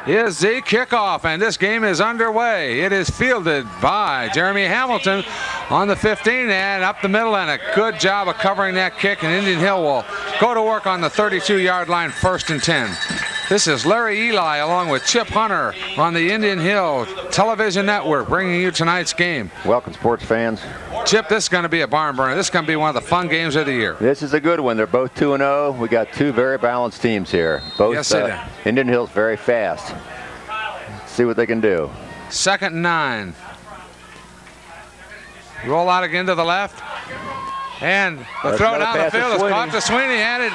Is the kickoff, and this game is underway. It is fielded by Jeremy Hamilton on the 15 and up the middle, and a good job of covering that kick, and Indian Hill will go to work on the 32-yard line, 1st and 10. This is Larry Eli along with Chip Hunter on the Indian Hill Television Network bringing you tonight's game. Welcome, sports fans. Chip, this is going to be a barn burner. This is going to be one of the fun games of the year. This is a good one. They're both 2-0. We got two very balanced teams here. Both yes, they do. Indian Hill's very fast. Let's see what they can do. 2nd and 9. Roll out again to the left. And the throw down the field is caught to Sweeney, and it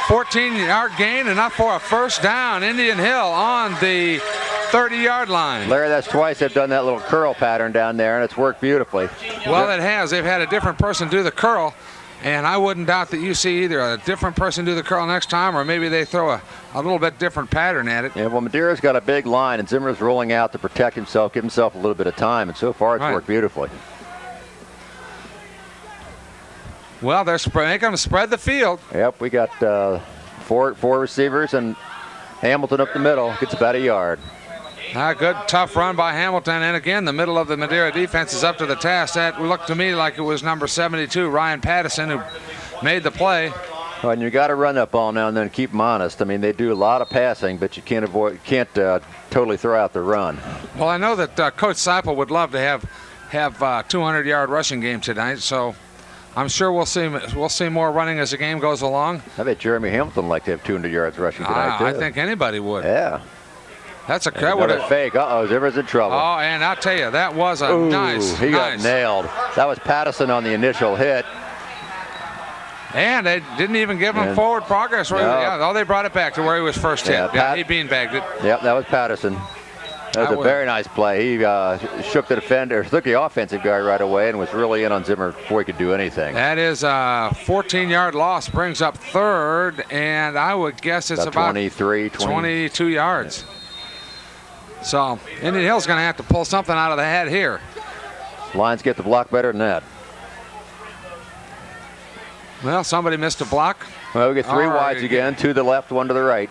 14-yard gain, enough for a first down. Indian Hill on the 30-yard line. Larry, that's twice they've done that little curl pattern down there, and it's worked beautifully. Well, it has. They've had a different person do the curl, and I wouldn't doubt that you see either a different person do the curl next time, or maybe they throw a little bit different pattern at it. Yeah, well, Madeira's got a big line, and Zimmer's rolling out to protect himself, give himself a little bit of time, and so far it's worked beautifully. Well, they're making them spread the field. Yep, we got four receivers, and Hamilton up the middle gets about a yard. A good tough run by Hamilton, and again the middle of the Madeira defense is up to the task. That looked to me like it was number 72, Ryan Pattison, who made the play. Well, and you got to run that ball now and then, keep them honest. I mean, they do a lot of passing, but you can't totally throw out the run. Well, I know that Coach Seipel would love to have 200-yard rushing game tonight, so I'm sure we'll see more running as the game goes along. I bet Jeremy Hamilton would like to have 200 yards rushing tonight too. I think anybody would. Yeah. That's a fake. Uh-oh, Zimmer's in trouble. Oh, and I'll tell you, that was a He got nailed. That was Pattison on the initial hit. And they didn't even give him forward progress. They brought it back to where he was first hit. Yeah, he beanbagged it. Yep, that was Pattison. That was a very nice play. He shook the defender, took the offensive guy right away, and was really in on Zimmer before he could do anything. That is a 14-yard loss, brings up 3rd, and I would guess it's about 22 yards. So Indian Hill's going to have to pull something out of the hat here. Lions get the block better than that. Well, somebody missed a block. Well, we get three wides again, 2 to the left, 1 to the right.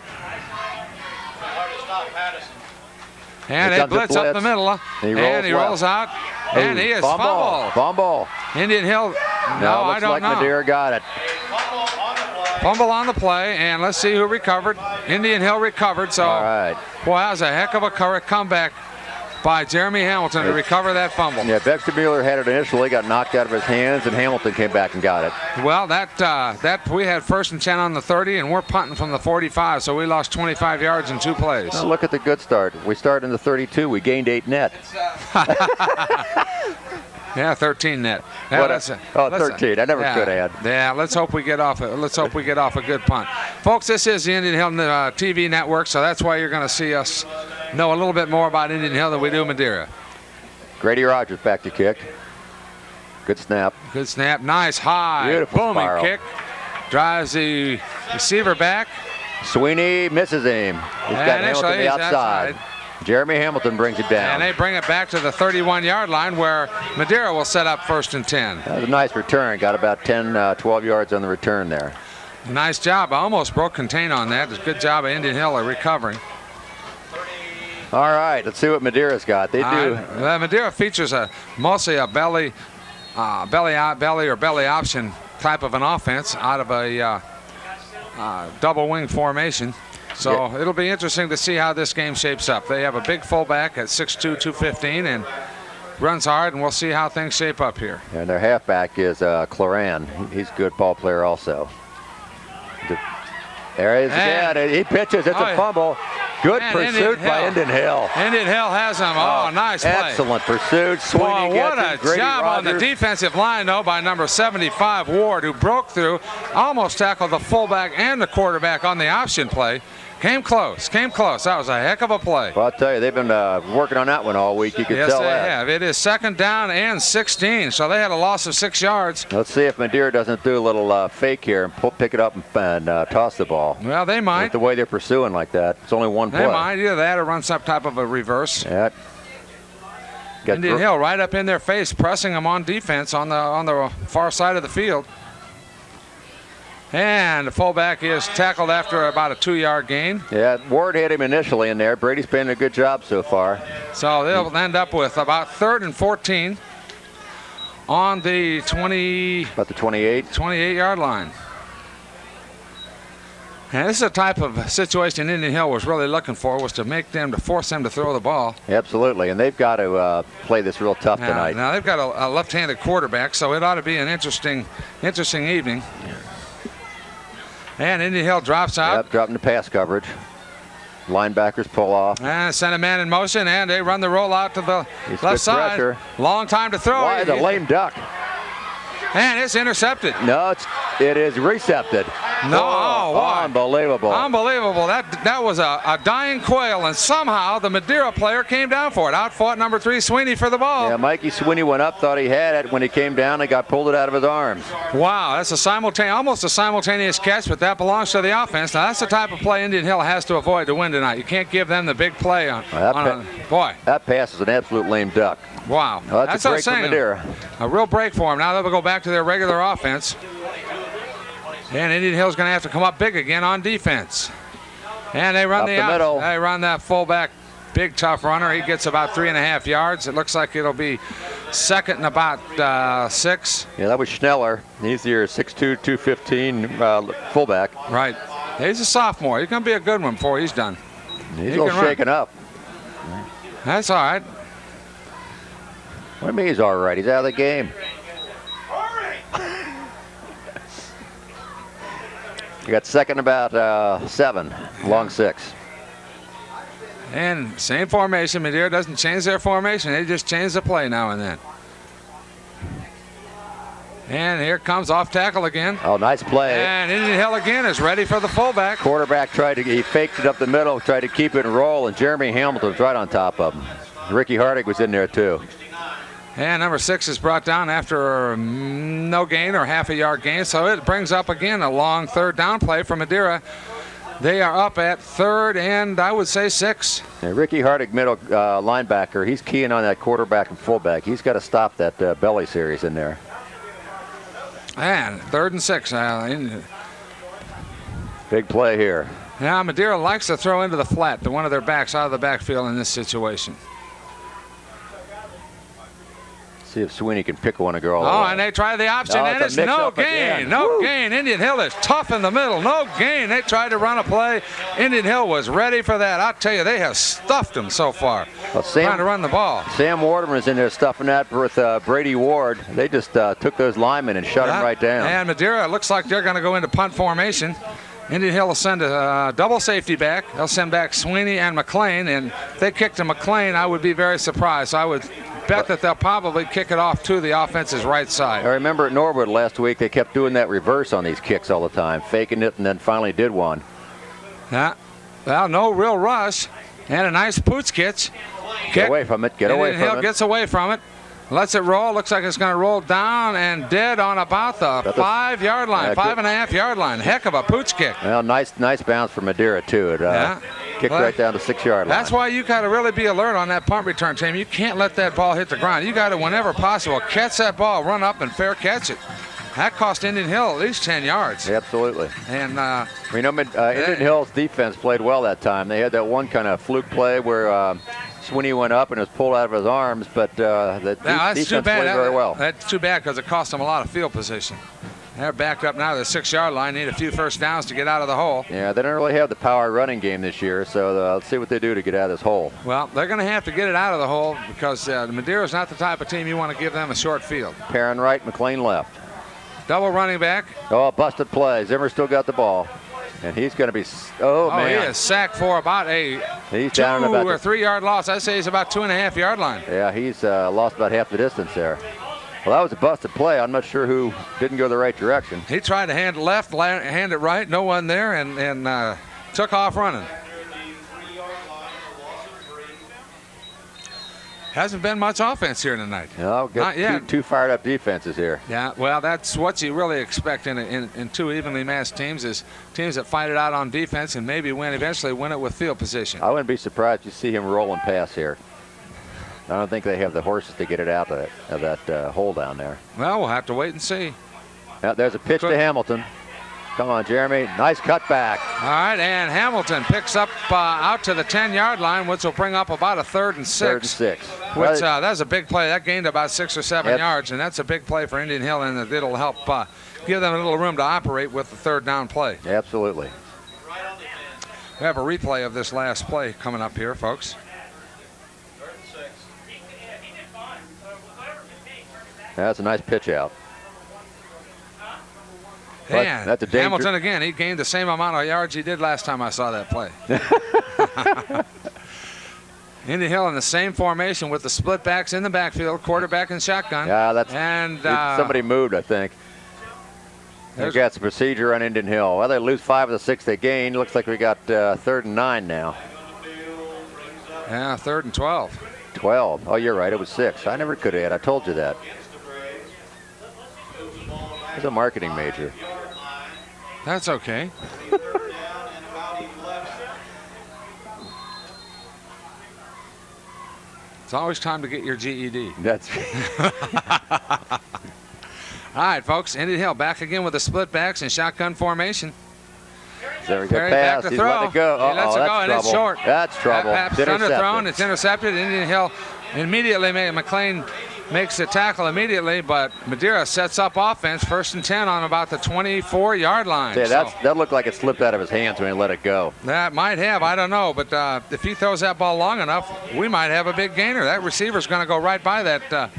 And they blitz up the middle, and he rolls out, and he is fumbled. Fumble. Indian Hill, I don't know. Madeira got it. Fumble on the play, and let's see who recovered. Indian Hill recovered, so all right. Boy, that was a heck of a comeback by Jeremy Hamilton to recover that fumble. Yeah, Mueller had it initially, got knocked out of his hands, and Hamilton came back and got it. Well, that we had 1st and 10 on the 30, and we're punting from the 45, so we lost 25 yards in 2 plays. Now look at the good start. We started in the 32. We gained 8 net. Yeah, 13 net. 13. I never could add. Yeah, let's hope we get off a good punt, folks. This is the Indian Hill TV network, so that's why you're going to see us know a little bit more about Indian Hill than we do Madeira. Grady Rogers back to kick. Good snap. Good snap. Nice high. Beautiful booming spiral. Kick. Drives the receiver back. Sweeney misses him. He's got Hamilton the outside. Jeremy Hamilton brings it down. And they bring it back to the 31-yard line where Madeira will set up 1st and 10. That was a nice return. Got about 10, 12 yards on the return there. Nice job. I almost broke contain on that. It's a good job of Indian Hill of recovering. All right, let's see what Madeira's got. They do. Madeira features mostly a belly option type of an offense out of a double wing formation. So it'll be interesting to see how this game shapes up. They have a big fullback at 6'2", 215, and runs hard, and we'll see how things shape up here. And their halfback is Cloran. He's a good ball player also. There he is again. He pitches. It's a fumble. Good pursuit by Indian Hill. Indian Hill has him. Oh, nice play. Excellent pursuit. Sweeney what a job on the defensive line, though, by number 75, Ward, who broke through, almost tackled the fullback and the quarterback on the option play. Came close. That was a heck of a play. Well, I'll tell you, they've been working on that one all week. You can tell that. Yes, they have. It is 2nd down and 16, so they had a loss of 6 yards. Let's see if Madeira doesn't do a little fake here and pick it up and toss the ball. Well, they might. With the way they're pursuing like that. It's only one play. They might. Either that or run some type of a reverse. Yeah. Indian Hill right up in their face, pressing them on defense on the far side of the field. And the fullback is tackled after about a 2-yard gain. Yeah, Ward hit him initially in there. Brady's been a good job so far. So they'll end up with about 3rd and 14 on the 28-yard line. And this is a type of situation Indian Hill was really looking for, was to force them to throw the ball. Absolutely, and they've got to play this real tough tonight. Now they've got a left-handed quarterback, so it ought to be an interesting evening. And Indian Hill drops out. Yep, dropping the pass coverage. Linebackers pull off. And send a man in motion, and they run the roll out to the left side. Pressure. Long time to throw. Why the lame duck? And it's intercepted. No, it is recepted. No, unbelievable. Unbelievable. That was a dying quail, and somehow the Madeira player came down for it. Outfought number 3 Sweeney for the ball. Yeah, Mikey Sweeney went up, thought he had it. When he came down, he got pulled it out of his arms. Wow, that's almost a simultaneous catch, but that belongs to the offense. Now that's the type of play Indian Hill has to avoid to win tonight. You can't give them the big play boy. That pass is an absolute lame duck. Wow. Well, that's a break for Madeira. A real break for them. Now they'll go back to their regular offense. And Indian Hill's going to have to come up big again on defense. And they run the middle. They run that fullback, big tough runner. He gets about 3.5 yards. It looks like it'll be 2nd and about 6. Yeah, that was Schneller. He's your 6'2", 215 fullback. Right. He's a sophomore. He's going to be a good one before he's done. He's a little shaken up. That's all right. What do you mean he's all right? He's out of the game. You got 2nd about 7, long 6. And same formation. Madeira doesn't change their formation. They just change the play now and then. And here comes off tackle again. Oh, nice play. And Indian Hill again is ready for the fullback. Quarterback he faked it up the middle, tried to keep it and roll, and Jeremy Hamilton's right on top of him. Ricky Hardig was in there too. And number 6 is brought down after no gain or half a yard gain. So it brings up again a long 3rd down play for Madeira. They are up at 3rd and I would say 6. Yeah, Ricky Hardig, middle linebacker, he's keying on that quarterback and fullback. He's got to stop that belly series in there. And 3rd and 6. Big play here. Now Madeira likes to throw into the flat to one of their backs out of the backfield in this situation. See if Sweeney can pick one to go all the way. And they try the option, and it's no gain. No gain. Indian Hill is tough in the middle. No gain. They tried to run a play. Indian Hill was ready for that. I'll tell you, they have stuffed them so far. Trying to run the ball. Sam Waterman is in there stuffing that with Brady Ward. They just took those linemen and shut them right down. And Madeira looks like they're going to go into punt formation. Indian Hill will send a double safety back. They'll send back Sweeney and McLean, and if they kick to McLean, I would be very surprised. So I would bet that they'll probably kick it off to the offense's right side. I remember at Norwood last week, they kept doing that reverse on these kicks all the time, faking it and then finally did one. Yeah, well, no real rush, and a nice pooch kick. Get away from it, get away from it. Hill gets away from it, lets it roll. Looks like it's going to roll down and dead on about the 5-yard line, 5.5-yard line. Heck of a pooch kick. Well, nice bounce for Madeira, too. It kicked right down to 6-yard line. That's why you got to really be alert on that punt return team. You can't let that ball hit the ground. You got to, whenever possible, catch that ball, run up and fair catch it. That cost Indian Hill at least 10 yards. Absolutely. And Indian Hill's defense played well that time. They had that one kind of fluke play where Sweeney went up and it was pulled out of his arms, but the defense played very well. That's too bad because it cost them a lot of field position. They're backed up now to the 6-yard line. Need a few first downs to get out of the hole. Yeah, they don't really have the power running game this year, so let's see what they do to get out of this hole. Well, they're going to have to get it out of the hole because Madeira is not the type of team you want to give them a short field. Perrin right, McLean left. Double running back. Oh, busted play. Zimmer still got the ball. And he's going to be, man. He is sacked for about a 2 or 3-yard loss. I'd say he's about 2.5-yard line. Yeah, he's lost about half the distance there. Well, that was a busted play. I'm not sure who didn't go the right direction. He tried to hand left, hand it right, no one there, and took off running. Hasn't been much offense here tonight. No, not yet. Two fired up defenses here. Yeah, well, that's what you really expect in two evenly matched teams, is teams that fight it out on defense and maybe eventually win it with field position. I wouldn't be surprised to see him roll and pass here. I don't think they have the horses to get it out of that hole down there. Well, we'll have to wait and see. Now, there's a pitch to Hamilton. Come on, Jeremy. Nice cutback. All right, and Hamilton picks up out to the 10-yard line, which will bring up about a 3rd and 6. 3rd and 6. Which that's a big play. That gained about 6 or 7 yards, and that's a big play for Indian Hill, and it'll help give them a little room to operate with the 3rd down play. Absolutely. We have a replay of this last play coming up here, folks. That's a nice pitch out. And that's a danger. Hamilton again, he gained the same amount of yards he did last time I saw that play. Indian Hill in the same formation with the split backs in the backfield, quarterback and shotgun. Yeah, that's and somebody moved, I think. They got some procedure on Indian Hill. Well, they lose 5 of the 6 they gained. Looks like we got 3rd and 9 now. Yeah, 3rd and 12. 12. Oh, you're right. It was 6. I never could have had. I told you that. He's a marketing major. That's okay. It's always time to get your GED. That's All right, folks. Indian Hill back again with the split backs and shotgun formation. There we go. Pass. He's letting it go. He lets it go, and it's short. That's trouble. It's underthrown. It's intercepted. Indian Hill immediately McLean makes the tackle immediately, but Madeira sets up offense, 1st and 10 on about the 24-yard line. Yeah, that looked like it slipped out of his hands when he let it go. That might have, I don't know, but if he throws that ball long enough, we might have a big gainer. That receiver's going to go right by that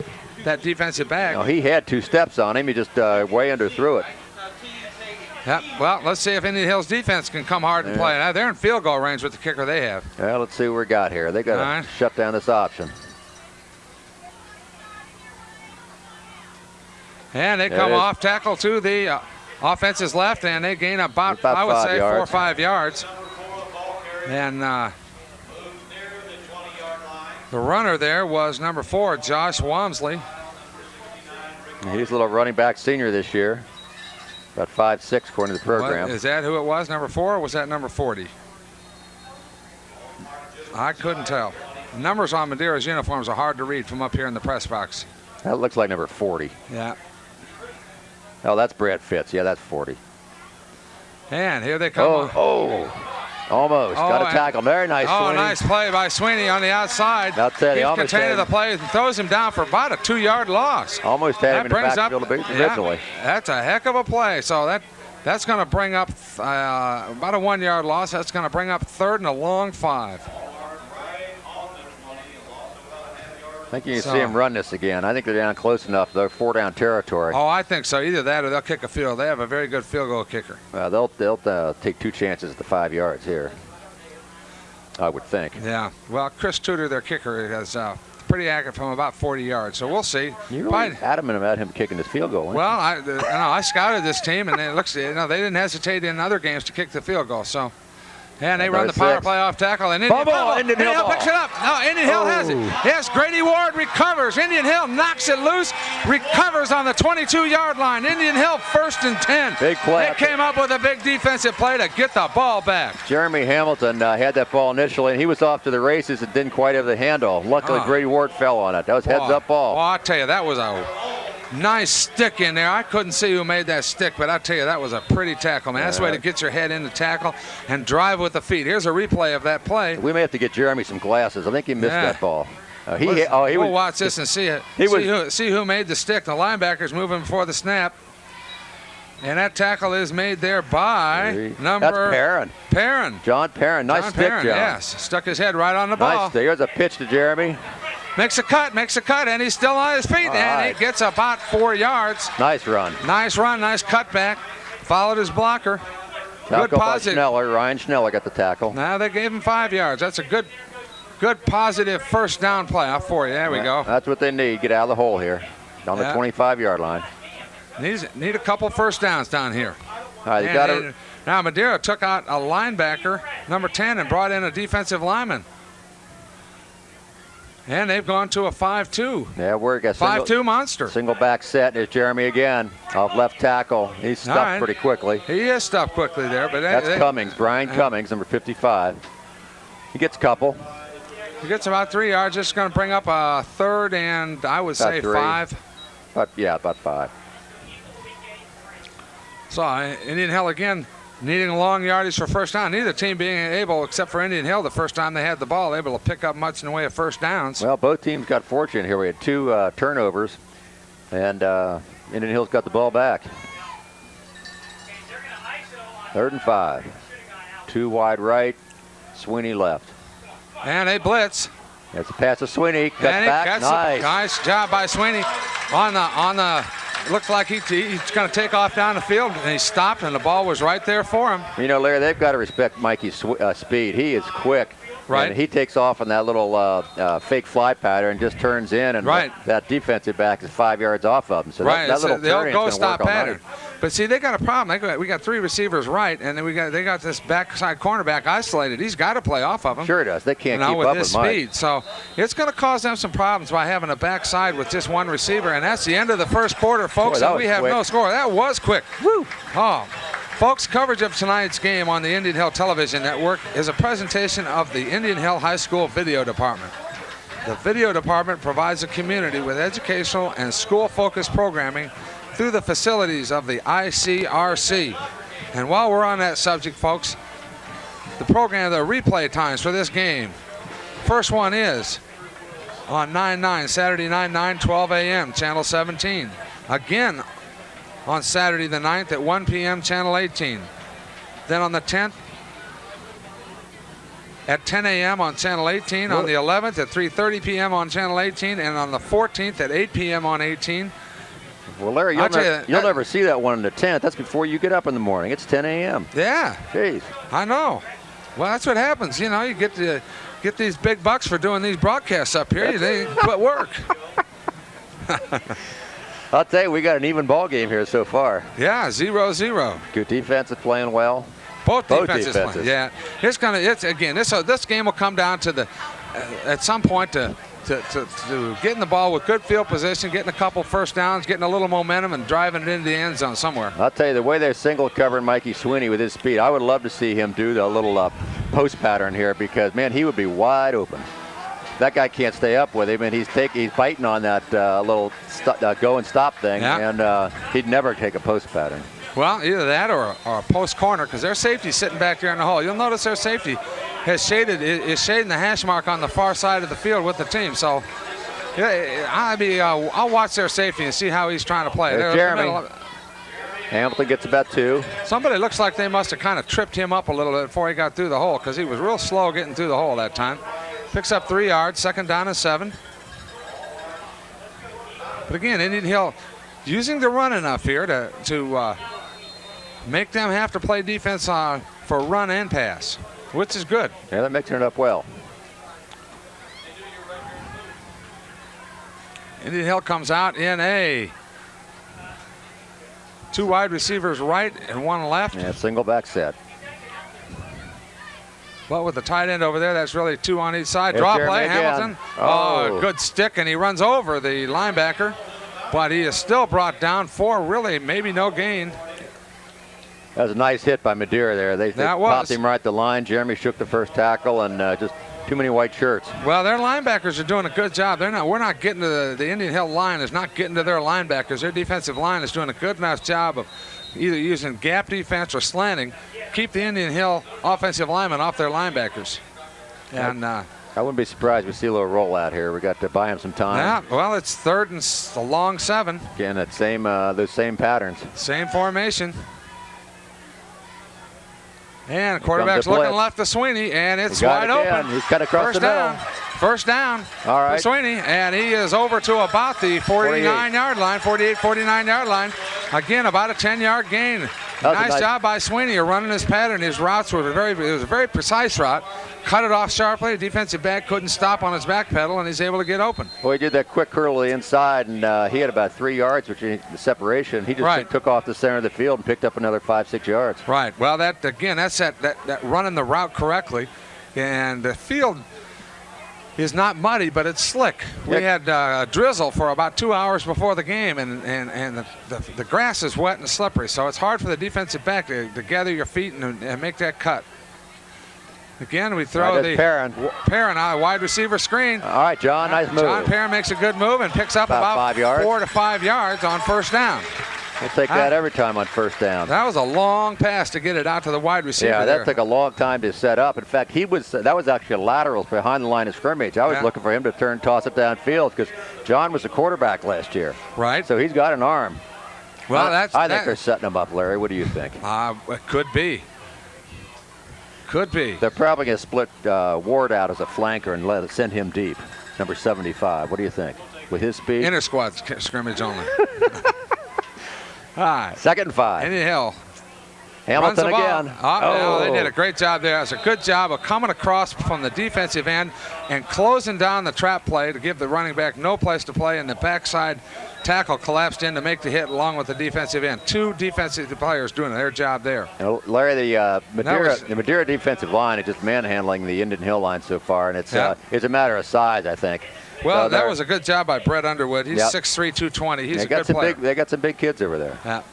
defensive back. No, he had 2 steps on him. He just way underthrew it. Yep. Well, let's see if Indian Hill's defense can come hard and play. Now, they're in field goal range with the kicker they have. Well, let's see what we got here. They got to shut down this option. And they come off tackle to the offense's left, and they gain about I would say 4 or 5 yards. And the runner there was number 4, Josh Walmsley. He's a little running back senior this year. About 5'6" according to the program. Is that who it was, number 4, or was that number 40? I couldn't tell. The numbers on Madeira's uniforms are hard to read from up here in the press box. That looks like number 40. Yeah. Oh, that's Brad Fitz. Yeah, that's 40. And here they come. Almost. Got a tackle. Very nice, Sweeney. Nice play by Sweeney on the outside. That's it. He almost contained the play and throws him down for about a 2-yard loss. Almost had him in the backfield originally. That's a heck of a play. So that's going to bring up about a 1-yard loss. That's going to bring up 3rd and a long 5. I think you can see him run this again. I think they're down close enough. They're 4-down territory. Oh, I think so. Either that or they'll kick a field. They have a very good field goal kicker. They'll take 2 chances at the 5 yards here, I would think. Yeah. Well, Chris Tudor, their kicker, is pretty accurate from about 40 yards. So we'll see. You're really adamant about him kicking this field goal. Well, I scouted this team, and it looks, they didn't hesitate in other games to kick the field goal. So. And they run the power play off tackle, and Indian Hill picks it up. No, Indian Hill has it. Yes, Grady Ward recovers. Indian Hill knocks it loose, recovers on the 22-yard line. Indian Hill 1st and 10. Big play. They came up with a big defensive play to get the ball back. Jeremy Hamilton had that ball initially, and he was off to the races and didn't quite have the handle. Luckily, Grady Ward fell on it. That was heads-up ball. Well, I'll tell you, that was a nice stick in there. I couldn't see who made that stick, but I'll tell you, that was a pretty tackle, man. That's the way to get your head in the tackle and drive with the feet. Here's a replay of that play. We may have to get Jeremy some glasses. I think he missed that ball. We'll watch this and see it. See who made the stick. The linebacker's moving before the snap. And that tackle is made there by That's Perrin. John Perrin. Nice stick, John. Yes. Stuck his head right on the ball. Nice. Here's a pitch to Jeremy. Makes a cut, and he's still on his feet, and he gets about 4 yards. Nice run. Nice cutback. Followed his blocker. Good positive. Ryan Schneller got the tackle. Now they gave him 5 yards. That's a good positive 1st down play for you. There we go. That's what they need. Get out of the hole here. On the 25-yard line. Need a couple 1st downs down here. All right, now Madeira took out a linebacker, number 10, and brought in a defensive lineman. And they've gone to a 5-2. Yeah, we're a 5-2 monster. Single back set is Jeremy again. Off left tackle. He's stuffed pretty quickly. He is stuffed quickly there. But that's Cummings, Brian Cummings, number 55. He gets a couple. He gets about 3 yards. Just going to bring up a 3rd and I would say 5. About 5. So Indian Hill again needing a long yardage for first down. Neither team being able, except for Indian Hill, the first time they had the ball, able to pick up much in the way of first downs. Well, both teams got fortunate here. We had 2 turnovers, and Indian Hill's got the ball back. 3rd and 5. 2 wide right, Sweeney left. And they blitz. That's a pass to Sweeney. Cut back. Nice job by Sweeney on the. Looks like he's going to take off down the field, and he stopped, and the ball was right there for him. You know, Larry, they've got to respect Mikey's speed. He is quick. Right. And he takes off on that little fake fly pattern and just turns in, and that defensive back is 5 yards off of him. So that little turning is going to work all night. But see, they got a problem. We got 3 receivers right, and then they got this backside cornerback isolated. He's got to play off of him. Sure does. They can't keep with up his with speed. Mike. So it's going to cause them some problems by having a backside with just 1 receiver, and that's the end of the first quarter, folks. Boy, and we have quick. no score. That was quick. Woo! Oh. Folks, coverage of tonight's game on the Indian Hill Television Network is a presentation of the Indian Hill High School Video Department. The Video Department provides the community with educational and school-focused programming through the facilities of the ICRC. And while we're on that subject, folks, the replay times for this game. First one is on 9/9, Saturday 9/9, 12 a.m., Channel 17. Again, on Saturday the 9th at 1 p.m., Channel 18. Then on the 10th at 10 a.m. on Channel 18. On the 11th at 3:30 p.m. on Channel 18. And on the 14th at 8 p.m. on 18. Well, Larry, you'll never see that one on the 10th. That's before you get up in the morning. It's 10 a.m. Yeah. Jeez. I know. Well, that's what happens. You know, you get these big bucks for doing these broadcasts up here. They quit work. I'll tell you, we got an even ball game here so far. Yeah, 0-0. Good defense is playing well. Both defenses playing. Yeah, this game will come down to at some point to getting the ball with good field position, getting a couple first downs, getting a little momentum, and driving it into the end zone somewhere. I'll tell you, the way they're single covering Mikey Sweeney with his speed, I would love to see him do the little post pattern here, because man, he would be wide open. That guy can't stay up with him, and he's biting on that little go and stop thing, and he'd never take a post pattern. Well, either that or a post corner, because their safety's sitting back there in the hole. You'll notice their safety is shading the hash mark on the far side of the field with the team. So I'll watch their safety and see how he's trying to play. There's Jeremy. Hamilton gets about 2. Somebody looks like they must have kind of tripped him up a little bit before he got through the hole, because he was real slow getting through the hole that time. Picks up 3 yards, 2nd down and 7. But again, Indian Hill using the run enough here to make them have to play defense for run and pass, which is good. Yeah, they're mixing it up well. Indian Hill comes out in a 2 wide receivers right and 1 left. Yeah, single back set. But with the tight end over there, that's really 2 on each side. Draw play, Hamilton. Oh, good stick, and he runs over the linebacker. But he is still brought down for really maybe no gain. That was a nice hit by Madeira there. They popped him right at the line. Jeremy shook the first tackle, and just too many white shirts. Well, their linebackers are doing a good job. We're not getting to the Indian Hill line is not getting to their linebackers. Their defensive line is doing a good enough job of either using gap defense or slanting, keep the Indian Hill offensive linemen off their linebackers. And I wouldn't be surprised if we see a little rollout here. We got to buy him some time. Yeah, well, it's 3rd and a long 7. Again, that those same patterns. Same formation. And the quarterback's looking left to Sweeney, and it's wide open. He's cut across the middle. First down. All right. For Sweeney, and he is over to about the 49-yard line, 49-yard line. Again, about a 10-yard gain. Nice job by Sweeney running his pattern. His routes were it was a very precise route. Cut it off sharply. Defensive back couldn't stop on his back pedal, and he's able to get open. Well, he did that quick curl to the inside, and he had about 3 yards, which is the separation. He just took off the center of the field and picked up another 5-6 yards. Right. Well, that's that running the route correctly, and the field is not muddy, but it's slick. We had a drizzle for about 2 hours before the game, and the grass is wet and slippery, so it's hard for the defensive back to gather your feet and make that cut. Again, we throw the Perrin wide receiver screen. All right, John, nice move. John Perrin makes a good move and picks up about 5 yards. 4 to 5 yards on first down. We'll take that every time on first down. That was a long pass to get it out to the wide receiver. Yeah, there. that took a long time to set up. In fact, that was actually laterals behind the line of scrimmage. I was looking for him to toss it downfield because John was the quarterback last year. Right. So he's got an arm. Well, I think they're setting him up, Larry. What do you think? It could be. Could be. They're probably going to split Ward out as a flanker and send him deep. Number 75. What do you think? With his speed? Inter squad scrimmage only. All right. 2nd and 5. Indian Hill. Hamilton again. No, they did a great job there. It's a good job of coming across from the defensive end and closing down the trap play to give the running back no place to play, and the backside tackle collapsed in to make the hit along with the defensive end. 2 defensive players doing their job there. Larry, the Madeira defensive line is just manhandling the Indian Hill line so far, and it's a matter of size, I think. Well, that was a good job by Brett Underwood. He's 6'3", 220. He's a good player. They got some big kids over there. Yeah.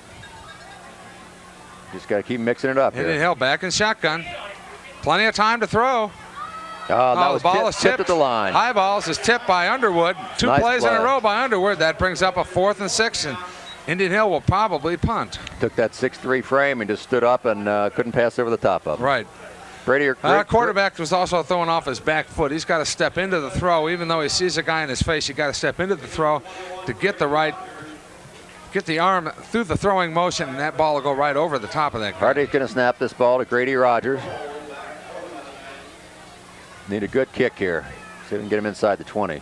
Just got to keep mixing it up here. Indian Hill back in shotgun. Plenty of time to throw. The ball is tipped at the line. High balls is tipped by Underwood. Two plays in a row by Underwood. That brings up a 4th and 6, and Indian Hill will probably punt. Took that 6'3" frame and just stood up and couldn't pass over the top of it. Right. Brady, quarterback was also throwing off his back foot. He's got to step into the throw. Even though he sees a guy in his face, you got to step into the throw to get the arm through the throwing motion, and that ball will go right over the top of that guy. Hardy's going to snap this ball to Grady Rogers. Need a good kick here. See if we can get him inside the 20.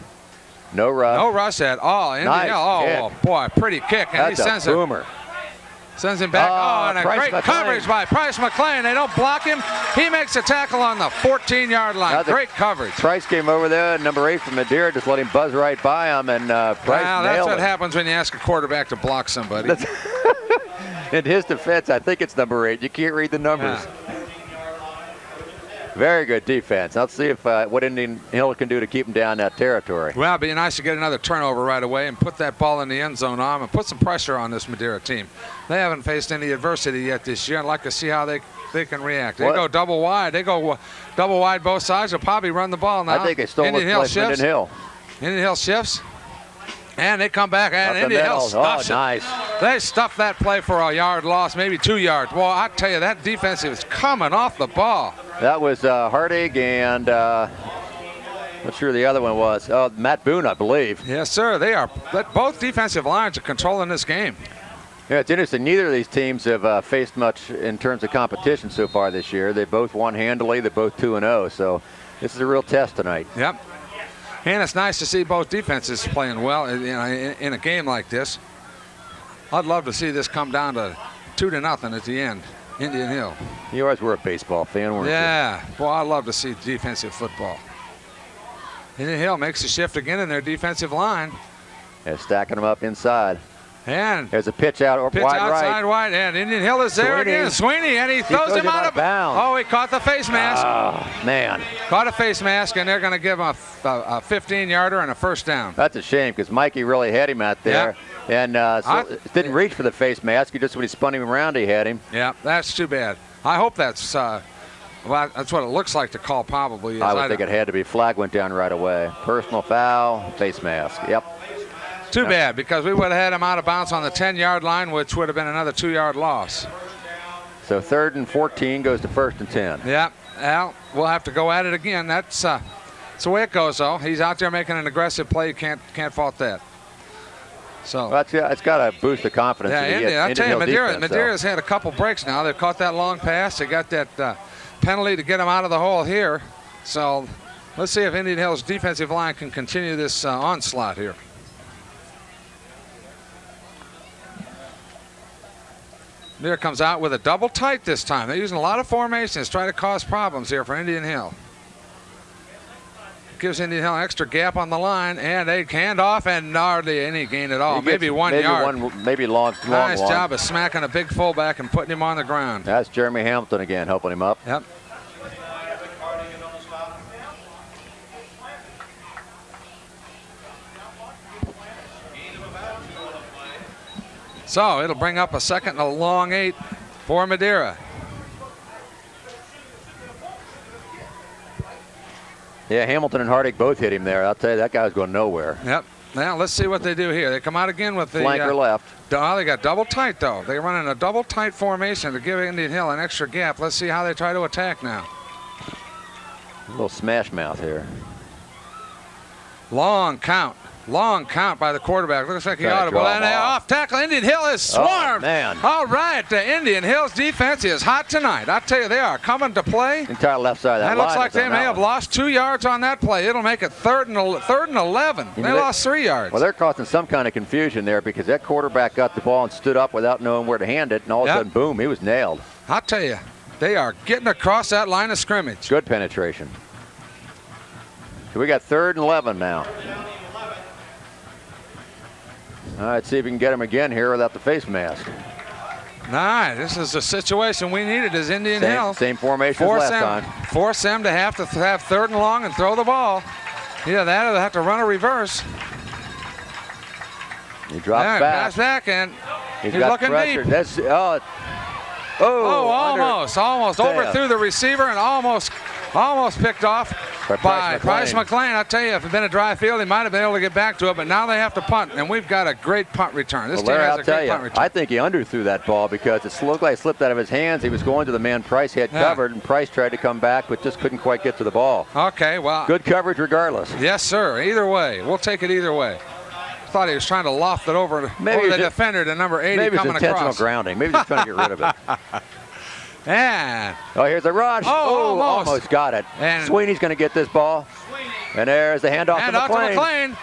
No rush. No rush at all. Nice kick. Boy, pretty kick. And That's a boomer. Sends him back. And a great coverage by Price McLean. They don't block him. He makes a tackle on the 14-yard line. Great coverage. Price came over there. Number 8 from Madeira just let him buzz right by him, and Price nailed that's what it. happens when you ask a quarterback to block somebody. In his defense, I think it's number 8. You can't read the numbers. Yeah. Very good defense. Let's see if what Indian Hill can do to keep him down that territory. Well, it'd be nice to get another turnover right away and put that ball in the end zone on and put some pressure on this Madeira team. They haven't faced any adversity yet this year. I'd like to see how they can react. They go double wide. They go double wide both sides. They'll probably run the ball now. I think they stole this play from Indian Hill. Indian Hill shifts. And they come back, and Indian Hill stuffs it. Nice. They stuffed that play for a yard loss, maybe 2 yards. Well, I tell you, that defense is coming off the ball. That was Hardig and not sure the other one was. Matt Boone, I believe. Yes, sir. They are. Both defensive lines are controlling this game. Yeah, it's interesting. Neither of these teams have faced much in terms of competition so far this year. They both won handily. They're both 2-0. So this is a real test tonight. Yep. And it's nice to see both defenses playing well in a game like this. I'd love to see this come down to 2-0 at the end. Indian Hill. You always were a baseball fan, weren't you? Yeah. Boy, I love to see defensive football. Indian Hill makes a shift again in their defensive line. They're stacking them up inside. And there's a pitch out wide outside right. Wide, and Indian Hill is there again. Sweeney, and he throws him out of bounds. Oh, he caught the face mask. Oh, man. Caught a face mask, and they're going to give him a 15-yarder and a first down. That's a shame because Mikey really had him out there. Yep. And didn't reach for the face mask. Just when he spun him around, he had him. Yeah, that's too bad. I hope that's that's what it looks like the call probably is. I would think it had to be. Flag went down right away. Personal foul, face mask. Yep. Too bad, because we would have had him out of bounds on the 10-yard line, which would have been another 2-yard loss. So 3rd and 14 goes to 1st and 10. Yeah, well, we'll have to go at it again. That's the way it goes, though. He's out there making an aggressive play. You can't fault that. So it's got to boost the confidence. Yeah, I tell you, Madeira's had a couple breaks now. They've caught that long pass. They got that penalty to get him out of the hole here. So let's see if Indian Hill's defensive line can continue this onslaught here. There comes out with a double tight this time. They're using a lot of formations, trying to cause problems here for Indian Hill. Gives Indian Hill an extra gap on the line, and they hand off, and hardly any gain at all. Maybe 1 yard. Maybe long. Nice job of smacking a big fullback and putting him on the ground. That's Jeremy Hamilton again, helping him up. Yep. So it'll bring up a 2nd and a long 8 for Madeira. Yeah, Hamilton and Hardig both hit him there. I'll tell you, that guy was going nowhere. Yep. Now let's see what they do here. They come out again with the flanker left. Oh, they got double tight though. They run in a double tight formation to give Indian Hill an extra gap. Let's see how they try to attack now. A little smash mouth here. Long count by the quarterback. Looks like he Trying to ought to. draw Well, and him off. off tackle. Indian Hill is swarmed. Oh, man. All right, the Indian Hill's defense is hot tonight. I tell you, they are coming to play. Entire left side of that That looks line like is on they that may have one. lost 2 yards on that play. It'll make it third and 11. You They know, lost 3 yards. Well, they're causing some kind of confusion there because that quarterback got the ball and stood up without knowing where to hand it, and all of a sudden, boom, he was nailed. I'll tell you, they are getting across that line of scrimmage. Good penetration. So we got 3rd and 11 now. All right, see if we can get him again here without the face mask. All right, this is the situation we needed as Indian Hill. Same formation as last time. Force them to have 3rd and long and throw the ball. Either that or they have to run a reverse. He drops back. And He's he's got looking pressure. deep. That's, almost overthrew the receiver and almost picked off by Price McLean. I tell you, if it had been a dry field, he might have been able to get back to it, but now they have to punt, and we've got a great punt return. This team has a great punt return. I think he underthrew that ball because it looked like it slipped out of his hands. He was going to the man Price had covered, and Price tried to come back, but just couldn't quite get to the ball. Okay, well. Good coverage regardless. Yes, sir. Either way. We'll take it either way. Thought he was trying to loft it over the defender to number 80 maybe coming it's intentional across. grounding. Maybe he's trying to get rid of it. And here's a rush. Almost got it. And Sweeney's going to get this ball. And there's the handoff to McLean.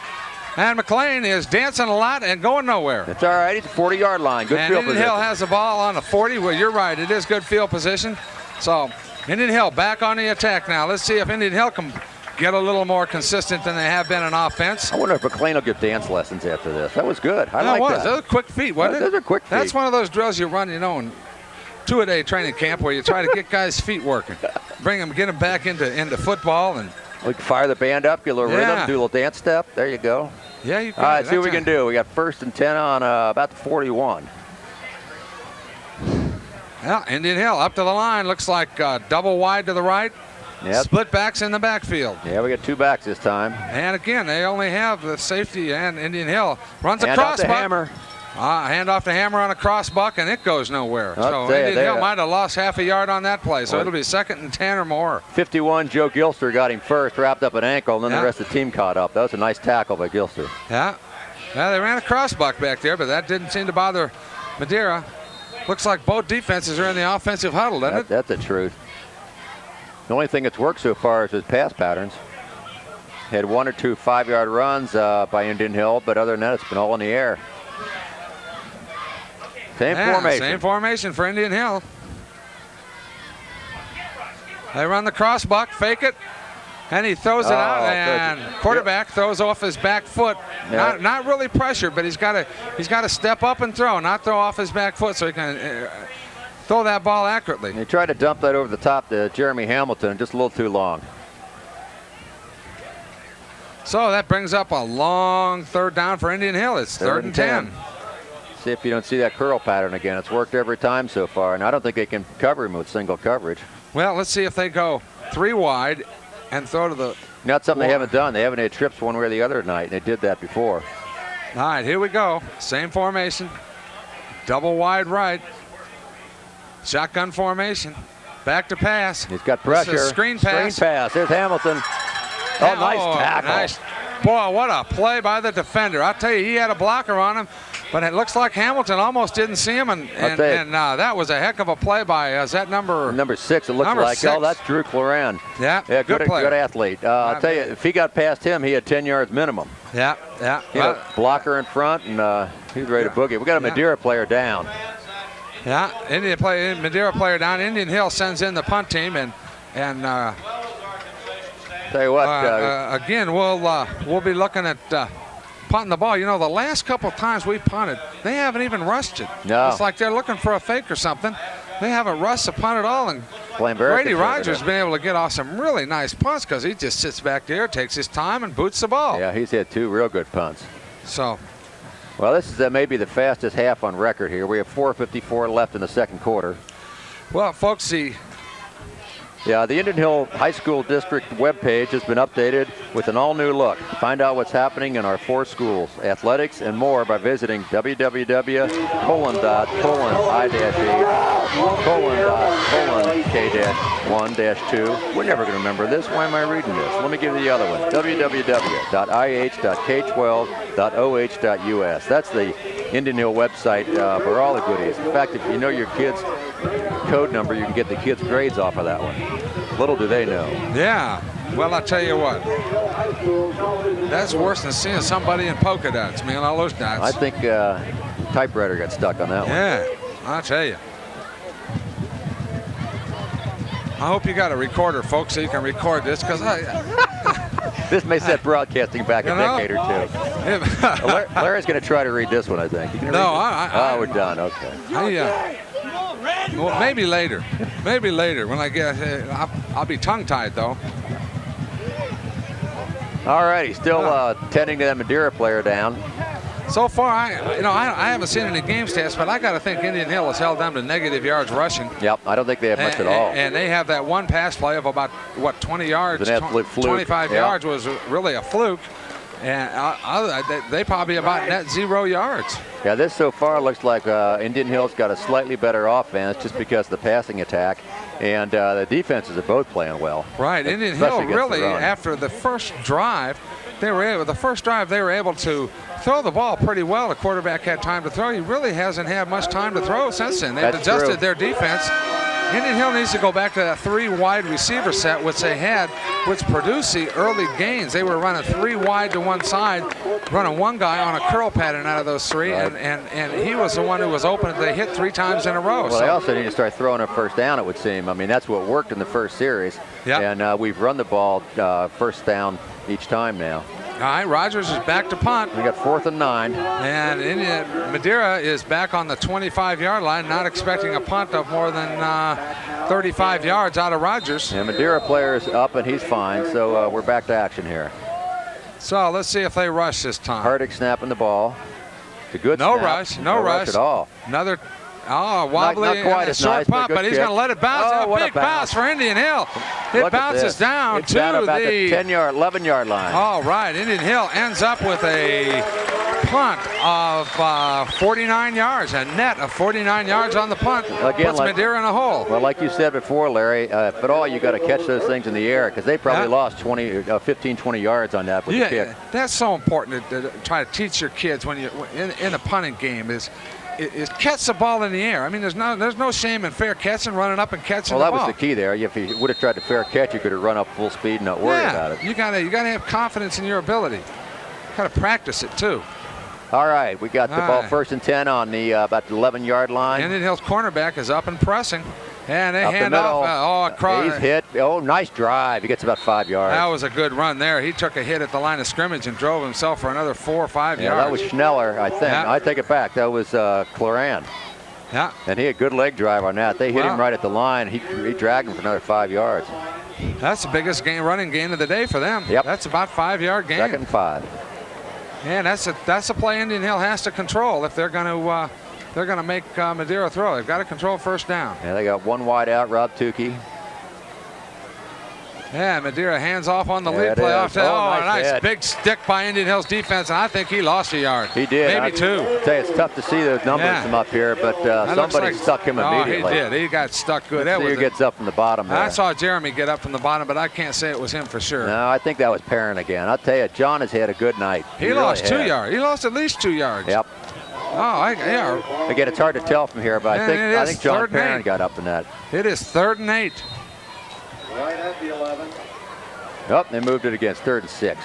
And McLean is dancing a lot and going nowhere. It's all right. He's a 40-yard line. Good field position. Indian Hill has the ball on the 40. Well, you're right. It is good field position. So Indian Hill back on the attack now. Let's see if Indian Hill can get a little more consistent than they have been in offense. I wonder if McLean will give dance lessons after this. That was good. I like that. Those are quick feet, wasn't it? Those are quick feet. That's one of those drills you run, in 2-a-day training camp where you try to get guys' feet working, get them back into football, and we can fire the band up, get a little rhythm, do a little dance step. There you go. Yeah, you can. All right, see what we can do. We got 1st and 10 on about the 41. Yeah, Indian Hill up to the line. Looks like double wide to the right. Yep. Split backs in the backfield. Yeah, we got 2 backs this time. And again, they only have the safety, and Indian Hill runs a Hand cross off to buck. Hammer. Hand off to Hammer on a cross buck, and it goes nowhere. So Indian Hill might have lost half a yard on that play, so it'll be 2nd and 10 or more. 51, Joe Gilster got him first, wrapped up an ankle, and then the rest of the team caught up. That was a nice tackle by Gilster. Yeah, they ran a cross buck back there, but that didn't seem to bother Madeira. Looks like both defenses are in the offensive huddle, doesn't it? That's the truth. The only thing that's worked so far is his pass patterns. Had 1 or 2 5-yard runs by Indian Hill, but other than that, it's been all in the air. Same formation. Same formation for Indian Hill. They run the cross buck, fake it, and he throws it out, and quarterback throws off his back foot. Yeah. Not really pressured, but he's got to step up and throw, not throw off his back foot so he can throw that ball accurately. He tried to dump that over the top to Jeremy Hamilton, just a little too long. So that brings up a long 3rd down for Indian Hill. It's 3rd and 10. See if you don't see that curl pattern again. It's worked every time so far, and I don't think they can cover him with single coverage. Well, let's see if they go 3 wide and throw to the... That's something they haven't done. They haven't had trips one way or the other tonight, and they did that before. All right, here we go. Same formation. Double wide right. Shotgun formation. Back to pass. He's got pressure. Screen pass. Screen pass. There's Hamilton. Nice tackle. Nice. Boy, what a play by the defender. I'll tell you, he had a blocker on him, but it looks like Hamilton almost didn't see him, and that was a heck of a play by, is that number 6, it looks like. 6. Oh, that's Drew Cloran. Yeah, good player. Good athlete. I'll tell you, if he got past him, he had 10 yards minimum. Yeah. He had a blocker in front, and he was ready to boogie. We got a Madeira player down. Yeah, Madeira player down. Indian Hill sends in the punt team, and tell you what, again, we'll be looking at punting the ball. The last couple of times we punted, they haven't even rushed it. No. It's like they're looking for a fake or something. They haven't rushed the punt at all. And Brady Rogers has been able to get off some really nice punts because he just sits back there, takes his time, and boots the ball. Yeah, he's had 2 real good punts. So, well, this is maybe the fastest half on record here. We have 4:54 left in the 2nd quarter. Well, folks, the Yeah, the Indian Hill High School District webpage has been updated with an all-new look. Find out what's happening in our 4 schools, athletics and more by visiting www://I-K-1-2. We're never going to remember this. Why am I reading this? Let me give you the other one. www.ih.k12.oh.us. That's the Indian Hill website for all the goodies. In fact, if you know your kid's code number, you can get the kids' grades off of that one. Little do they know. Yeah. Well, I'll tell you what. That's worse than seeing somebody in polka dots, man, all those dots. I think typewriter got stuck on that one. Yeah, I'll tell you. I hope you got a recorder, folks, so you can record this, because this may set broadcasting back a decade or two. Larry's going to try to read this one, I think. No, we're done. Okay. Well, maybe later. Maybe later when I get. I'll be tongue-tied though. All righty, still tending to that Madeira player down. So far, I haven't seen any game stats, but I got to think Indian Hill has held them to negative yards rushing. Yep, I don't think they have much at all. And they have that one pass play of about 20 yards, an absolute fluke. 25 yards was really a fluke, and they probably about net 0 yards. Yeah, this so far looks like Indian Hill's got a slightly better offense just because of the passing attack, and the defenses are both playing well. Right, Indian Hill really, after the first drive, they were able to throw the ball pretty well. The quarterback had time to throw. He really hasn't had much time to throw since then. They've adjusted their defense. Indian Hill needs to go back to that 3 wide receiver set, which they had, which produced the early gains. They were running 3 wide to one side, running one guy on a curl pattern out of those 3, and he was the one who was open. They hit 3 times in a row. Well, they also need to start throwing a first down, it would seem. I mean, that's what worked in the first series. Yep. And we've run the ball first down each time now. All right, Rogers is back to punt. We got 4th and 9. And Madeira is back on the 25-yard line, not expecting a punt of more than 35 yards out of Rogers. And Madeira player is up, and he's fine, so we're back to action here. So let's see if they rush this time. Hardick snapping the ball. It's a good snap. No rush at all. Another wobbly not quite and a short punt, but he's going to let it bounce. A big bounce for Indian Hill. It bounces down to about the 11-yard line. All right, Indian Hill ends up with a punt of 49 yards, a net of 49 yards on the punt. Again, puts Madeira in a hole. Well, like you said before, Larry, if at all, you got to catch those things in the air, because they probably lost 15, 20 yards on that with the kick. That's so important to try to teach your kids when you in a punting game is catch the ball in the air. I mean, there's no shame in fair catching, running up and catching the ball. Well, that was the key there. If you would have tried to fair catch, you could have run up full speed and not worry about it. You gotta have confidence in your ability. Gotta practice it too. All right, we got the ball 1st and 10 on the about the 11-yard line. Indian Hill's cornerback is up and pressing. And they up hand the off. He's hit. Oh, nice drive. He gets about 5 yards. That was a good run there. He took a hit at the line of scrimmage and drove himself for another 4 or 5 yards. That was Schneller, I think. Yeah. I take it back. That was Cloran. Yeah. And he had good leg drive on that. They hit him right at the line. He dragged him for another 5 yards. That's the biggest running gain of the day for them. Yep. That's about 5-yard gain. 2nd and 5. And that's a play Indian Hill has to control if they're going to make Madeira throw. They've got to control first down. Yeah, they got 1 wide out, Rob Tukey. Yeah, Madeira hands off on the lead play off. Nice big stick by Indian Hill's defense, and I think he lost a yard. He did. Maybe 2. I'll tell you, it's tough to see those numbers from up here, but somebody stuck him immediately. Oh, he did. He got stuck good. He gets up from the bottom there. I saw Jeremy get up from the bottom, but I can't say it was him for sure. No, I think that was Perrin again. I'll tell you, John has had a good night. He lost 2 yards. He lost at least 2 yards. Yep. Again, it's hard to tell from here, but I think John Perrin got up in that. It is 3rd and 8. Right at the 11. Oh, they moved it against 3rd and 6.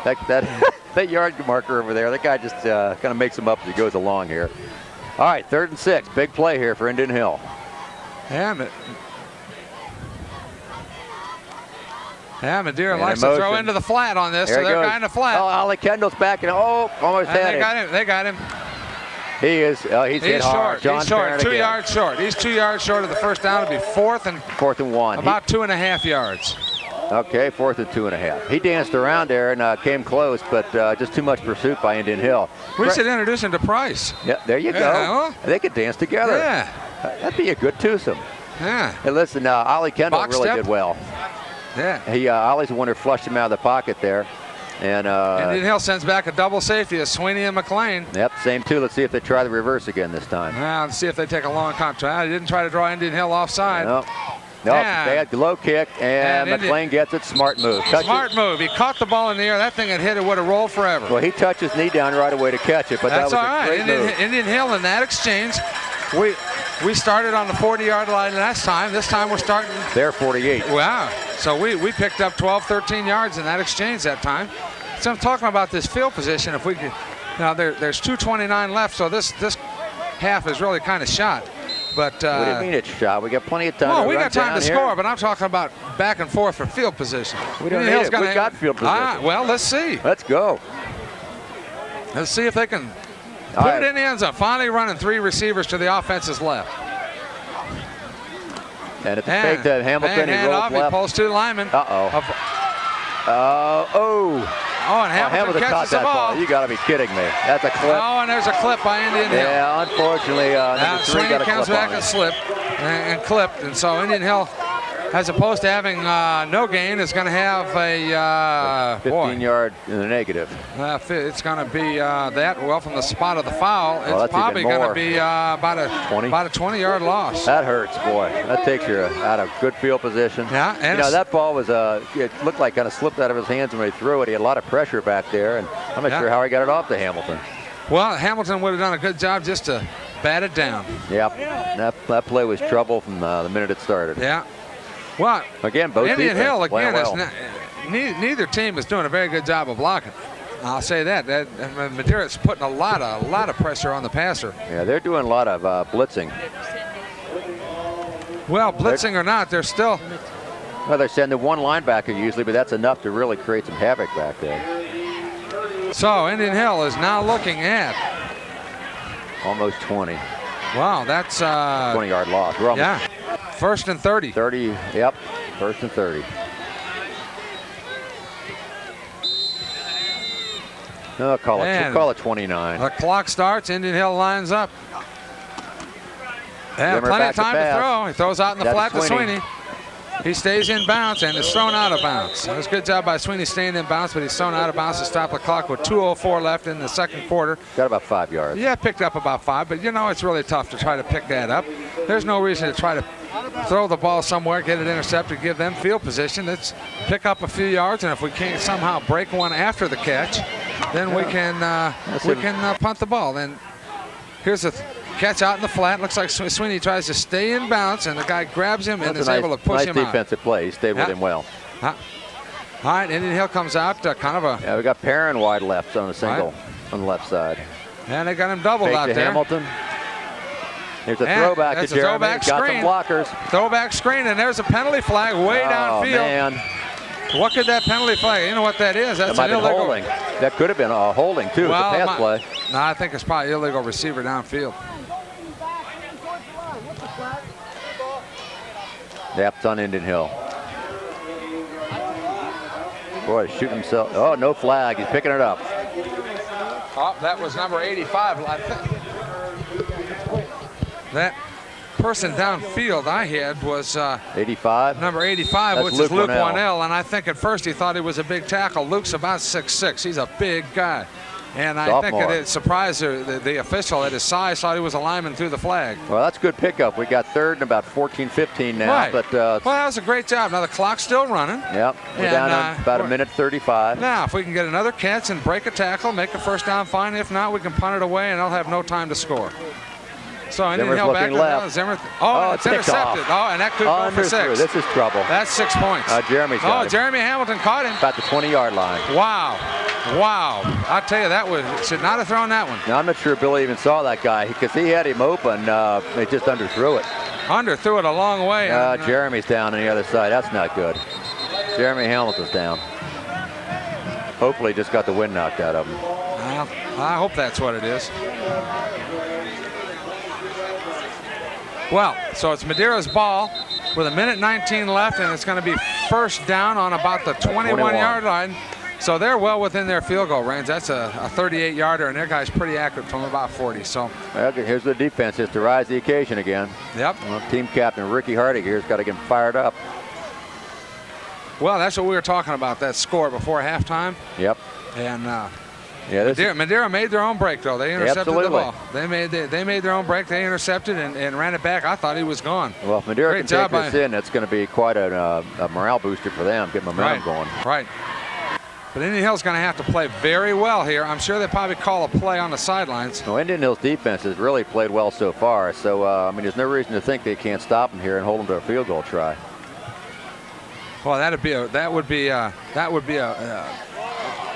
That yard marker over there, that guy just kind of makes them up as he goes along here. All right, 3rd and 6. Big play here for Indian Hill. Madeira likes to throw into the flat on this, so they're kind of flat. Oh, Ollie Kendall's back and almost had it. They got him. He is. He's hit hard. He's short. 2 yards short. He's 2 yards short of the first down. It'll be 4th and 1. About 2.5 yards. Okay, 4th and 2.5. He danced around there and came close, but just too much pursuit by Indian Hill. We should introduce him to Price. Yeah, there you go. Well, they could dance together. Yeah. That'd be a good twosome. Yeah. Hey, listen, Ollie Kendall Box really step. did well. Yeah. Ollie's the one who flushed him out of the pocket there. And Indian Hill sends back a double safety as Sweeney and McLean. Yep, same two. Let's see if they try the reverse again this time. Well, let's see if they take a long contract. They didn't try to draw Indian Hill offside. No, Yeah. they had the low kick, and McLean gets it. Smart move. Smart move. He caught the ball in the air. That thing had hit it, would have rolled forever. Well, he touched his knee down right away to catch it, but That's that was all a right. great move. Indian Hill in that exchange, we started on the 40-yard line last time. This time we're starting. They're 48. Wow. So we picked up 12, 13 yards in that exchange that time. So I'm talking about this field position. If we could, now there's 2:29 left, so this half is really kind of shot. But What do you mean it's shot? We got plenty of time. well, to we run got time down to here. score, but I'm talking about back and forth for field position. We don't Indian need Hill's it. gonna We got field position. Well, let's see. Let's go. Let's see if they can All put right. it in the end zone. Finally running 3 receivers to the offense's left. And it's a fake to Hamilton. He hand rolls off. left. He pulls 2 linemen. Oh, and Hamilton catches caught the that ball. You got to be kidding me. That's a clip. Oh, and there's a clip by Indian Hill. Yeah, unfortunately, number 3 Sweeney got a comes clip back on and it. slipped and clipped, and so Indian Hill, as opposed to having no gain, is going to have a 15-yard in the negative. It's going to be that. Well, from the spot of the foul, Oh, it's that's probably even going to more. be about a 20-yard loss. That hurts, boy. That takes you out of good field position. Yeah, and that ball was it looked like kind of slipped out of his hands when he threw it. He had a lot of pressure back there, and I'm not sure how he got it off to Hamilton. Well, Hamilton would have done a good job just to bat it down. Yep, that play was trouble from the minute it started. Yeah. Well, again, both Indian Hill again. well. Neither team is doing a very good job of blocking. I'll say that. Madeira's putting a lot of pressure on the passer. Yeah, they're doing a lot of blitzing. Well, blitzing or not, they're still. Well, they're sending one linebacker usually, but that's enough to really create some havoc back there. So Indian Hill is now looking at almost 20. Wow, that's 20-yard loss. We're almost 1st and 30. 30. Yep, 1st and 30. No, we'll call it 29. The clock starts. Indian Hill lines up. And plenty of time to throw. He throws out in the flat to Sweeney. He stays in bounds and is thrown out of bounds. It was a good job by Sweeney staying in bounds, but he's thrown out of bounds to stop the clock with 2:04 left in the second quarter. Got about 5 yards. Yeah, picked up about 5, but it's really tough to try to pick that up. There's no reason to try to throw the ball somewhere, get it intercepted, give them field position. Let's pick up a few yards, and if we can't somehow break one after the catch, then we can punt the ball. Then here's a catch out in the flat. Looks like Sweeney tries to stay in bounds, and the guy grabs him and is able to push him out. Nice defensive play. He stayed with him well. All right, Indian Hill comes out, kind of a. Yeah, we got Perrin wide left on a single on the left side. And they got him doubled Fake out to there. Hamilton. Here's a throwback to Jeremy. Throwback got screen. some blockers. Throwback screen, and there's a penalty flag way downfield. Man. What could that penalty flag? You know what that is? That's That might an have been illegal. holding. That could have been a holding too. Well, it's a pass play. No, I think it's probably illegal receiver downfield. Yep, it's on Indian Hill. Boy, shooting himself. Oh, no flag. He's picking it up. Oh, that was number 85. I think. That person downfield I had was 85. number 85, That's which is Luke Winnell. Winnell, and I think at first he thought he was a big tackle. Luke's about 6'6". He's a big guy. And I think it surprised the official at his size, thought he was a lineman through the flag. Well, that's a good pickup. We got third and about 14-15 now. Right. But, well, that was a great job. Now the clock's still running. Yep, we're down on about a minute 35. Now, if we can get another catch and break a tackle, make a first down, fine. If not, we can punt it away, and they'll have no time to score. So Indian Hill back left. Zimmer. Oh, it's intercepted. off. Oh, and that could go for 6. This is trouble. That's 6 points. Jeremy's got him. Jeremy Hamilton caught him. About the 20-yard line. Wow. I tell you, should not have thrown that one. Now, I'm not sure Billy even saw that guy because he had him open. He just underthrew it. Underthrew it a long way. Jeremy's down on the other side. That's not good. Jeremy Hamilton's down. Hopefully just got the wind knocked out of him. Well, I hope that's what it is. Well, so it's Madeira's ball with 1:19 left, and it's going to be first down on about the 21-yard line. So they're well within their field goal range. That's a 38-yarder, and their guy's pretty accurate from about 40. So okay, here's the defense just to rise the occasion again. Yep. Well, team captain Ricky Hardig here's got to get fired up. Well, that's what we were talking about, that score before halftime. Yep. And yeah, Madeira made their own break, though. They intercepted the absolutely. ball. They made their own break. They intercepted and ran it back. I thought he was gone. Well, if Madeira Great can take job this in, that's going to be quite a morale booster for them, get momentum going. Right. But Indian Hill's going to have to play very well here. I'm sure they probably call a play on the sidelines. Well, Indian Hill's defense has really played well so far. So, I mean, there's no reason to think they can't stop them here and hold them to a field goal try. Well, that would be a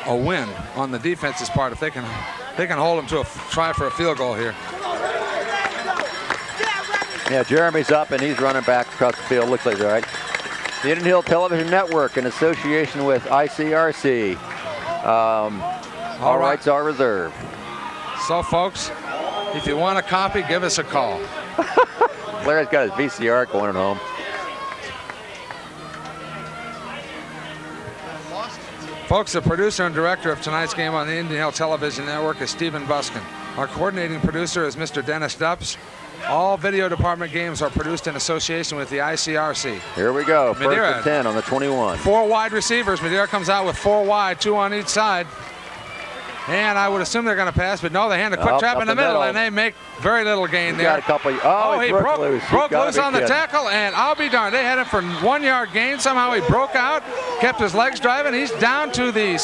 win on the defense's part if they can hold them to a try for a field goal here. Yeah, Jeremy's up and he's running back across the field. Looks like he's all right. The Indian Hill Television Network in association with ICRC. All rights are reserved. So, folks, if you want a copy, give us a call. Larry's got his VCR going at home. Folks, the producer and director of tonight's game on the Indian Hill Television Network is Stephen Buskin. Our coordinating producer is Mr. Dennis Dupps. All video department games are produced in association with the ICRC. Here we go. Madeira, first and 10 on the 21. 4 wide receivers. Madeira comes out with 4 wide, 2 on each side. And I would assume they're going to pass, but no, they hand a quick trap in the middle, and they make very little gain there. Got a couple. He broke loose on the tackle, and I'll be darned. They had him for 1 yard gain. Somehow he broke out, kept his legs driving. He's down to the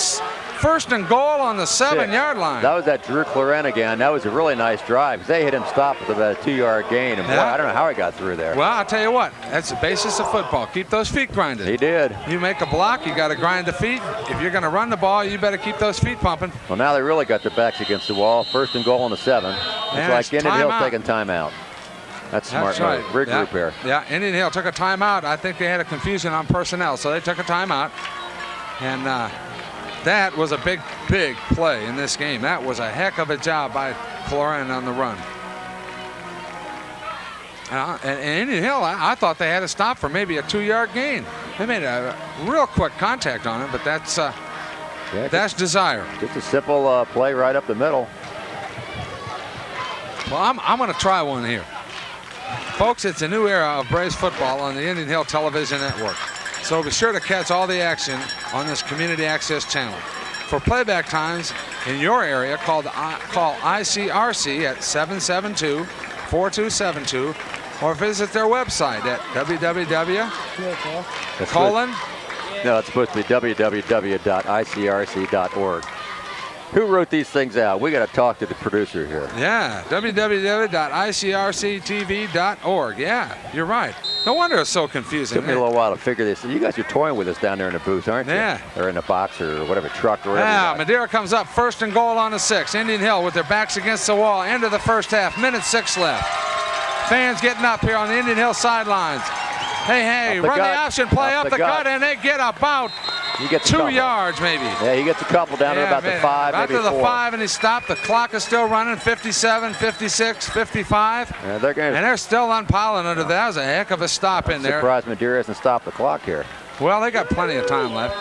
first and goal on the 7-yard line. That was that Drew Claren again. That was a really nice drive. They hit him stop with about a 2-yard gain, and boy, I don't know how he got through there. Well, I'll tell you what, that's the basis of football. Keep those feet grinded. He did. You make a block, you got to grind the feet. If you're going to run the ball, you better keep those feet pumping. Well, now they really got their backs against the wall. First and goal on the 7. It's like Indian Hill's taking timeout. That's smart. Right. Regroup here. Yeah, Indian Hill took a timeout. I think they had a confusion on personnel, so they took a timeout. And that was a big play in this game. That was a heck of a job by Claren on the run. And Indian Hill, I thought they had to stop for maybe a 2-yard gain. They made a real quick contact on him, but that's desire. Just a simple play right up the middle. Well, I'm going to try one here. Folks, it's a new era of Braves football on the Indian Hill Television Network. So be sure to catch all the action on this community access channel. For playback times in your area, call ICRC at 772-4272 or visit their website at www. No, it's supposed to be www.icrc.org. Who wrote these things out? We got to talk to the producer here. Yeah, www.icrctv.org. Yeah, you're right. No wonder it's so confusing. Took me a little while to figure this. You guys are toying with us down there in the booth, aren't you? Yeah. Or in the box or whatever, truck or whatever. Yeah, Madeira comes up first and goal on the 6. Indian Hill with their backs against the wall. End of the first half. Minute 6 left. Fans getting up here on the Indian Hill sidelines. Hey, run the option play up the gut, and they get about 2 yards maybe. Yeah, he gets a couple down to about the 5, about maybe to the 4. 5, and he stopped. The clock is still running, 57, 56, 55. Yeah, and they're still unpiling under that. That was a heck of a stop in there. Surprised Madeira hasn't stopped the clock here. Well, they got plenty of time left.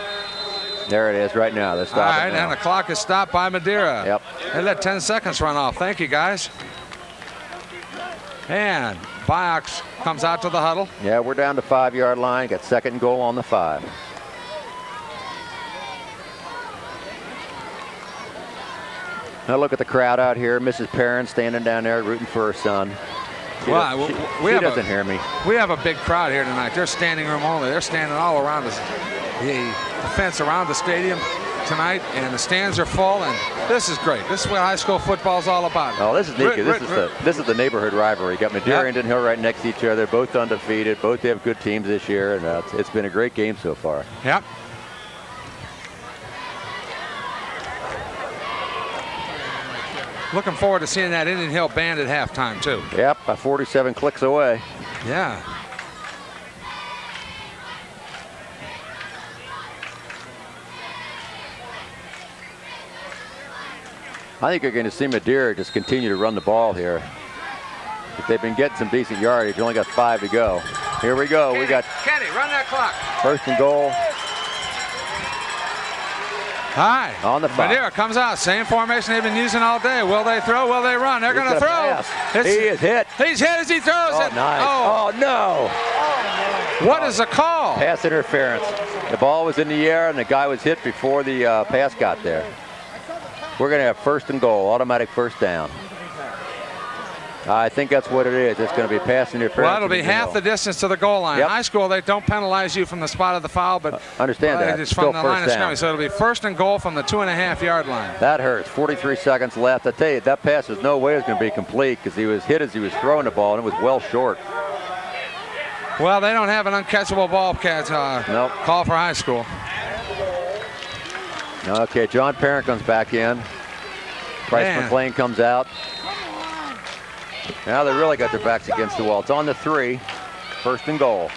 There it is right now. They're stopping. All right, and the clock is stopped by Madeira. Yep. They let 10 seconds run off. Thank you, guys. And Biox comes out to the huddle. Yeah, we're down to 5-yard line. Got second and goal on the 5. Now look at the crowd out here. Mrs. Perrin standing down there rooting for her son. She doesn't hear me. We have a big crowd here tonight. They're standing room only. They're standing all around the fence around the stadium tonight, and the stands are full, and this is great. This is what high school football is all about. Oh, this is neat. This is the neighborhood rivalry. You got Madeira and Indian Hill right next to each other, both undefeated. Both have good teams this year, and it's been a great game so far. Yep. Looking forward to seeing that Indian Hill band at halftime, too. Yep, by 47 clicks away. Yeah. I think you're going to see Madeira just continue to run the ball here. If they've been getting some decent yardage, only got 5 to go. Here we go. Kenny, run that clock. First and goal. High. On the 5. Madeira comes out. Same formation they've been using all day. Will they throw? Will they run? They're going to throw. Pass. He is hit. He's hit as he throws Oh, it. nice. Oh, Oh, no. what is the call? Pass interference. The ball was in the air, and the guy was hit before the pass got there. We're going to have 1st and goal, automatic 1st down. I think that's what it is. It's going to be pass interference. Well, it'll be half the distance to the goal line. Yep. High school, they don't penalize you from the spot of the foul, but understand that. it's Still from the line of first down. scrimmage. So it'll be 1st and goal from the 2.5-yard line. That hurts. 43 seconds left. I tell you, that pass was no way it was going to be complete because he was hit as he was throwing the ball, and it was well short. Well, they don't have an uncatchable ball Nope. call for high school. Okay, John Parent comes back in. Bryce McLean comes out. Now they really got their backs against the wall. It's on the 3. 1st and goal.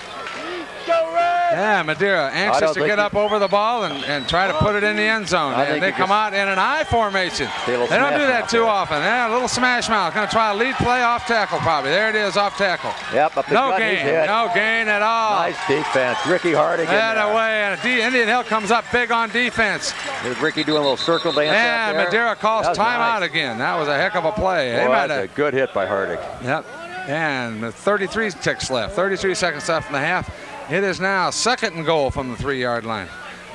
Yeah, Madeira anxious to get up over the ball and try to put it in the end zone. And they come out in an I formation. They don't do that too often. Yeah, a little smash mouth. Going to try a lead play off tackle probably. There it is, off tackle. Yep, up the no gut, gain. No gain at all. Nice defense. Ricky Harding in that there. away. And Indian Hill comes up big on defense. There's Ricky doing a little circle dance out there. Madeira calls timeout again. That was a heck of a play. Boy, that's a good hit by Harding. Yep. And 33 ticks left. 33 seconds left in the half. It is now 2nd and goal from the 3-yard line.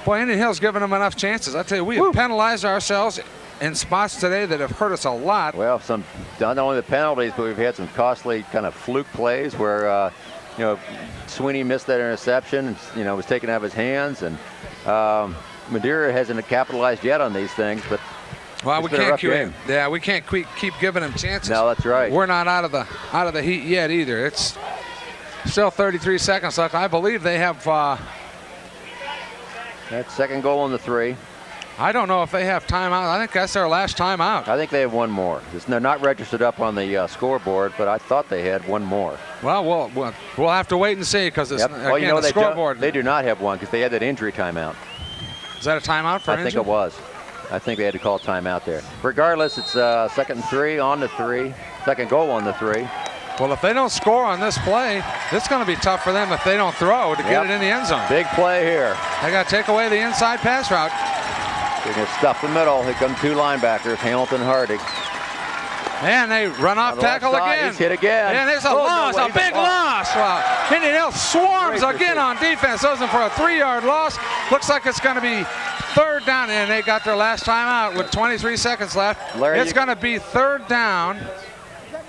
Boy, Indian Hill's given them enough chances. I tell you, we have penalized ourselves in spots today that have hurt us a lot. Well, not only the penalties, but we've had some costly kind of fluke plays where, Sweeney missed that interception and, was taken out of his hands. And Madeira hasn't capitalized yet on these things, but well, we can't keep giving them chances. No, that's right. We're not out of the heat yet either. It's still 33 seconds left. I believe they have. That's 2nd goal on the 3. I don't know if they have timeout. I think that's their last timeout. I think they have one more. They're not registered up on the scoreboard, but I thought they had one more. Well, we'll have to wait and see because it's again the scoreboard. They do not have one because they had that injury timeout. Is that a timeout for injury? I think it was. I think they had to call timeout there. Regardless, it's 2nd and 3 on the 3. 2nd goal on the 3. Well, if they don't score on this play, it's going to be tough for them if they don't throw to get it in the end zone. Big play here. They got to take away the inside pass route. They're going to stuff the middle. Here come 2 linebackers, Hamilton and Harding. And they run off tackle again. He's hit again. And there's a loss, a big loss. Wow. Indian Hill swarms again on defense. Those are for a 3-yard loss. Looks like it's going to be 3rd down, and they got their last time out with 23 seconds left. It's going to be 3rd down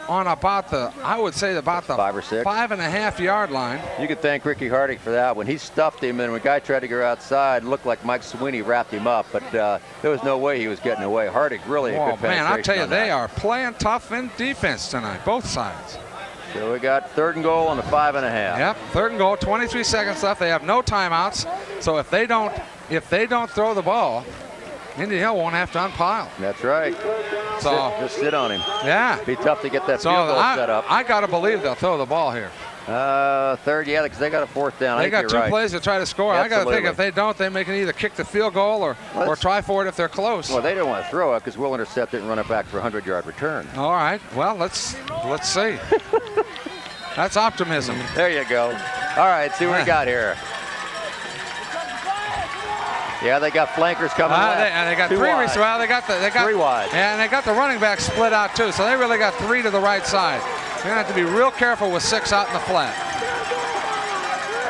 on about the 5 or 6, 5.5-yard line. You could thank Ricky Harding for that. When he stuffed him and when a guy tried to go outside, it looked like Mike Sweeney wrapped him up, but there was no way he was getting away. Harding really a good penetration. Man, I tell you, they are playing tough in defense tonight, both sides. So we got 3rd and goal on the 5.5. Yep, 3rd and goal, 23 seconds left. They have no timeouts, so if they don't throw the ball, Indian Hill won't have to unpile. That's right. So just sit on him. Yeah. Be tough to get that field goal set up. I got to believe they'll throw the ball here. 3rd, yeah, because they got a 4th down. They got 2 plays to try to score. Absolutely. I got to think if they don't, they may can either kick the field goal or try for it if they're close. Well, they don't want to throw it because we'll intercept it and run it back for a 100-yard return. All right. Well, let's see. That's optimism. There you go. All right, see what we got here. Yeah, they got flankers coming left. They got 2 3. wide. Well, they got 3 wide. And they got the running back split out too, so they really got 3 to the right side. They're gonna have to be real careful with 6 out in the flat.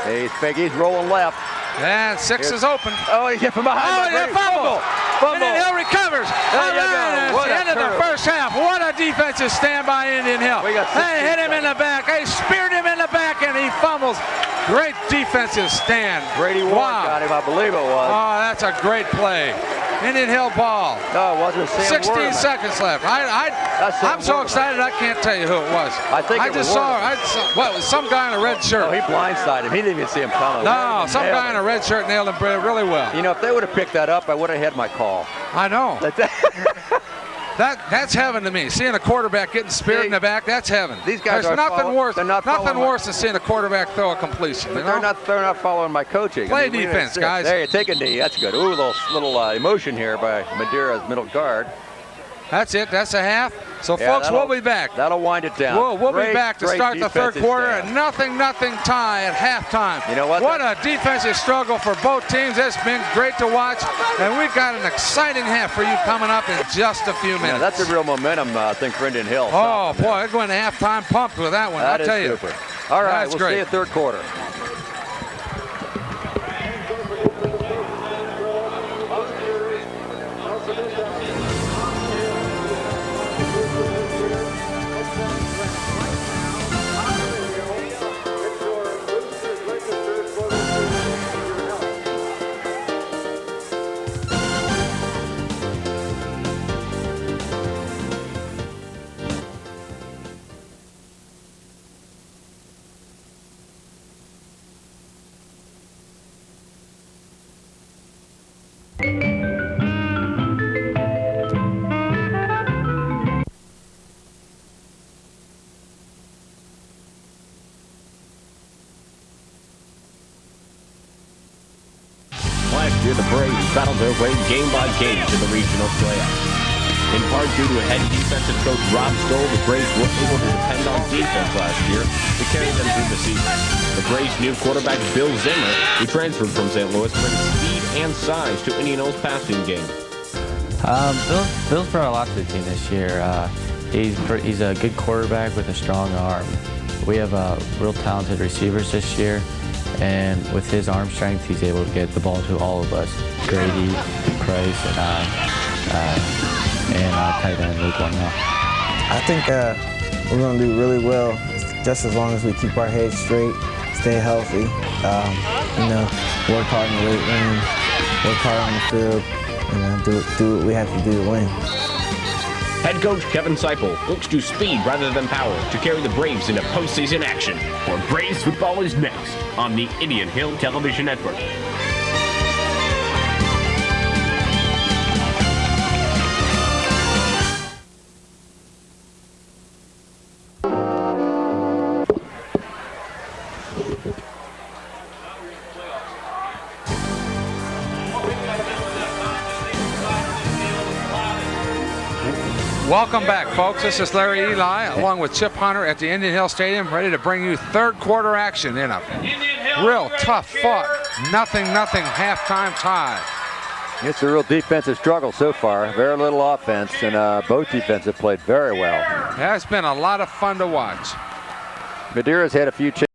He's rolling left. And 6 is open. Oh, he's hit from behind. Oh, he's a fumble. Indian Hill recovers. There you go. At the end of the first half. What a defensive stand by Indian Hill. They hit him in the back. They speared him in the back, and he fumbles. Great defensive stand. Brady Ward got him, I believe it was. Oh, that's a great play. Indian Hill ball. No, it wasn't Sam 16 Waterman. seconds left. I'm so excited I can't tell you who it was. I just saw it was some guy in a red shirt. Oh, he blindsided him. He didn't even see him coming. No, some guy in a red shirt nailed him really well. You know, if they would have picked that up, I would have had my call. I know. That's heaven to me. Seeing a quarterback getting speared in the back, that's heaven. These guys There's nothing worse worse than seeing a quarterback throw a completion. But they're not following my coaching. Play defense, guys. There you take a knee. That's good. Ooh, little emotion here by Madeira's middle guard. That's it. That's a half. So, Yeah, folks, we'll be back. That'll wind it down. We'll be Great, back to great start the third defensive quarter. stand. A nothing tie at halftime. You know what? What a defensive struggle for both teams. It's been great to watch, and we've got an exciting half for you coming up in just a few minutes. Yeah, that's a real momentum thing for Indian Hill. Oh, boy, they're going to halftime pumped with that one, I'll tell you. Super. All right, That's we'll see great. you third quarter. Last year, the Braves battled their way game by game to the regional playoffs. In part due to head defensive coach Rob Stoll, the Braves were able to depend on defense last year to carry them through the season. The Braves' new quarterback, Bill Zimmer, who transferred from St. Louis, brings speed and size to Indian Hill's passing game. Bill's brought a lot to the team this year. He's a good quarterback with a strong arm. We have real talented receivers this year, and with his arm strength, he's able to get the ball to all of us, Grady, Price, and tight end Luke Warnell. I think we're going to do really well, just as long as we keep our heads straight, stay healthy, work hard in the weight room, work hard on the field, do what we have to do to win. Head coach Kevin Seipel looks to speed rather than power to carry the Braves into postseason action. For Braves football is next on the Indian Hill Television Network. Welcome back, folks. This is Larry Eli, along with Chip Hunter at the Indian Hill Stadium, ready to bring you third quarter action in a real tough fought, nothing halftime tie. It's a real defensive struggle so far. Very little offense, and both defenses have played very well. Yeah, it's been a lot of fun to watch. Madeira's had a few chances.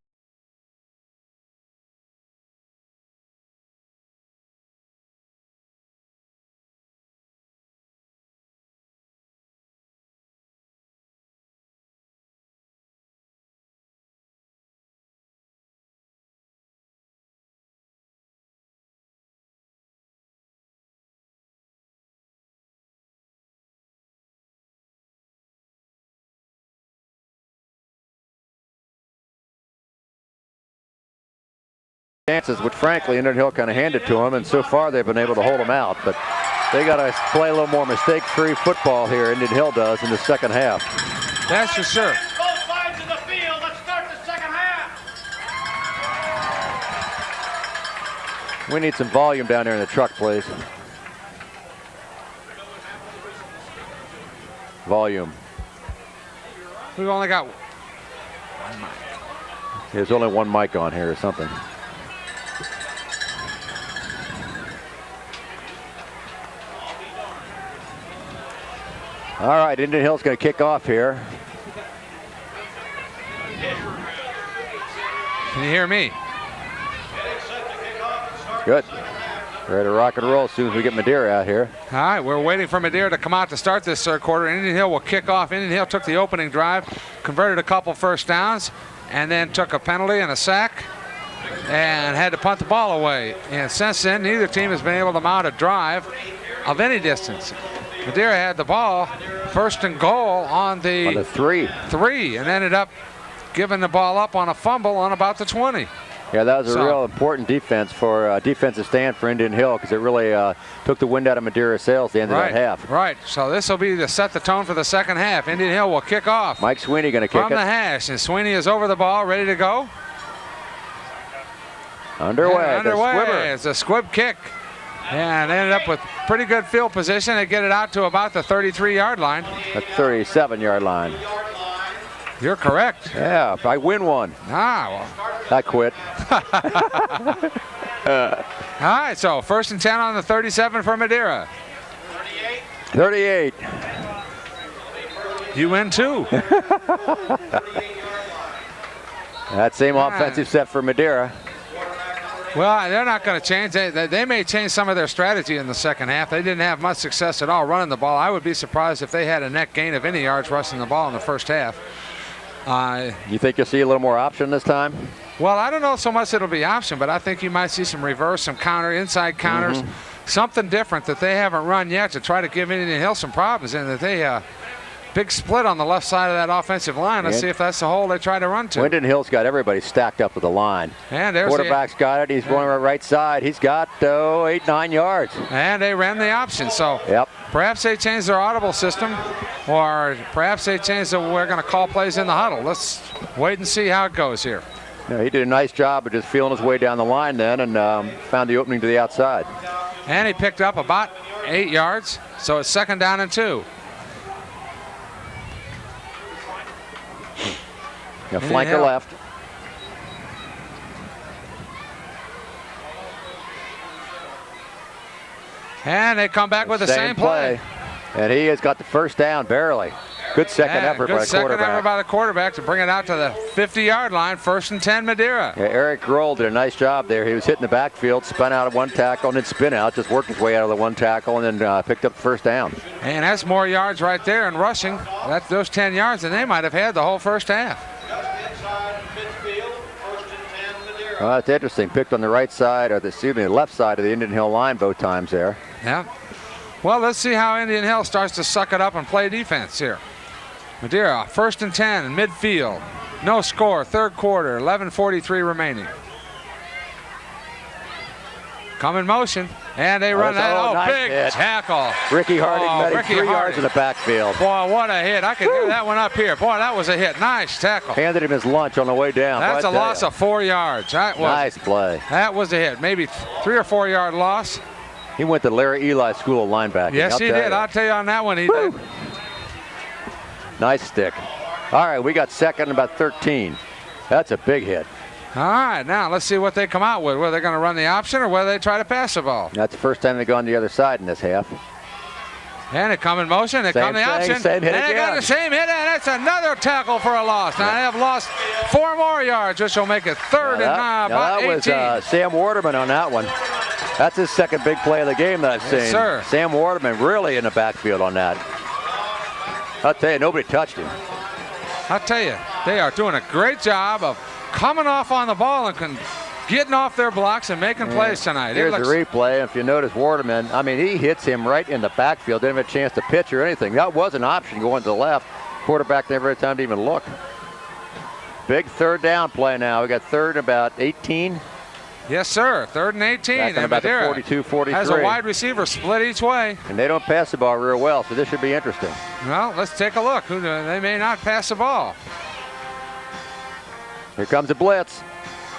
Which frankly Indian Hill kind of handed to them, and so far they've been able to hold them out, but they got to play a little more mistake-free football here, Indian Hill does, in the second half. That's for sure. Both sides of the field. Let's start the second half. We need some volume down there in the truck, please. Volume. We've only got There's only one mic on here or something. All right, Indian Hill's going to kick off here. Can you hear me? Good. Ready to rock and roll as soon as we get Madeira out here. All right, we're waiting for Madeira to come out to start this third quarter. Indian Hill will kick off. Indian Hill took the opening drive, converted a couple first downs, and then took a penalty and a sack and had to punt the ball away. And since then, neither team has been able to mount a drive of any distance. Madeira had the ball first and goal on the three, and ended up giving the ball up on a fumble on about the 20. Yeah, that was a real important defense for defensive stand for Indian Hill, because it really took the wind out of Madeira's sails at the end of that half. Right. So this will be to set the tone for the second half. Indian Hill will kick off. Mike Sweeney going to kick from the hash, and Sweeney is over the ball, ready to go. Underway. Underway. It's a squib kick. And ended up with pretty good field position. They get it out to about the 33-yard line. The 37-yard line. You're correct. Yeah, I win one. Well. I quit. All right, so 1st and 10 on the 37 for Madeira. 38. You win too. That same offensive set for Madeira. Well, they're not going to change. They may change some of their strategy in the second half. They didn't have much success at all running the ball. I would be surprised if they had a net gain of any yards rushing the ball in the first half. You think you'll see a little more option this time? Well, I don't know so much it'll be option, but I think you might see some reverse, some counter, inside counters, something different that they haven't run yet to try to give Indian Hill some problems. And that they big split on the left side of that offensive line. Let's see if that's the hole they try to run to. Indian Hill's got everybody stacked up with the line. And there's quarterback's got it. He's going to the right side. He's got 8, 9 yards. And they ran the option. So perhaps they changed their audible system, or perhaps they changed we're going to call plays in the huddle. Let's wait and see how it goes here. Yeah, he did a nice job of just feeling his way down the line then and found the opening to the outside. And he picked up about 8 yards. So it's 2nd down and 2. Flanker left. And they come back with the same play. And he has got the 1st down barely. Good second effort by the quarterback. Good second effort by the quarterback to bring it out to the 50-yard line. 1st and 10 Madeira. Yeah, Eric Grohl did a nice job there. He was hitting the backfield, spun out of one tackle, and then spin out, just worked his way out of the one tackle, and then picked up the 1st down. And that's more yards right there in rushing. That's those 10 yards, and they might have had the whole first half. That's interesting. Picked on the right side, or the left side of the Indian Hill line both times there. Yeah. Well, let's see how Indian Hill starts to suck it up and play defense here. Madeira, 1st and 10 in midfield. No score, 3rd quarter, 11:43 remaining. Come in motion, and they run that. Nice big hit. tackle. Ricky Harding met him 3 yards in the backfield. Boy, what a hit. I could do that one up here. Boy, that was a hit. Nice tackle. Handed him his lunch on the way down. That's a loss of 4 yards. Nice play. That was a hit. Maybe 3 or 4 yard loss. He went to Larry Eli School of Linebacking. Yes, he did. I'll tell you on that one, he did. Nice stick. All right, we got 2nd and about 13. That's a big hit. All right, now let's see what they come out with. Whether they're going to run the option or whether they try to pass the ball. That's the first time they've gone the other side in this half. And they come in motion. They come the option. Same hit and they got the same hit, and that's another tackle for a loss. Now they have lost 4 more yards, which will make it 3rd and about 18. That was Sam Waterman on that one. That's his 2nd big play of the game that I've seen. Yes, sir. Sam Waterman really in the backfield on that. I'll tell you, nobody touched him. I'll tell you, they are doing a great job of coming off on the ball and getting off their blocks and making plays tonight. Here's a replay. If you notice Waterman, I mean, he hits him right in the backfield. Didn't have a chance to pitch or anything. That was an option going to the left. Quarterback never had time to even look. Big 3rd down play now. We got 3rd and about 18. Yes, sir. 3rd and 18. Back in about the 42-43. Has a wide receiver split each way. And they don't pass the ball real well, so this should be interesting. Well, let's take a look. They may not pass the ball. Here comes a blitz.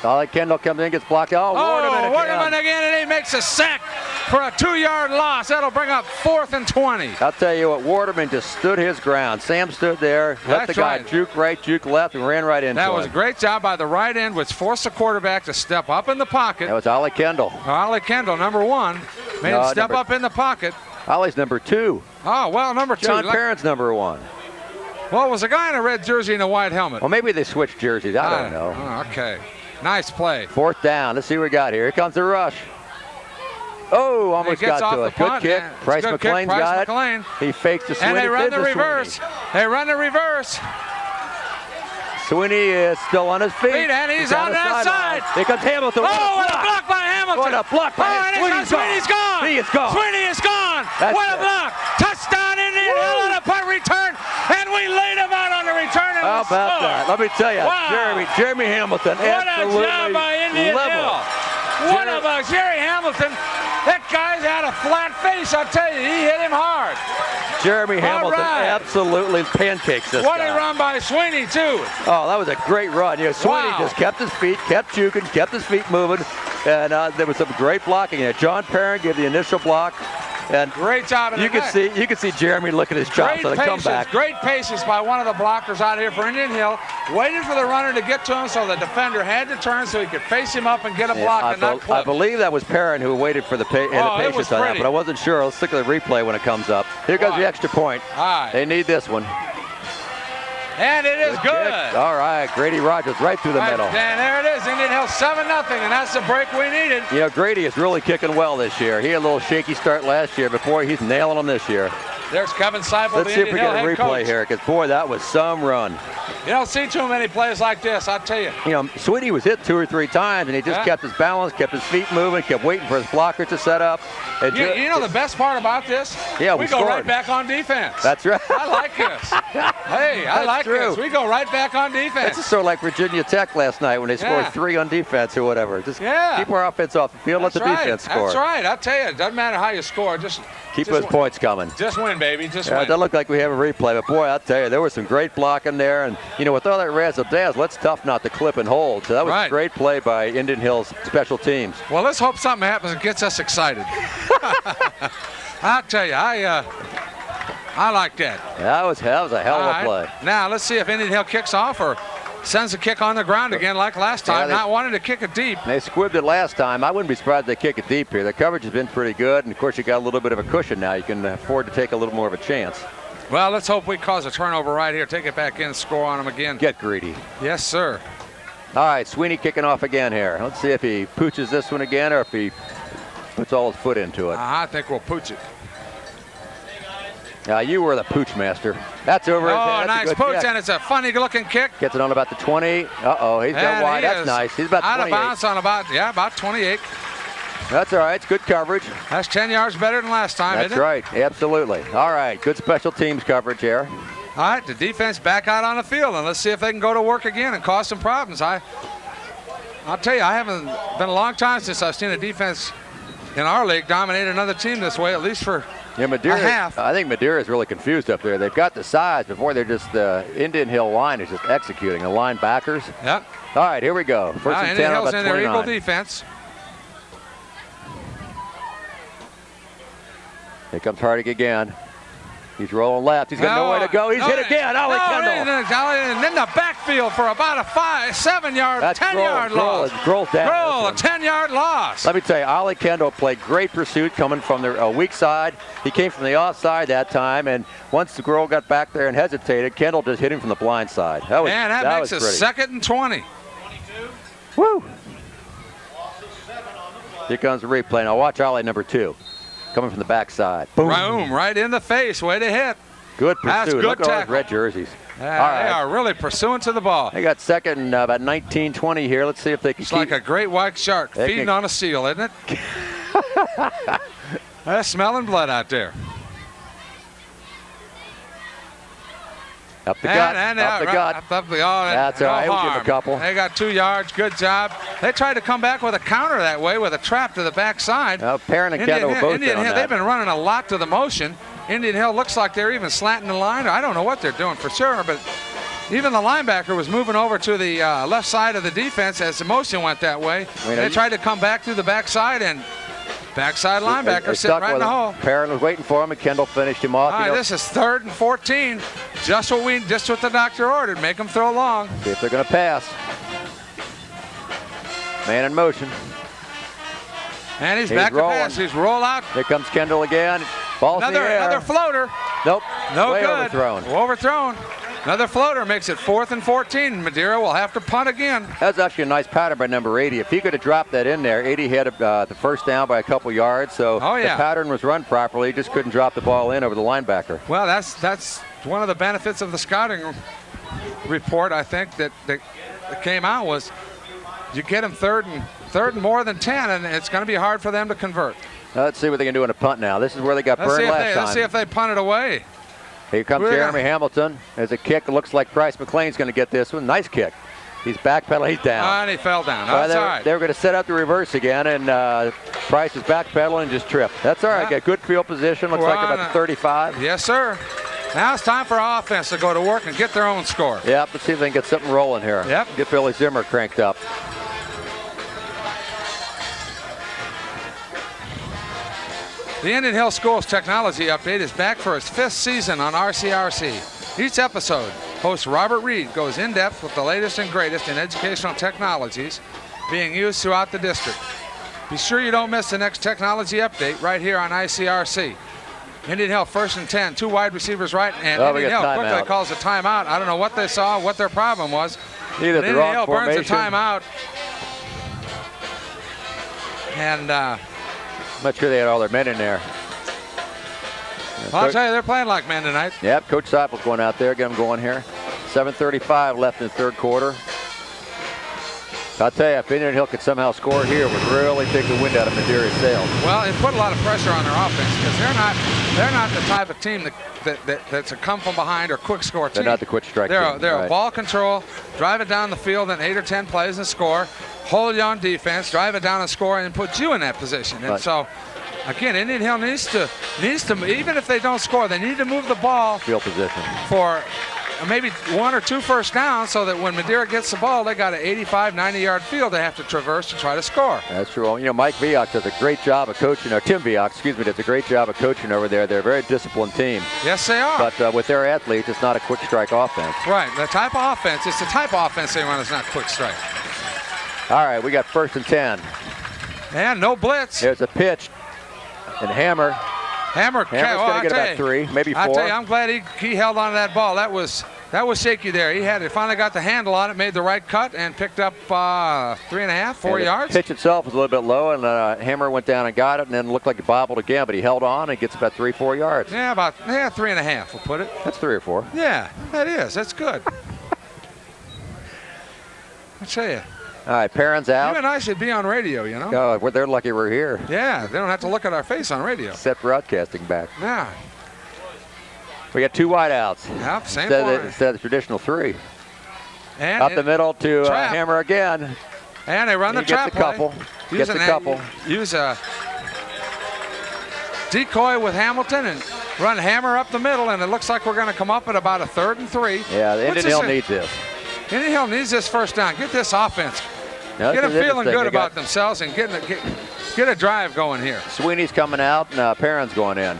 Ollie Kendall comes in, gets blocked. Waterman again, and he makes a sack for a 2-yard loss. That'll bring up 4th and 20. I'll tell you what, Waterman just stood his ground. Sam stood there, let the guy juke right, juke left, and ran right into him. That was a great job by the right end, which forced the quarterback to step up in the pocket. That was Ollie Kendall. Ollie Kendall, number 1, made him step up in the pocket. Ollie's number 2. Oh, well, number 2. John Parent's number 1. Well, it was a guy in a red jersey and a white helmet. Well, maybe they switched jerseys. I don't know. Oh, okay. Nice play. 4th down. Let's see what we got here. Here comes the rush. Oh, almost got to it. Good kick. Bryce McLean's got it. He fakes the Sweeney. And they run the reverse. They run the reverse. Sweeney is still on his feet. And he's on that side. Here comes Hamilton. Oh, what a block by Hamilton. What a block by Sweeney's gone. He is gone. Sweeney is gone. What a block. Touchdown, Indian Hill on a punt return. And we laid him out on the return. How about that? Let me tell you, Jeremy Hamilton, what absolutely a job by Indian Hill. What about Jerry Hamilton? That guy's had a flat face, I'll tell you. He hit him hard. Jeremy Hamilton absolutely pancakes this guy. What a run by Sweeney, too. Oh, that was a great run. Sweeney just kept his feet, kept juking, kept his feet moving. And there was some great blocking there. John Perrin gave the initial block. And great job in the net. You can see Jeremy look at his chops on the comeback. Great patience by one of the blockers out here for Indian Hill, waiting for the runner to get to him so the defender had to turn so he could face him up and get a block and not clip. I believe that was Perrin who waited for the patience on that, but I wasn't sure. Let's look at the replay when it comes up. Here goes the extra point. All right. They need this one. And it is good. All right, Grady Rogers right through the middle. And there it is, Indian Hill 7-0, and that's the break we needed. You know, Grady is really kicking well this year. He had a little shaky start last year, but boy, he's nailing them this year. There's Kevin Seifel, Let's see if we get a replay here, because boy, that was some run. You don't see too many plays like this, I'll tell you. You know, Sweetie was hit 2 or 3 times, and he just kept his balance, kept his feet moving, kept waiting for his blocker to set up. You know the best part about this? Yeah, we go right back on defense. That's right. I like this. Hey, I like this. We go right back on defense. It's sort of like Virginia Tech last night when they scored 3 on defense or whatever. Just keep our offense off the field, let the defense score. That's right. I'll tell you, it doesn't matter how you score. Just keep those points coming. Just win, baby. Just win. It doesn't look like we have a replay, but boy, I'll tell you, there was some great blocking there. And, you know, with all that razzle-dazzle, it's tough not to clip and hold. So that was a great play by Indian Hill's special teams. Well, let's hope something happens and gets us excited. I'll tell you, I like that. That was a hell of a play. Now, let's see if Indian Hill kicks off or sends a kick on the ground again like last time, not wanting to kick it deep. They squibbed it last time. I wouldn't be surprised if they kick it deep here. The coverage has been pretty good, and of course you got a little bit of a cushion now. You can afford to take a little more of a chance. Well, let's hope we cause a turnover right here. Take it back in, score on them again. Get greedy. Yes, sir. All right, Sweeney kicking off again here. Let's see if he pooches this one again or if he puts all his foot into it. I think we'll pooch it. You were the pooch master. That's over. Oh, nice pooch, and it's a funny-looking kick. Gets it on about the 20. Uh-oh, he's got wide. That's nice. He's about 28. Out of bounds on about 28. That's all right. It's good coverage. That's 10 yards better than last time, That's isn't it? right. Absolutely. All right. Good special teams coverage here. All right. The defense back out on the field, and let's see if they can go to work again and cause some problems. I'll tell you, I haven't been a long time since I've seen a defense in our league dominate another team this way, at least for Madeira, a half. I think Madeira is really confused up there. They've got the size, but boy, they're just the Indian Hill line is just executing. The linebackers. Yep. All right, here we go. First and 10 Indian Hill's about in their 29. equal defense. Here comes Hardig again. He's rolling left. He's got no way to go. He's hit again. Ollie Kendall. And in the backfield for about a 7-yard, 10-yard loss. Grohl, a 10-yard loss. Let me tell you, Ollie Kendall played great pursuit coming from the weak side. He came from the offside that time, and once the Grohl got back there and hesitated, Kendall just hit him from the blind side. That makes it 2nd and 20. Woo! Here comes the replay. Now watch Ollie number 2. Coming from the backside. Boom. Right in the face. Way to hit. Good pursuit. That's good Look at all those tackle. red jerseys. They are really pursuing to the ball. They got 2nd and about 19-20 here. Let's see if they can It's like a great white shark feeding on a seal, isn't it? They're smelling blood out there. Up the gut. Up the gut. That's all right. We'll give them a couple. They got 2 yards. Good job. They tried to come back with a counter that way with a trap to the backside. Perrin and Kendall were both Indian Hill, they've been running a lot to the motion. Indian Hill looks like they're even slanting the line. I don't know what they're doing for sure, but even the linebacker was moving over to the left side of the defense as the motion went that way. They tried to come back through the backside, and backside linebacker sitting right in the hole. Perrin was waiting for him, and Kendall finished him off. All right, this is 3rd and 14. Just what the doctor ordered. Make them throw long. See if they're going to pass. Man in motion. And he's back to pass. He's roll out. Here comes Kendall again. Ball's in the air. Another floater. Nope. No Way good. Overthrown. Another floater makes it 4th and 14. Madeira will have to punt again. That's actually a nice pattern by number 80. If he could have dropped that in there, 80 had the first down by a couple yards. So the pattern was run properly. He just couldn't drop the ball in over the linebacker. Well, that's one of the benefits of the scouting report, I think, that came out was you get them third and more than 10, and it's going to be hard for them to convert. Let's see what they can do in a punt now. This is where they got burned last time. Let's see if they punt it away. Here comes Jeremy Hamilton. There's a kick. It looks like Price McLean's going to get this one. Nice kick. He's backpedaling. He's down. And he fell down. That's all right. They were going to set up the reverse again, and Price is backpedaling and just tripped. That's all right. Got good field position. Looks like about the 35. Yes, sir. Now it's time for our offense to go to work and get their own score. Yep. Let's see if they can get something rolling here. Yep. Get Billy Zimmer cranked up. The Indian Hill Schools Technology Update is back for its 5th season on RCRC. Each episode, host Robert Reed goes in depth with the latest and greatest in educational technologies being used throughout the district. Be sure you don't miss the next technology update right here on ICRC. Indian Hill 1st and 10, 2 wide receivers right, and Indian Hill quickly calls a timeout. I don't know what they saw, what their problem was. Either the Indian wrong Hill burns a formation. timeout. And I'm not sure they had all their men in there. I'll tell you, they're playing like men tonight. Yep, Coach Seipel's going out there, get them going here. 7:35 left in the 3rd quarter. I'll tell you, if Indian Hill could somehow score here, it would really take the wind out of Madeira's sails. Well, it put a lot of pressure on their offense because they're not the type of team that's a come from behind or quick score team. They're not the quick strike team. They're right. a ball control, drive it down the field in 8 or 10 plays and score, hold you on defense, drive it down and score, and put you in that position. And Right. so, again, Indian Hill needs to, even if they don't score, they need to move the ball Field position. for maybe 1 or 2 first downs so that when Madeira gets the ball, they got an 85, 90-yard field they have to traverse to try to score. That's true. You know, Mike Viock does a great job of coaching, or Tim Viock, excuse me, does a great job of coaching over there. They're a very disciplined team. Yes, they are. But with their athletes, it's not a quick strike offense. Right, the type of offense, it's the type of offense they run is not quick strike. All right, we got 1st and 10. And no blitz. There's a pitch. And Hammer's Hammer's going to get about 3, maybe 4. I tell you, I'm glad he held on to that ball. That was shaky there. He finally got the handle on it, made the right cut, and picked up 3.5, 4 yards. The pitch itself was a little bit low, and Hammer went down and got it, and then looked like it bobbled again, but he held on and gets about 3, 4 yards. Yeah, about 3.5, we'll put it. That's 3 or 4. Yeah, that is. That's good. I tell you. All right, Perrin's out. You and I should be on radio, you know? Oh, they're lucky we're here. Yeah, they don't have to look at our face on radio. Set broadcasting back. Yeah. We got 2 wideouts. Yep, same instead of the traditional 3. And Up the middle to Hammer again. And they run the trap play. Gets a couple. Use a decoy with Hamilton and run Hammer up the middle, and it looks like we're going to come up at about a 3rd and 3. Yeah, the Indian Hill needs this. Indian Hill needs this first down. Get this offense. Now, get them feeling good about themselves and get a drive going here. Sweeney's coming out and Perrin's going in.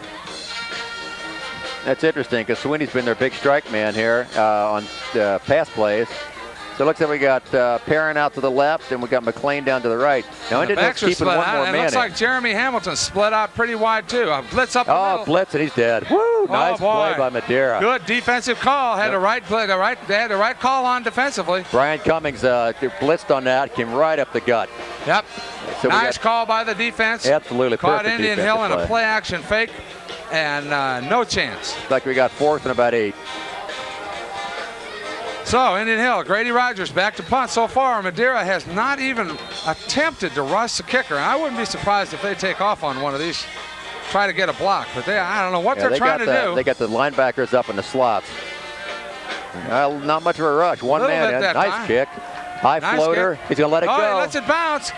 That's interesting because Sweeney's been their big strike man here on pass plays. So it looks like we got Perrin out to the left and we got McLean down to the right. Now Indian Hill's keeping one more man. It looks like Jeremy Hamilton split out pretty wide too. A blitz up the middle. Oh, blitz and he's dead. Woo! Nice play by Madeira. Good defensive call. Had the right play. They had the right call on defensively. Brian Cummings blitzed on that. Came right up the gut. Yep. So nice call by the defense. Absolutely caught perfect. Indian Hill in a play action fake, and no chance. Like we got 4th and about 8. So Indian Hill, Grady Rogers back to punt. So far, Madeira has not even attempted to rush the kicker, and I wouldn't be surprised if they take off on one of these, try to get a block. But I don't know what they're trying to do. They got the linebackers up in the slots. Not much of a rush. One man in. Nice kick. High floater. He's going to let it go. He lets it bounce.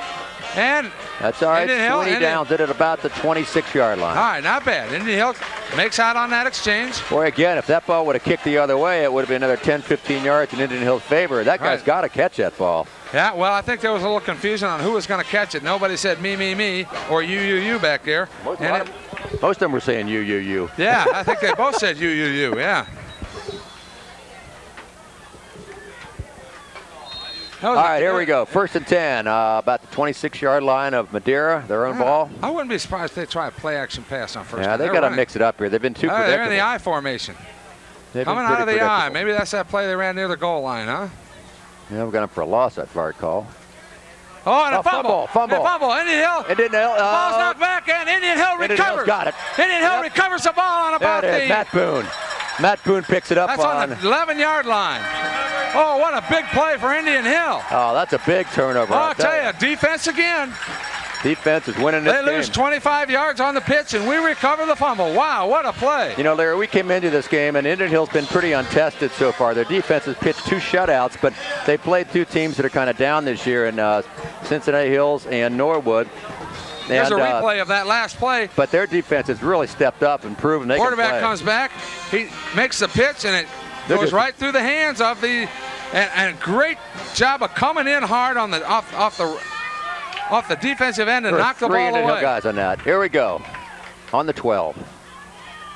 And that's all right. Sweeney downs it at about the 26-yard line. All right, not bad. Indian Hill makes out on that exchange. Boy, again, if that ball would have kicked the other way, it would have been another 10, 15 yards in Indian Hill's favor. That guy's got to catch that ball. Yeah, well, I think there was a little confusion on who was going to catch it. Nobody said me, or you back there. Most of them were saying you. Yeah, I think they both said you, yeah. All right, here we go. 1st and 10, about the 26-yard line of Madeira, their own ball. I wouldn't be surprised if they try a play-action pass on first. Yeah, they got to mix it up here. They've been too predictable. They're in the I formation. Coming out of the I. Maybe that's that play they ran near the goal line, huh? Yeah, we got him for a loss, if I recall. Oh, and a fumble. Fumble. Indian Hill. It didn't help. Ball's knocked back, and Indian Hill recovers. Indian Hill's got it. Indian Hill recovers the ball on about the... Matt Boone. Matt Boone picks it up on the 11-yard line. Oh, what a big play for Indian Hill. Oh, that's a big turnover. I'll tell you, defense again. Defense is winning this game. They lose 25 yards on the pitch, and we recover the fumble. Wow, what a play. You know, Larry, we came into this game, and Indian Hill's been pretty untested so far. Their defense has pitched 2 shutouts, but they played 2 teams that are kind of down this year in Cincinnati Hills and Norwood. There's a replay of that last play. But their defense has really stepped up and proven they can play. Quarterback comes back. He makes the pitch, and it goes right through the hands of the and great job of coming in hard on the off the defensive end and knock the ball away. Indian Hill guys on that. Here we go. on the 12.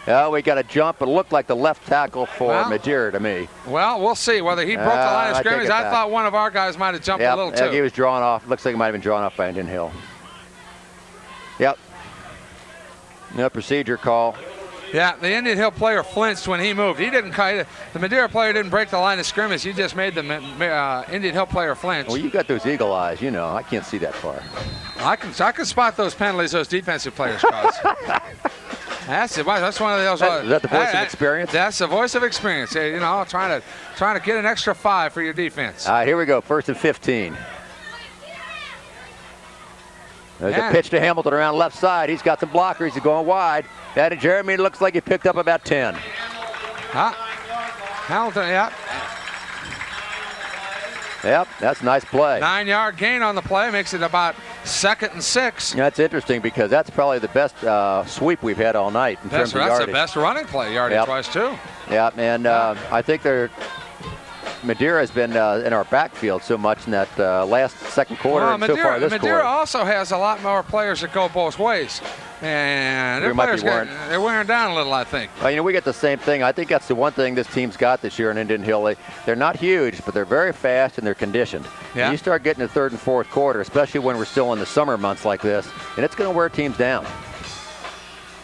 Yeah, we got a jump. It looked like the left tackle for Madeira to me. Well, we'll see whether he broke the line of scrimmage. I thought one of our guys might have jumped a little too. He was drawn off. Looks like he might have been drawn off by Indian Hill. Yep. No procedure call. Yeah, the Indian Hill player flinched when he moved. He didn't kite. The Madeira player didn't break the line of scrimmage. He just made the Indian Hill player flinch. Well, you got those eagle eyes. You know, I can't see that far. I can spot those penalties those defensive players cause. That's one of those. Is that the voice of experience? That's the voice of experience. You know, trying to get an extra 5 for your defense. All right, here we go. 1st and 15. There's a pitch to Hamilton around left side. He's got some blockers. He's going wide. That and Jeremy looks like he picked up about 10. Hamilton, yep. Yep, that's a nice play. 9-yard gain on the play makes it about 2nd and 6. That's interesting because that's probably the best sweep we've had all night in terms of yardage. That's the best running play yardage-wise too. Yeah, and I think Madeira has been in our backfield so much in that second quarter and so far this quarter. Madeira also has a lot more players that go both ways. And their players they're wearing down a little, I think. Well, you know, we get the same thing. I think that's the one thing this team's got this year in Indian Hill. They're not huge, but they're very fast and they're conditioned. Yeah. And you start getting to 3rd and 4th quarter, especially when we're still in the summer months like this, and it's going to wear teams down.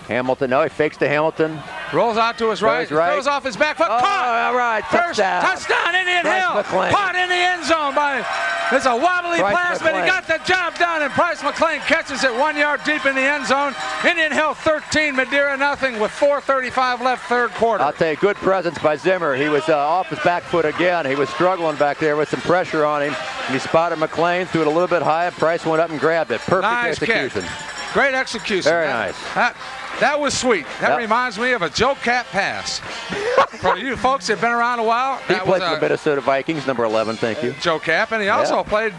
Hamilton, he fakes to Hamilton. Rolls out to his right. Throws off his back foot. Caught! All right, first touchdown, Indian Hill. Caught in the end zone by. It's a wobbly pass, but he got the job done, and Bryce McLean catches it 1 yard deep in the end zone. Indian Hill 13, Madeira nothing with 4:35 left, 3rd quarter. I'll tell you, good presence by Zimmer. He was off his back foot again. He was struggling back there with some pressure on him. And he spotted McLean, threw it a little bit high. Bryce went up and grabbed it. Perfect execution. Kick. Great execution. Very nice. That was sweet. That reminds me of a Joe Cap pass. For you folks that have been around a while. He played for the Minnesota Vikings, number 11, thank you. Joe Cap, and he also played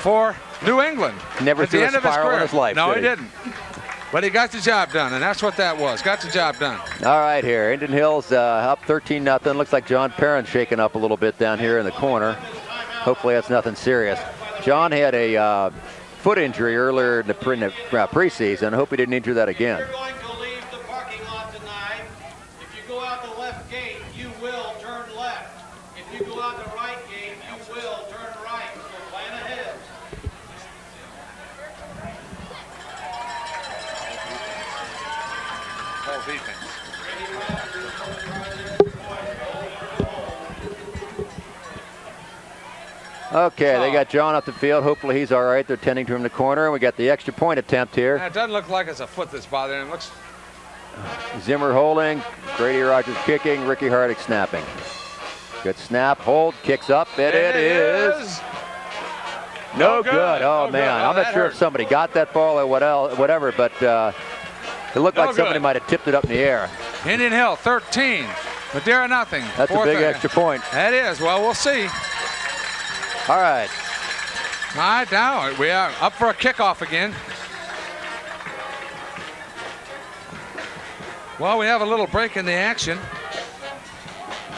for New England. Never threw a spiral in his life. No, he didn't. But he got the job done, and that's what that was. Got the job done. All right, here. Indian Hill's up 13-0. Looks like John Perrin shaking up a little bit down here in the corner. Hopefully that's nothing serious. John had a foot injury earlier in the preseason. I hope he didn't injure that again. You're going to leave the parking lot tonight. If you go out the left gate, you will turn left. If you go out the right gate, you will turn right. So plan ahead. Whole defense. Okay, they got John up the field. Hopefully he's all right. They're tending to him in the corner. We got the extra point attempt here. It doesn't look like it's a foot that's bothering him. Looks. Zimmer holding, Grady Rogers kicking, Ricky Hardick snapping. Good snap, hold, kicks up, and it is. No good. Oh, man. I'm not sure if somebody got that ball or whatever, but it looked like somebody might have tipped it up in the air. Indian Hill 13, Madeira nothing. That's a big extra point. That is. Well, we'll see. All right. All right, now we are up for a kickoff again. Well, we have a little break in the action.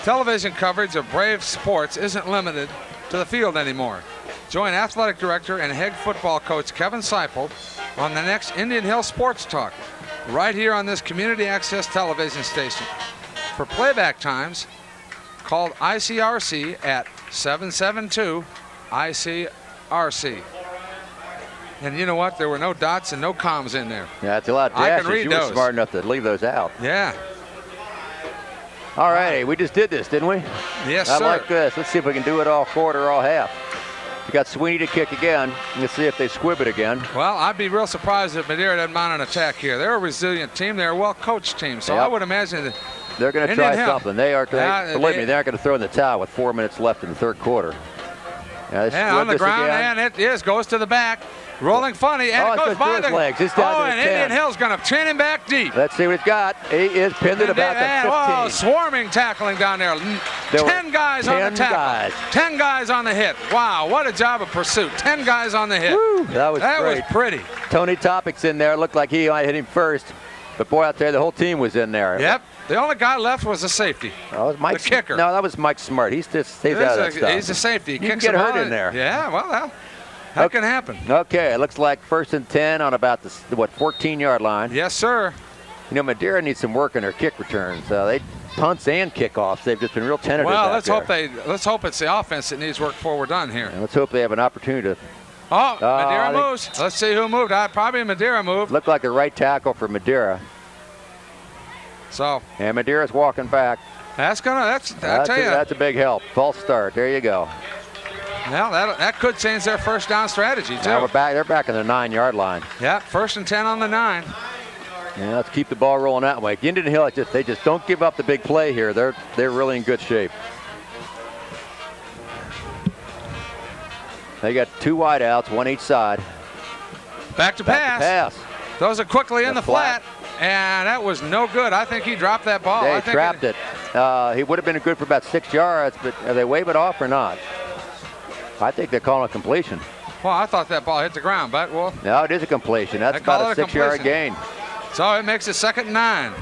Television coverage of Brave sports isn't limited to the field anymore. Join athletic director and head football coach Kevin Seipel on the next Indian Hill Sports Talk, right here on this community access television station. For playback times, call ICRC at 772-ICRC. And you know what? There were no dots and no commas in there. Yeah, it's a lot of dashes. I can read you those. were smart enough to leave those out. Yeah. All righty, we just did this, didn't we? Yes, I sir. like this. Let's see if we can do it all quarter or all half. We got Sweeney to kick again. Let's see if they squib it again. Well, I'd be real surprised if Madeira doesn't mount an attack here. They're a resilient team. They're a well-coached team. So I would imagine that they're going to try something. They are. Believe me, they aren't going to throw in the towel with 4 minutes left in the third quarter. Yeah, on the ground, and it goes to the back. Rolling funny, and it goes by the legs. It's down to and Indian Hill's going to chin him back deep. Let's see what he's got. He is pinned at about the 15. Swarming tackling down there. 10 guys on the tackle. 10 guys on the hit. Wow, what a job of pursuit. 10 guys on the hit. Woo, that was pretty. Tony Topic's in there. Looked like he might hit him first. But boy, out there, the whole team was in there. Yep. The only guy left was the safety. Oh, was Mike the kicker. No, that was Mike Smart. He stays out of that stuff. He's a safety. He can get hurt in there. Yeah, well, that can happen. Okay, it looks like 1st and 10 on about the 14-yard line. Yes, sir. You know, Madeira needs some work in their kick returns. They punts and kickoffs. They've just been real tentative. Well, let's hope it's the offense that needs work before we're done here. And let's hope they have an opportunity to. Oh, Madeira moves. Let's see who moved. Probably Madeira moved. Looked like the right tackle for Madeira. So. And Madeira's walking back. That's a big help. False start. There you go. Well, that could change their first down strategy too. Now they're back in the 9-yard line. Yeah, 1st and 10 on the 9. Yeah, let's keep the ball rolling that way. Indian Hill, they just don't give up the big play here. They're really in good shape. They got 2 wide outs, 1 each side. Back to pass. Throws it quickly in the flat, and that was no good. I think he dropped that ball. They trapped it. He would have been good for about 6 yards, but are they wave it off or not? I think they're calling a completion. Well, I thought that ball hit the ground, but well. No, it is a completion. That's about a 6-yard gain. So it makes it 2nd and 9.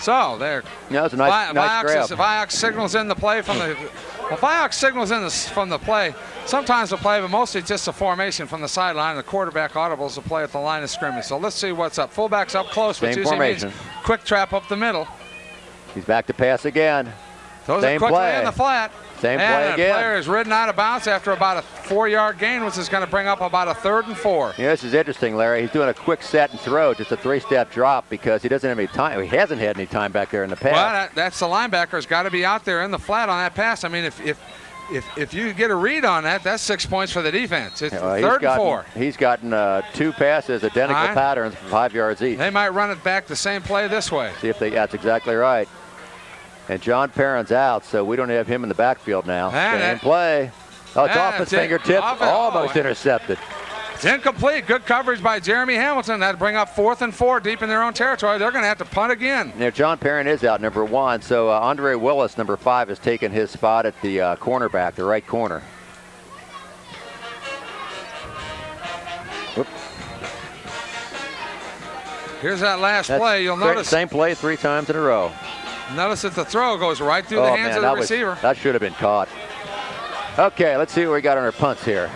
So there. Yeah, that's a nice grab. Vioxx signals in the play from the. Well, Vioxx signals in from the play. Sometimes the play, but mostly just a formation from the sideline. The quarterback audibles the play at the line of scrimmage. So let's see what's up. Fullback's up close, which usually means quick trap up the middle. He's back to pass again. Throws it quickly in the flat. Same play again. The player is ridden out of bounds after about a 4-yard gain, which is going to bring up about a 3rd and 4. Yeah, this is interesting, Larry. He's doing a quick set and throw, just a 3-step drop because he doesn't have any time. He hasn't had any time back there in the pass. Well, that's the linebacker's got to be out there in the flat on that pass. I mean, if you get a read on that, that's 6 points for the defense. It's 3rd and 4. He's gotten 2 passes, identical patterns, 5 yards each. They might run it back the same play this way. See if that's exactly right. And John Perrin's out, so we don't have him in the backfield now. Same play. Oh, it's off his fingertips. Almost intercepted. It's incomplete. Good coverage by Jeremy Hamilton. That'd bring up 4th and 4 deep in their own territory. They're going to have to punt again. Now, John Perrin is out, number 1. So Andre Willis, number 5, has taken his spot at the cornerback, the right corner. Whoops. Here's that last play. You'll notice. Same play 3 times in a row. Notice that the throw goes right through the hands of the receiver. That should have been caught. Okay, let's see what we got on our punts here.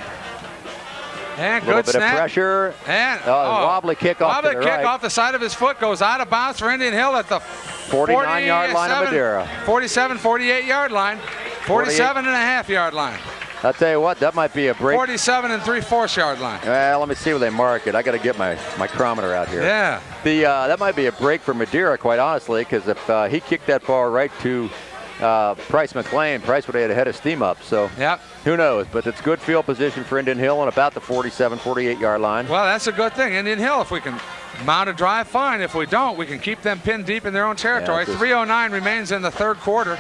And good snap. A little bit of pressure. And wobbly kick off to the right. Off the side of his foot, goes out of bounds for Indian Hill at the 49-yard line of Madeira. 47, 48-yard line. 47.5-yard line. I'll tell you what, that might be a break. 47 3/4 yard line. Well, let me see where they mark it. I got to get my chronometer out here. Yeah. That might be a break for Madeira, quite honestly, because if he kicked that ball right to Price McLean, Price would have had a head of steam up. So who knows? But it's good field position for Indian Hill on about the 47, 48-yard line. Well, that's a good thing. Indian Hill, if we can mount a drive, fine. If we don't, we can keep them pinned deep in their own territory. 3:09 remains in the 3rd quarter.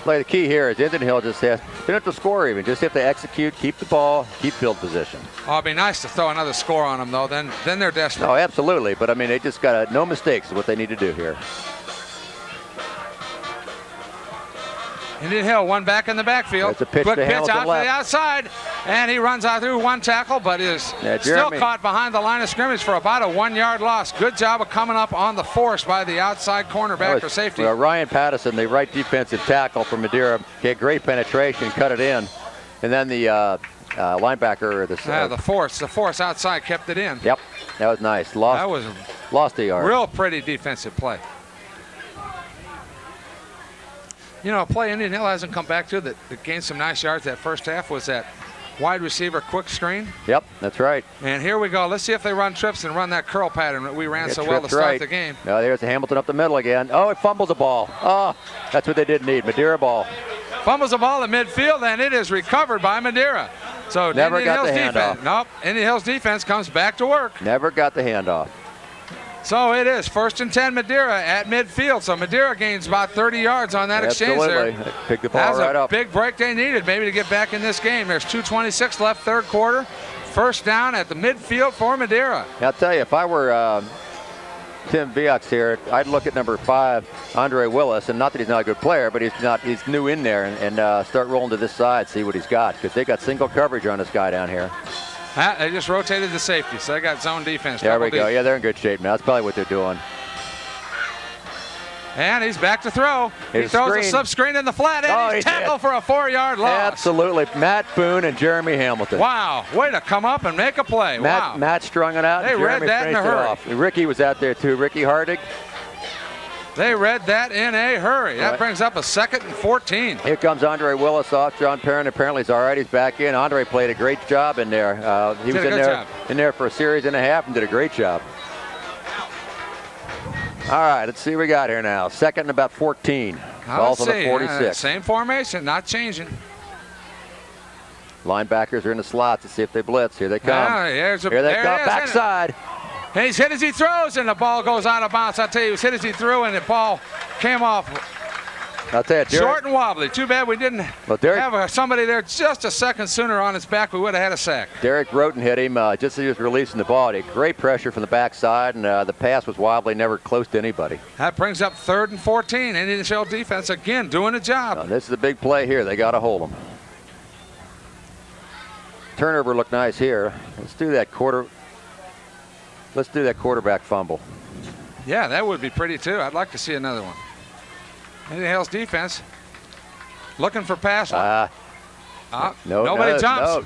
The key here is Indian Hill just has, they don't have to score even, just have to execute, keep the ball, keep field position. Oh, it'd be nice to throw another score on them, though. Then they're desperate. Oh, absolutely. But, I mean, they just got no mistakes is what they need to do here. Indian Hill, one back in the backfield. That's a pitch Quick to pitch Hamilton out left. to the outside, and he runs out through 1 tackle, but is still caught behind the line of scrimmage for about a 1-yard loss. Good job of coming up on the force by the outside cornerback or safety. Ryan Patterson, the right defensive tackle from Madeira, had great penetration, cut it in, and then the linebacker, the force outside kept it in. Yep, that was nice. Lost a yard. Real pretty defensive play. You know, a play Indian Hill hasn't come back to that gained some nice yards that first half was that wide receiver quick screen. Yep, that's right. And here we go. Let's see if they run trips and run that curl pattern that we ran so well to start the game. No, there's Hamilton up the middle again. Oh, it fumbles the ball. Oh, that's what they didn't need. Madeira ball. Fumbles the ball at midfield, and it is recovered by Madeira. So Never got the handoff. Nope, Indian Hill's defense comes back to work. Never got the handoff. So it is 1st and 10 Madeira at midfield. So Madeira gains about 30 yards on that exchange there. Absolutely. Pick the ball right up. That's a big break they needed maybe to get back in this game. There's 2:26 left, 3rd quarter. First down at the midfield for Madeira. I'll tell you, if I were Tim Vioxx here, I'd look at number 5, Andre Willis, and not that he's not a good player, but he's new in there, and start rolling to this side, see what he's got, because they got single coverage on this guy down here. They just rotated the safety, so they got zone defense. There we go. Yeah, they're in good shape now. That's probably what they're doing. And he's back to throw. He His throws screen. a slip screen in the flat, and Oh, he's he tackled did. for a 4-yard loss. Absolutely. Matt Boone and Jeremy Hamilton. Wow, way to come up and make a play. Wow. Matt strung it out. They and read Jeremy that in a finished it hurry. off. Ricky was out there too. Ricky Hardig. They read that in a hurry. That Right. brings up a 2nd and 14. Here comes Andre Willis off. John Perrin apparently is all right. He's back in. Andre played a great job in there. He was Did a good job. in there for a series and a half and did a great job. All right, let's see what we got here now. 2nd and about 14. Ball Let's from the see. 46. Same formation, not changing. Linebackers are in the slots to see if they blitz. Here they come. Ah, Here they there it come. is, Backside. and he's hit as he throws, and the ball goes out of bounds. I tell you, he was hit as he threw, and the ball came off I'll tell you, Derek, short and wobbly. Too bad we didn't Well, Derek- have somebody there just a second sooner on his back. We would have had a sack. Derek Roten hit him just as he was releasing the ball. He had great pressure from the backside, and the pass was wobbly, never close to anybody. That brings up 3rd and 14. Indian Hill defense again doing a job. Now, this is a big play here. They got to hold them. Turnover looked nice here. Let's do that quarterback fumble. Yeah, that would be pretty too. I'd like to see another one. Indian Hill's defense looking for pass. No, Nobody no, jumps. no.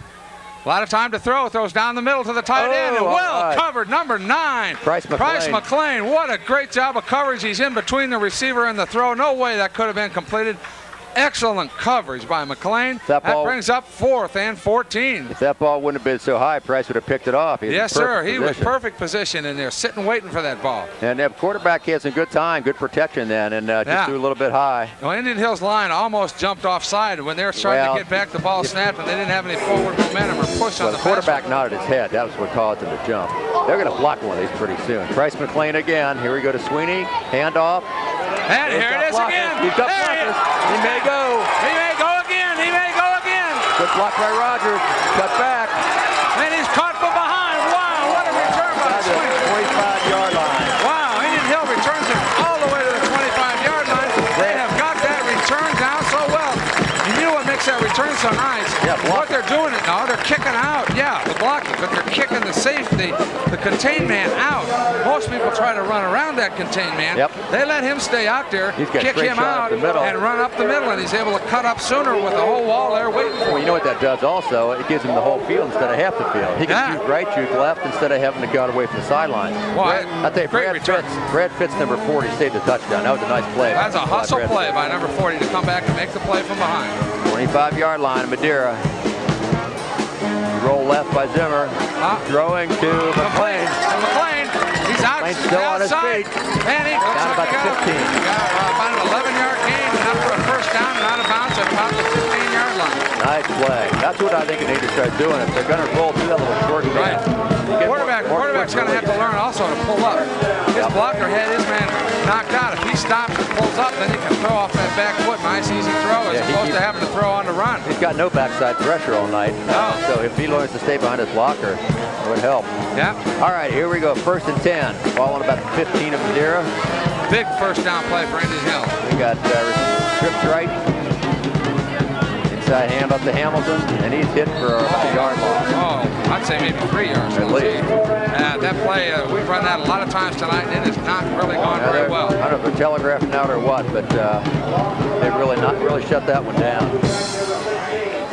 A lot of time to throw. Throws down the middle to the tight end. And all well right. covered, number 9. Bryce McLean. What a great job of coverage. He's in between the receiver and the throw. No way that could have been completed. Excellent coverage by McLean. That ball- brings up 4th and 14. If that ball wouldn't have been so high, Price would have picked it off. He was in Yes, sir. perfect He was position. perfect position in there, sitting waiting for that ball. And the quarterback had some good time, good protection then, and just Yeah. threw a little bit high. Well, Indian Hill's line almost jumped offside when they were trying Well, to get back. The ball snapped, and they didn't have any forward momentum or push Well, on the the quarterback pass. nodded his head. That was what caused him to jump. They're going to block one of these pretty soon. Price McLean again. Here we go to Sweeney. Handoff. And here it is again. He's got There he is. blockers. He may go. He may go again. He may go again. Good block by Rogers. Cut back. And he's caught from behind. Wow, what a return by Got to the Sweeney. 25-yard line. Wow, Indian Hill returns it all the way to the 25-yard line. They have got that return down so well. You knew what makes that return so nice. Yeah, block. What they're doing it now, they're kicking out. Yeah, the blocking, but they're kicking the safety, the contained man out. Most people try to run around that contained man. Yep. They let him stay out there, He's got a kick great him shot out, up the middle. and run up the middle, and he's able to cut up sooner with the whole wall there waiting for Well, him. you know what that does also? It gives him the whole field instead of half the field. He can Yeah. shoot right, shoot left instead of having to go away from the sideline. Well, I tell you, great return. Brad Fitz, number 40, saved the touchdown. That was a nice play. That's a by hustle Brad play Fitz. by number 40 to come back and make the play from behind. 25-yard line, Madeira. Roll left by Zimmer. Throwing to McLean. McLean, he's out, McLean's still on his outside, feet. and he looks Down like about he got 15. about an 11-yard gain, enough for a first down and out of bounds at about the 15-yard line. Nice play. That's what I think they need to start doing. If they're going to roll through that little short Right. game. Quarterback's going to have to learn also to pull up. His blocker had his man knocked out. If he stops and pulls up, then he can throw off that back foot. Nice, easy throw as opposed to having to throw on the run. He's got no backside pressure all night. No. So if he learns to stay behind his blocker, it would help. Yeah, All right, here we go. 1st and 10. Ball on about 15 of Madeira. big first down play for Indian Hill. We got trips right. Inside hand up to Hamilton, and he's hit for about a yard loss. Oh, I'd say maybe 3 yards. At least. That play, we've run that a lot of times tonight, and it has not really gone Now very they're- well. I don't know if they're telegraphing out or what, but they've really not really shut that one down.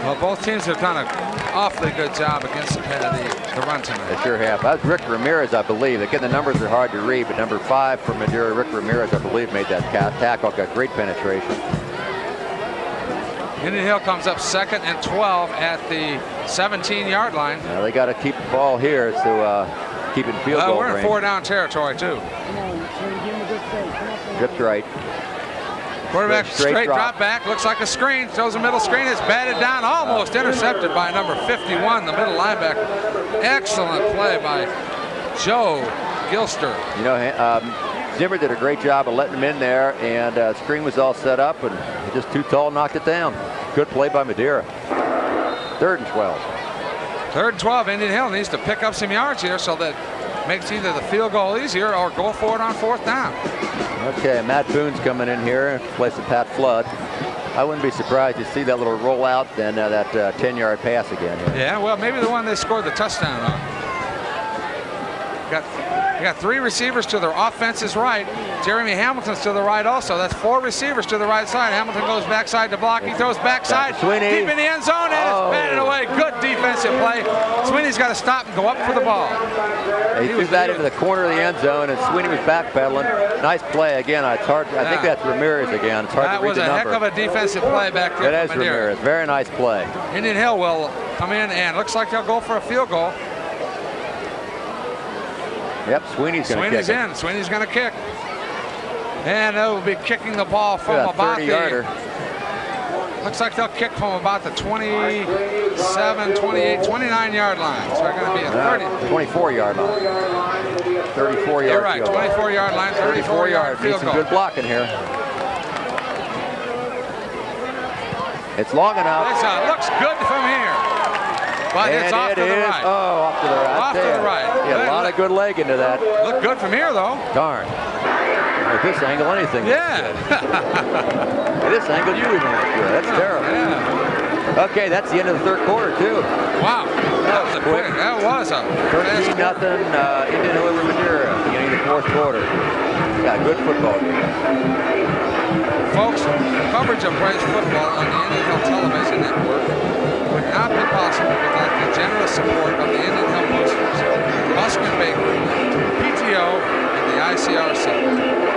Well, both teams have done an awfully good job against the run They tonight. sure have. That was Rick Ramirez, I believe. Again, the numbers are hard to read, but number 5 for Madeira, Rick Ramirez, I believe, made that tackle. Got great penetration. Indian Hill comes up 2nd and 12 at the 17-yard line. Now they got to keep the ball here to keep it in field goal We're in range. 4-down territory, too. Trips right. Quarterback Straight straight drop. drop back, looks like a screen, throws a middle screen, it's batted down, almost intercepted by number 51, the middle linebacker. Excellent play by Joe Gilster. You know, Zimmer did a great job of letting him in there, and screen was all set up, and he just too tall, knocked it down. Good play by Madeira. 3rd and 12. 3rd and 12, Indian Hill needs to pick up some yards here so that makes either the field goal easier or go for it on 4th down. Okay, Matt Boone's coming in here in place of Pat Flood. I wouldn't be surprised to see that little rollout and that 10-yard pass again here. Yeah, well, maybe the one they scored the touchdown on. got 3 receivers to their offense's right. Jeremy Hamilton's to the right also. That's 4 receivers to the right side. Hamilton goes backside to block. He throws backside deep in the end zone, and it's batted away. Good defensive play. Sweeney's got to stop and go up for the ball. He threw that into the corner of the end zone, and Sweeney was backpedaling. Nice play again. It's hard. I think that's Ramirez again. It's hard to read the number. That was a heck of a defensive play back there. That is Ramirez. Very nice play. Indian Hill will come in, and looks like they'll go for a field goal. Yep, Sweeney's going to kick. Sweeney's in. Sweeney's going to kick. And they will be kicking the ball from about 30-yarder. Looks like they'll kick from about the 27, 28, 29-yard line. So they're going to be a 30. 24-yard line. 34-yard. You're right, 24-yard line, 34-yard field goal. Some good blocking here. It's long enough. It looks good from here. But and it's off to the right. Oh, off to the right. Off to the right. Yeah, a lot of good leg into that. Look good from here, though. Darn. At this angle, anything. Yeah. At this angle, you even look good. That's terrible. Yeah. Okay, that's the end of the third quarter, too. Wow. That was quick. That was a 13-0 Indian Hill over Madeira, beginning of the fourth quarter. Yeah, good football game. Folks, coverage of Braves football on the Indian Hill Television Network would not be possible without the generous support of the Indian Hill Boosters, Husker Bakery, PTO, and the ICRC.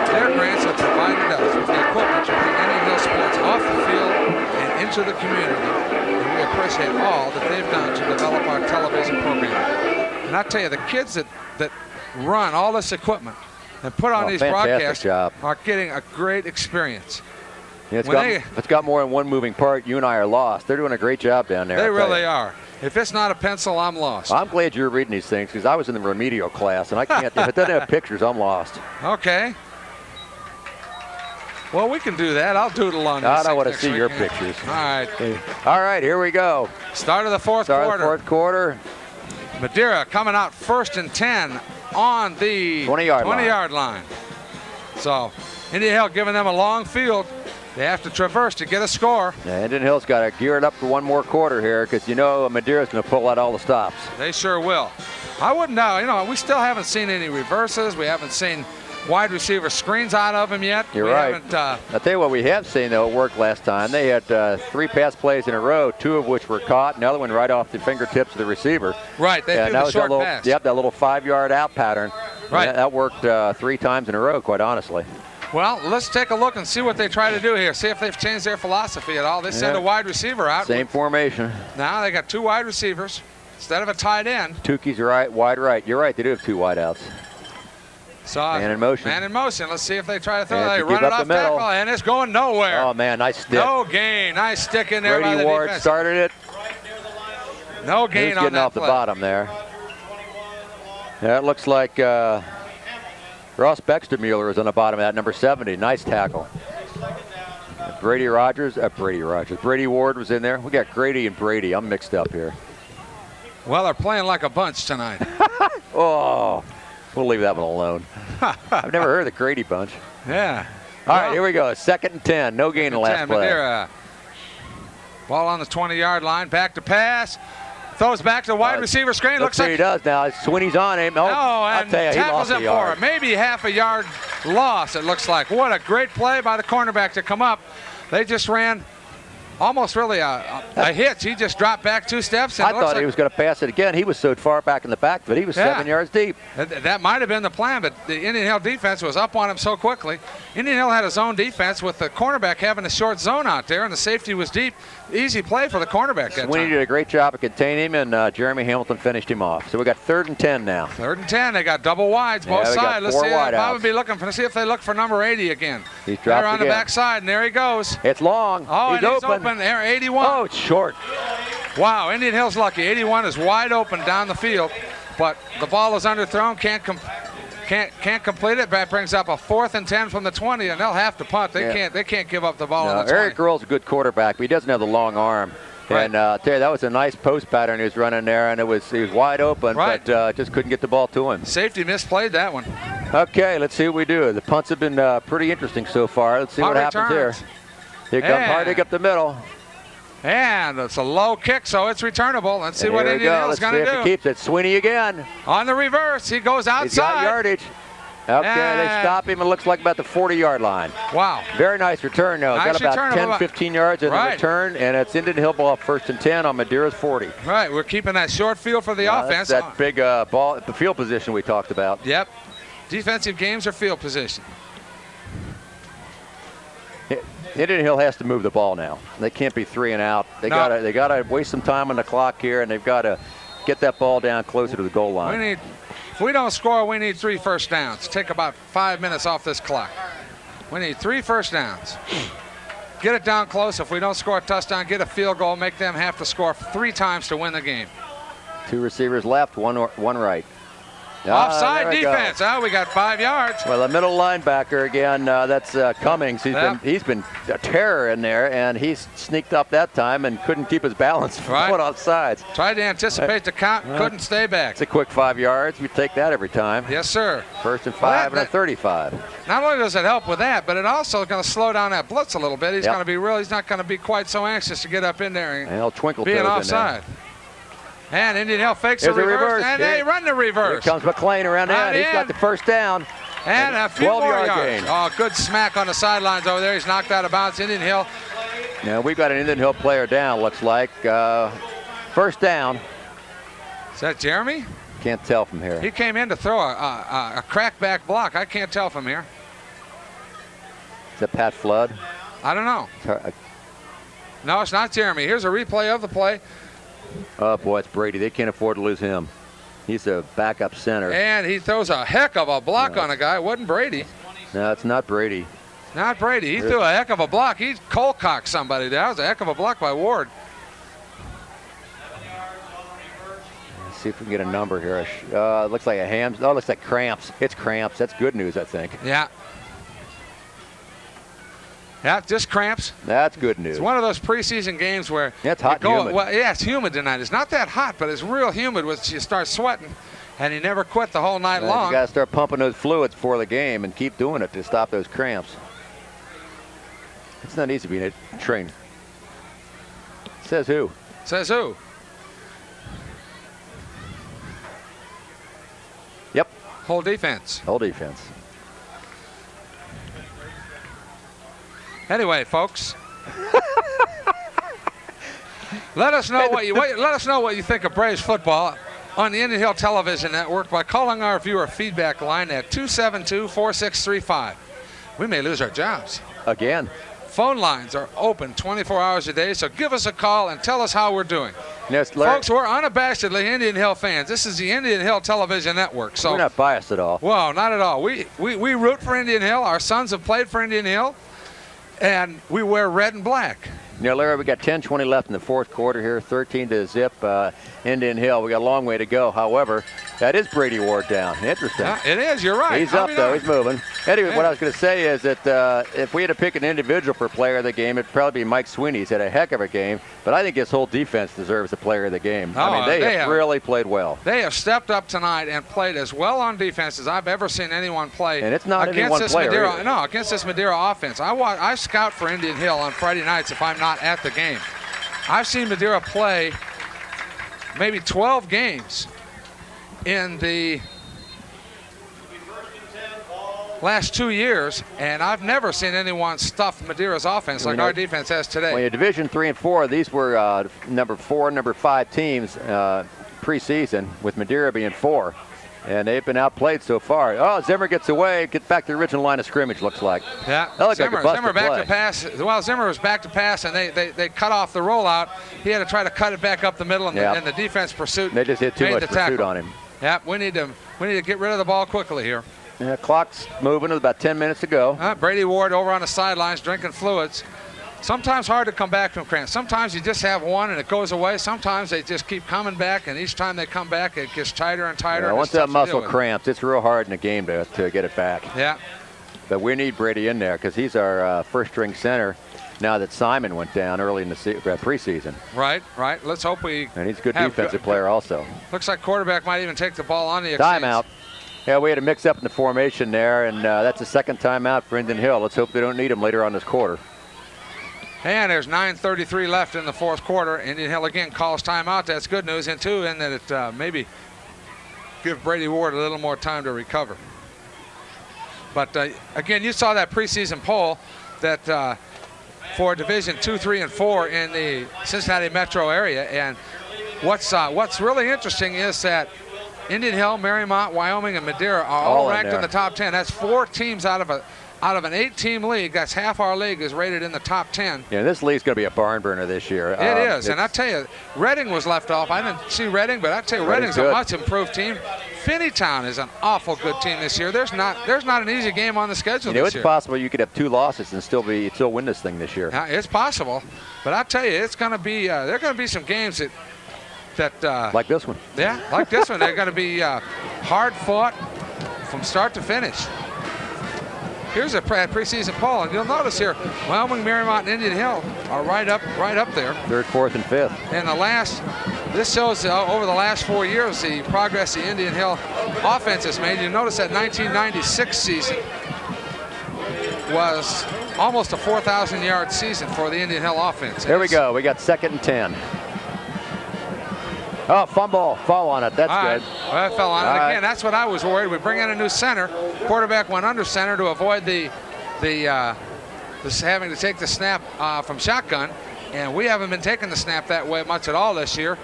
Their grants have provided us with the equipment to bring Indian Hill sports off the field and into the community, and we appreciate all that they've done to develop our television program. And I tell you, the kids that run all this equipment and put on these broadcasts are getting a great experience. Yeah, it's got more than one moving part. You and I are lost. They're doing a great job down there. They really are. If it's not a pencil, I'm lost. I'm glad you're reading these things because I was in the remedial class and I can't. If it doesn't have pictures, I'm lost. Okay. Well, we can do that. I'll doodle on this. I don't want to see your pictures. All right. All right, here we go. Start of the fourth quarter. Madeira coming out 1st and 10 on the 20-yard line. So Indian Hill giving them a long field. They have to traverse to get a score. Yeah, Indian Hill's got to gear it up for one more quarter here because you know Madeira's going to pull out all the stops. They sure will. I wouldn't know. You know, we still haven't seen any reverses. We haven't seen wide receiver screens out of him yet. You're right. I'll tell you what we have seen, though, it worked last time. They had 3 pass plays in a row, 2 of which were caught, another one right off the fingertips of the receiver. Right, they threw the short pass. Yep, that little 5-yard out pattern. Right. That worked 3 times in a row, quite honestly. Well, let's take a look and see what they try to do here. See if they've changed their philosophy at all. They send a wide receiver out. Same formation. Now they got 2 wide receivers instead of a tight end. Tukey's right, wide right. You're right, they do have 2 wide outs. So, man in motion. Man in motion. Let's see if they try to throw. They run it off tackle, and it's going nowhere. Oh, man, nice stick. No gain. Nice stick in there by the Ward defense. started it. No gain on that play. Getting off the bottom there. Yeah, it looks like Ross Bextermuller is on the bottom of that, number 70. Nice tackle. Brady Ward was in there. We got Grady and Brady. I'm mixed up here. Well, they're playing like a bunch tonight. Oh, we'll leave that one alone. I've never heard of the Grady bunch. Yeah. All right, here we go. 2nd and 10. No gain in the last play. Madeira. Ball on the 20-yard line. Back to pass. Throws back to the wide receiver screen. Looks like he does now. Sweeney's on him. Oh, I'll and tell you, tackles him he lost for maybe half a yard loss, it looks like. What a great play by the cornerback to come up. They just ran almost really a hitch. He just dropped back 2 steps. And I thought he was going to pass it again. He was so far back in the back, but he was 7 yards deep. That might have been the plan, but the Indian Hill defense was up on him so quickly. Indian Hill had a zone defense with the cornerback having a short zone out there, and the safety was deep. Easy play for the cornerback that Sweeney time. did a great job of containing him, and Jeremy Hamilton finished him off. So we got 3rd and 10 now. 3rd and 10. They got double wides, both sides. Let's see. Probably be looking for. See if they look for number 80 again. He's dropped They're on the backside, and there he goes. It's long. Oh, he's open. There, 81. Oh, it's short. Wow, Indian Hill's lucky. 81 is wide open down the field, but the ball is underthrown. Can't complete it. That brings up a 4th and 10 from the 20, and they'll have to punt. They can't give up the ball on the 20. Eric Earl's a good quarterback, but he doesn't have the long arm. Right. And I'll tell you, that was a nice post pattern he was running there, and he was wide open, but just couldn't get the ball to him. Safety misplayed that one. Okay, let's see what we do. The punts have been pretty interesting so far. Let's see what happens here. Here comes Hardig up the middle. And it's a low kick, so it's returnable. Let's see And what here we Indian go. Hill's Let's going see to if do. he keeps it. Sweeney again. On the reverse, he goes outside. He's got yardage. Okay, they And- stop him. It looks like about the 40-yard line. Wow. Very nice return, though. Nice Got about return of 10, about- 15 yards in the Right. return, and it's Indian Hill ball 1st and 10 on Madeira's 40. Right, we're keeping that short field for the That's offense. that big ball at the field position we talked about. Yep. Defensive games are field position. Indian Hill has to move the ball now. They can't be 3 and out. They No. gotta waste some time on the clock here, and they've got to get that ball down closer to the goal line. If we don't score, we need 3 first downs. Take about 5 minutes off this clock. We need 3 first downs. Get it down close. If we don't score a touchdown, get a field goal, make them have to score 3 times to win the game. 2 receivers left, one right. Offside there we go. defense. Oh, we got 5 yards. Well, the middle linebacker again, that's Cummings. He's been a terror in there, and he's sneaked up that time and couldn't keep his balance Right. going off sides. Tried to anticipate the count, couldn't stay back. It's a quick 5 yards. We take that every time. Yes, sir. 1st and 5 and a 35. Not only does it help with that, but it also going to slow down that blitz a little bit. He's Yep. going to be he's not going to be quite so anxious to get up in there And he'll twinkle being toes in there. offside. And Indian Hill fakes Here's the a reverse, reverse. and Here- they run the Here reverse. comes McLean around the Right end. He's got in. the first down. And a few 12 more yard yards. gain. Oh, good smack on the sidelines over there. He's knocked out of bounds. Indian Hill. Now we've got an Indian Hill player down, looks like. First down. Is that Jeremy? Can't tell from here. He came in to throw a crackback block. I can't tell from here. Is that Pat Flood? I don't know. No, it's not Jeremy. Here's a replay of the play. Oh, boy, it's Brady. They can't afford to lose him. He's a backup center. And he throws a heck of a block on a guy. It wasn't Brady. No, it's not Brady. Not Brady. He threw a heck of a block. He cold-cocked somebody there. That was a heck of a block by Ward. Let's see if we can get a number here. It looks like a ham. Oh, it looks like cramps. It's cramps. That's good news, I think. Yeah. Yeah, just cramps. That's good news. It's one of those preseason games where Yeah, it's hot you and humid. Well, yeah, it's humid tonight. It's not that hot, but it's real humid. Which you start sweating, and he never quit the whole night long. You got to start pumping those fluids before the game and keep doing it to stop those cramps. It's not easy being a train. Says who? Says who? Yep. Whole defense. Whole defense. Anyway, folks, let us know what you think of Braves football on the Indian Hill Television Network by calling our viewer feedback line at 272-4635. We may lose our jobs. Again. Phone lines are open 24 hours a day, so give us a call and tell us how we're doing. Yes, Larry, Folks, we're unabashedly Indian Hill fans. This is the Indian Hill Television Network. So we're not biased at all. well, not at all. We root for Indian Hill. Our sons have played for Indian Hill, and we wear red and black. You know, Larry, we got 10:20 left in the fourth quarter here, 13 to zip. Indian Hill. We got a long way to go. However, that is Brady Ward down. Interesting. Yeah, it is. You're right. He's How up, we though. know? He's moving. Anyway, Yeah. what I was going to say is that if we had to pick an individual for player of the game, it'd probably be Mike Sweeney. He's had a heck of a game, but I think his whole defense deserves the player of the game. I mean, they have really played well. They have stepped up tonight and played as well on defense as I've ever seen anyone play. And it's not any against one this player Madeira. either. No, against this Madeira offense. I scout for Indian Hill on Friday nights if I'm not at the game. I've seen Madeira play maybe 12 games in the last 2 years, and I've never seen anyone stuff Madeira's offense like our defense has today. When you're Division 3 and 4, these were number 4, number 5 teams preseason, with Madeira being 4. And they've been outplayed so far. Oh, Zimmer gets away, gets back to the original line of scrimmage, looks like. Yeah, That looked like a busted Zimmer back play. to pass. Well, Zimmer was back to pass, and they cut off the rollout. He had to try to cut it back up the middle, and, and the defense pursuit. They just hit too made much the pursuit tackle. on him. Yeah, we need to get rid of the ball quickly here. Yeah, clock's moving. There's about 10 minutes to go. Brady Ward over on the sidelines drinking fluids. Sometimes hard to come back from cramps. Sometimes you just have one and it goes away. Sometimes they just keep coming back, and each time they come back, it gets tighter and tighter. Yeah, and once it's tough that to muscle deal with. cramps, it's real hard in a game to get it back. Yeah. But we need Brady in there because he's our first-string center now that Simon went down early in the preseason. Right. Let's hope we. And he's a good have defensive player also. Looks like quarterback might even take the ball on the exchange. Timeout. Yeah, we had a mix-up in the formation there, and that's the second timeout for Indian Hill. Let's hope they don't need him later on this quarter. And there's 9:33 left in the fourth quarter. Indian Hill again calls timeout. That's good news, and too, in that it maybe give Brady Ward a little more time to recover. But again, you saw that preseason poll that for Division 2, 3, and 4 in the Cincinnati metro area. And what's really interesting is that Indian Hill, Marymount, Wyoming, and Madeira are all ranked in the top 10. That's 4 teams out of an 8-team league. That's half our league is rated in the top 10. Yeah, this league's going to be a barn burner this year. It is, and I tell you, Reading was left off. I didn't see Reading, but I tell you, Reading's a much improved team. Finneytown is an awful good team this year. There's not an easy game on the schedule this year. It's possible you could have 2 losses and still win this thing this year. It's possible, but I tell you, it's going to be there are going to be some games that like this one. Yeah, like this one. They're going to be hard fought from start to finish. Here's a preseason poll, and you'll notice here, Wyoming, Marymount, and Indian Hill are right up there. 3rd, 4th, and 5th. And this shows over the last 4 years the progress the Indian Hill offense has made. You notice that 1996 season was almost a 4,000-yard season for the Indian Hill offense. Here we go. We got 2nd and 10. Oh, fall on it. That's good. Well, that fell on it again. That's what I was worried. We bring in a new center. Quarterback went under center to avoid the having to take the snap from shotgun, and we haven't been taking the snap that way much at all this year.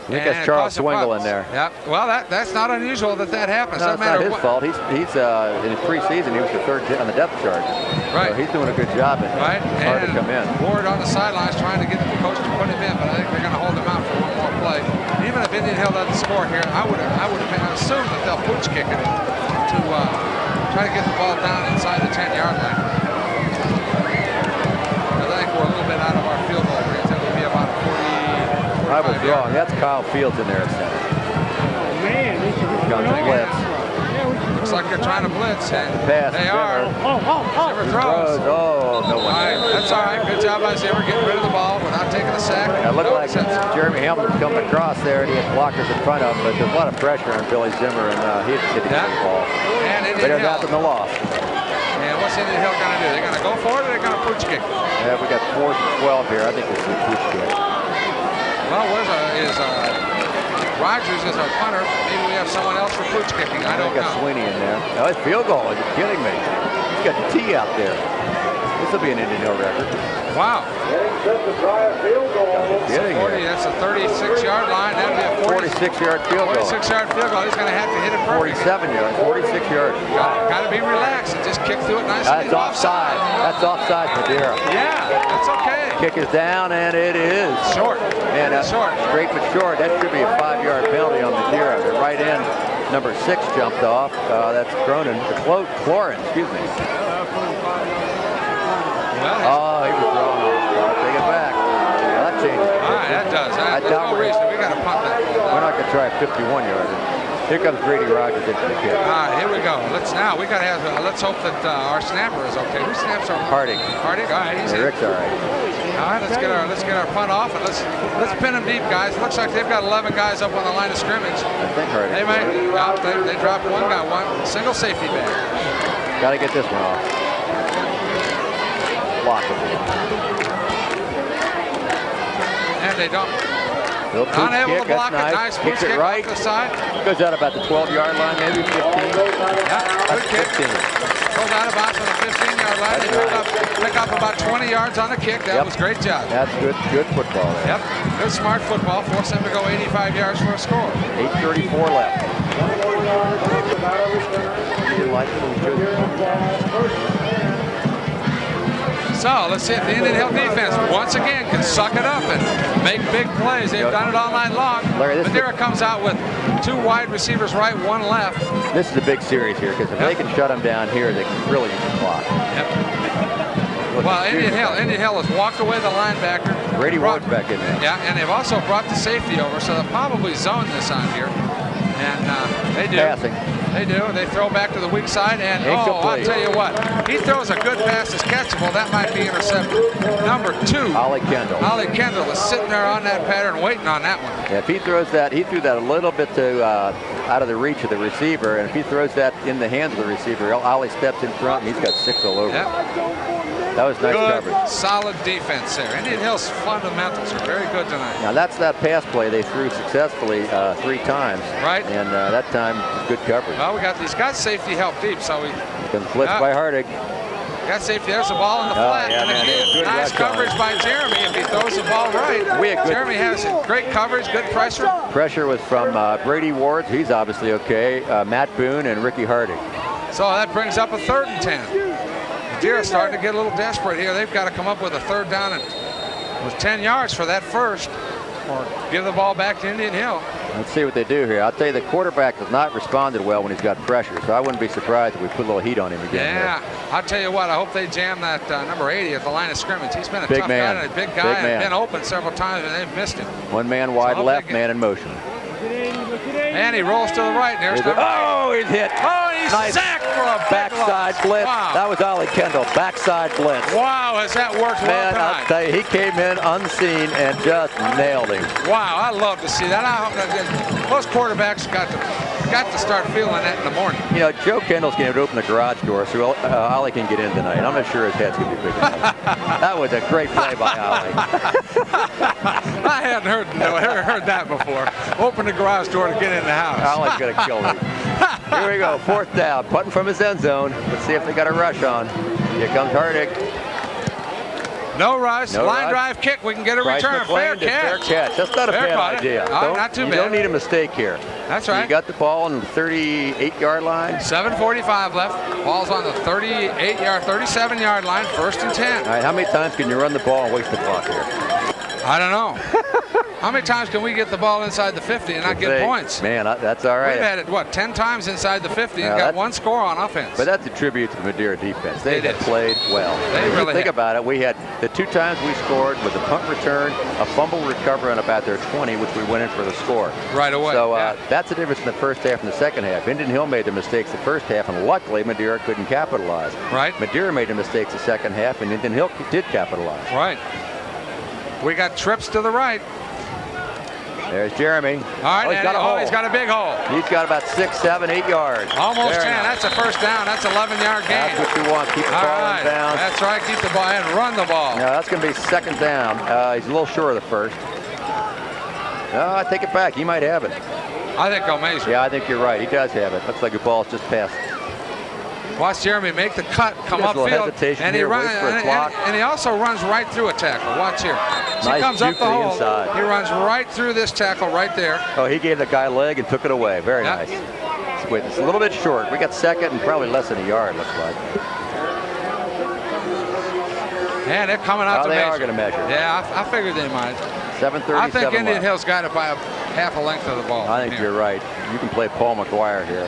I think that's Charles Swingle in there. Yeah. Well, that's not unusual that happens. No, it's not his fault. He's in his preseason. He was the 3rd on the depth chart. Right. So he's doing a good job. Right. It's hard to come in. Ward on the sidelines trying to get the coach to put him in, but I think they're going to hold him out for one more play. Even if Indian Hill doesn't score here, I would assume that they'll pooch kick it to try to get the ball down inside the 10-yard line. I think we're a little bit out of our field goal range. That would be about 40. I was wrong. That's Kyle Fields in there at center. Got the blitz. Looks like they're trying to blitz, and Pass. they are. Zimmer throws. Oh, no one. All right, that's all right. Good job by Zimmer getting rid of the ball without taking a sack. It looked like Jeremy Hamilton coming across there, and he had blockers in front of him, but there's a lot of pressure on Billy Zimmer, and he hit the ball. And but there's nothing to loss. And what's Indian Hill going to do? They're going to go for it, or they're going to pooch kick? Yeah, we got 4th and 12 here. I think this is a pooch kick. Well, Rogers is our punter. Maybe we have someone else for pooch kicking. I don't know. Got Sweeney in there. Oh, it's field goal. Are you kidding me? He's got the T out there. This will be an Indian Hill record. Wow. Kidding me. That's a 36-yard line. That'd be a 46-yard field goal. 46-yard field goal. He's going to have to hit it perfect. 47 yards. 46 yards. Got to be relaxed and just kick through it nicely. That's offside. That's offside, Madeira. Yeah, that's okay. Kick is down, and it is. Short. And short. Straight but short. That should be a 5-yard penalty on Madeira. The right end, number 6, jumped off. That's Cronin. Clorin, excuse me. Well, he was thrown off. I'll take it back. Well, that changes. All right, that does. There's no reason. We got to punt that ball. We're not going to try a 51-yarder. Here comes Grady Rogers into the kick. All right, here we go. Let's hope that our snapper is okay. Who snaps our Harding. Harding. All right, he's in. Rick's all right. All right, let's get our punt off, and let's pin them deep, guys. Looks like they've got 11 guys up on the line of scrimmage. I think Harding. They dropped one guy. One single safety back. Got to get this one off. Block it. And they don't. Unable to block it. Nice push kick right. off the side. Goes out about the 12-yard line, maybe 15. Yeah, good kick. 15. Goes out about the 15-yard line. They pick up about 20 yards on the kick. That was a great job. That's good football there. Yep, good smart football. Force them to go 85 yards for a score. 8:34 left. You like it? So let's see if the Indian Hill defense once again can suck it up and make big plays. They've done it all night long. Madeira comes out with 2 wide receivers right, 1 left. This is a big series here because if they can shut them down here, they can really use the clock. Yep. Well, Indian Hill has walked away the linebacker. Brady Ward's back in there. Yeah, and they've also brought the safety over, so they'll probably zone this on here. And they do. Passing. They do. They throw back to the weak side, and I'll tell you what, he throws a good pass that's catchable. That might be intercepted. Number 2, Ollie Kendall. Ollie Kendall is sitting there on that pattern, waiting on that one. Yeah, if he throws that, he threw that a little bit to out of the reach of the receiver, and if he throws that in the hands of the receiver, Ollie steps in front, and he's got 6 all over. Yep. That was nice Good, coverage. solid defense there. Indian Hill's fundamentals are very good tonight. Now that's that pass play they threw successfully 3 times. Right. And that time, good coverage. Well, he's got safety help deep, so we Been blitzed by Hardig. got safety. There's the ball in the flat. yeah, and man, again, good nice rush on coverage it. by Jeremy. If he throws the ball right, Jeremy has great coverage, good pressure. Pressure was from Brady Ward. He's obviously okay. Matt Boone and Ricky Hardig. So that brings up a 3rd and 10. Madeira starting to get a little desperate here. They've got to come up with a 3rd down and with 10 yards for that first, or give the ball back to Indian Hill. Let's see what they do here. I'll tell you, the quarterback has not responded well when he's got pressure, so I wouldn't be surprised if we put a little heat on him again. Yeah, I'll tell you what, I hope they jam that number 80 at the line of scrimmage. He's been a Big tough man. guy and a big Big guy and man. been open several times and they've missed him. One man wide hope left, they get- man in motion. And he rolls to the right. And there's number 8. Oh, he's hit. Oh, he's Nice sacked for a big backside loss. blitz. Wow. That was Ollie Kendall. Backside blitz. Wow, has that worked well Man, I'll tonight? tell you, he came in unseen and just nailed him. Wow, I love to see that. Most quarterbacks got to start feeling that in the morning. You know, Joe Kendall's going to open the garage door so Ollie can get in tonight. I'm not sure his head's going to be big enough. That was a great play by Ollie. I hadn't heard that before. Open the garage door to get in the house. Ollie's going to kill me. Here we go, 4th down, putting from his end zone. Let's see if they got a rush on. Here comes Hardig. No rush. No Line rush. drive kick. We can get a Bryce return. Fair McLean did fair catch. catch. That's not a Fair bad caught it. idea. Not too you bad. don't need a mistake here. That's You right. got the ball on the 38-yard line. 7:45 left. Ball's on the 37-yard line. 1st and 10. All right, how many times can you run the ball and waste the clock here? I don't know. How many times can we get the ball inside the 50 and not get points? Man, that's all right. We've had it, 10 times inside the 50 and Yeah, got that's- 1 score on offense. But that's a tribute to the Madeira defense. They It have is. played well. They If you really think have. about it, we had the 2 times we scored with a punt return, a fumble recovery on about their 20, which we went in for the score. Right away. So yeah. that's the difference in the first half and the second half. Indian Hill made the mistakes the first half, and luckily Madeira couldn't capitalize. Right. Madeira made the mistakes the second half, and Indian Hill did capitalize. Right. We got trips to the right. There's Jeremy. All right, he's got a hole. he's got a big hole. He's got about 6, 7, 8 yards. Almost Very 10. nice. That's a first down. That's 11-yard gain. That's what you want. Keep the All ball right. in bounds. That's right. Keep the ball and run the ball. No, that's going to be 2nd down. He's a little short of the first. No, I take it back. He might have it. I think Gomez. Yeah, I think you're right. He does have it. Looks like the ball's just passed. Watch Jeremy make the cut, come He has a little upfield, hesitation and he here, runs. waits for a clock. And he also runs right through a tackle. Watch here. As he Nice comes up juke the to the hole. inside. He runs right through this tackle right there. Oh, he gave the guy a leg and took it away. Very Yeah. nice. Wait, it's a little bit short. We got 2nd and probably less than a yard, looks like. And they're coming out to They measure. are going to measure. Yeah, I figured they might. 7:37 I think Indian left. Hill's got it by half a length of the ball. I think here. you're right. You can play Paul McGuire here.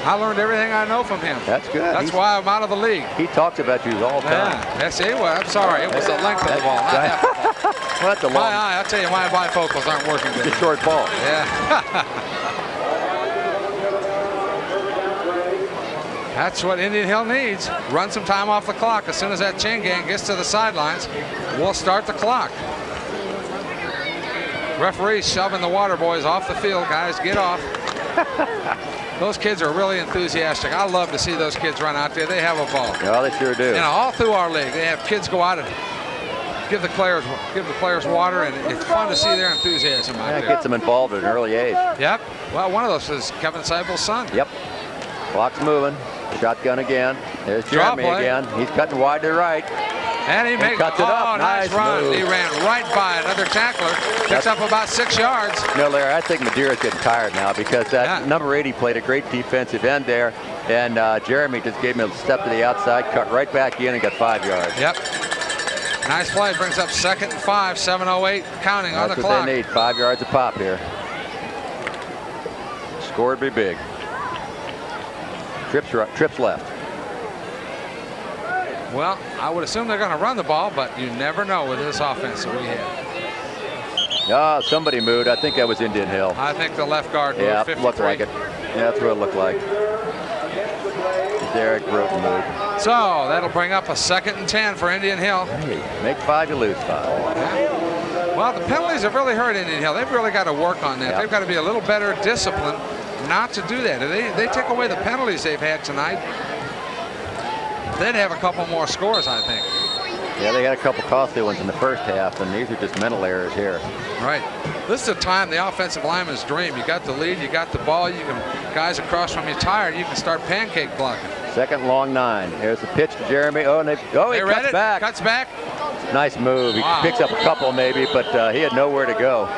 I learned everything I know from him. That's good. That's why I'm out of the league. He talks about you all the time. Yeah, yes, it was. I'm sorry. It was the length of the ball, not half the ball. Well, that's a My long, eye, I'll tell you, my bifocals aren't working it's good. a short ball. Yeah. That's what Indian Hill needs. Run some time off the clock. As soon as that chain gang gets to the sidelines, we'll start the clock. Referee's shoving the water boys off the field. Guys, get off. Those kids are really enthusiastic. I love to see those kids run out there. They have a ball. Yeah, they sure do. You know, all through our league, they have kids go out and give the players water, and it's fun to see their enthusiasm out Yeah, it there. gets them involved at an early age. Yep. Well, one of those is Kevin Seibel's son. Yep. Clock's moving. Shotgun again. There's Draw Jeremy play. again. He's cutting wide to the right. And he makes cuts it up. Oh, nice run. move. He ran right by another tackler. Picks up about 6 yards. No, Larry, I think Madeira's getting tired now because that Yeah. number 80 played a great defensive end there. And Jeremy just gave him a step to the outside, cut right back in and got 5 yards. Yep. Nice play. Brings up 2nd and 5. 7:08 counting on the That's what clock. they need. 5 yards a pop here. Score would be big. Trips left. Well, I would assume they're going to run the ball, but you never know with this offense that we have. Ah, somebody moved. I think that was Indian Hill. I think the left guard moved. Yeah, 53. looked like it. Yeah, that's what it looked like. Derek Broughton moved. So that'll bring up a 2nd and 10 for Indian Hill. Hey, make 5, you lose 5. Well, the penalties have really hurt Indian Hill. They've really got to work on that. Yeah. They've got to be a little better disciplined not to do that. If they take away the penalties they've had tonight, they'd have a couple more scores, I think. Yeah, they had a couple costly ones in the first half, and these are just mental errors here. Right. This is a time the offensive lineman's dream. You got the lead, you got the ball, you can guys across from you tired, you can start pancake blocking. Second long 9. There's the pitch to Jeremy. Oh, and he cuts back. Cuts back. Nice move. He picks up a couple maybe, but he had nowhere to go.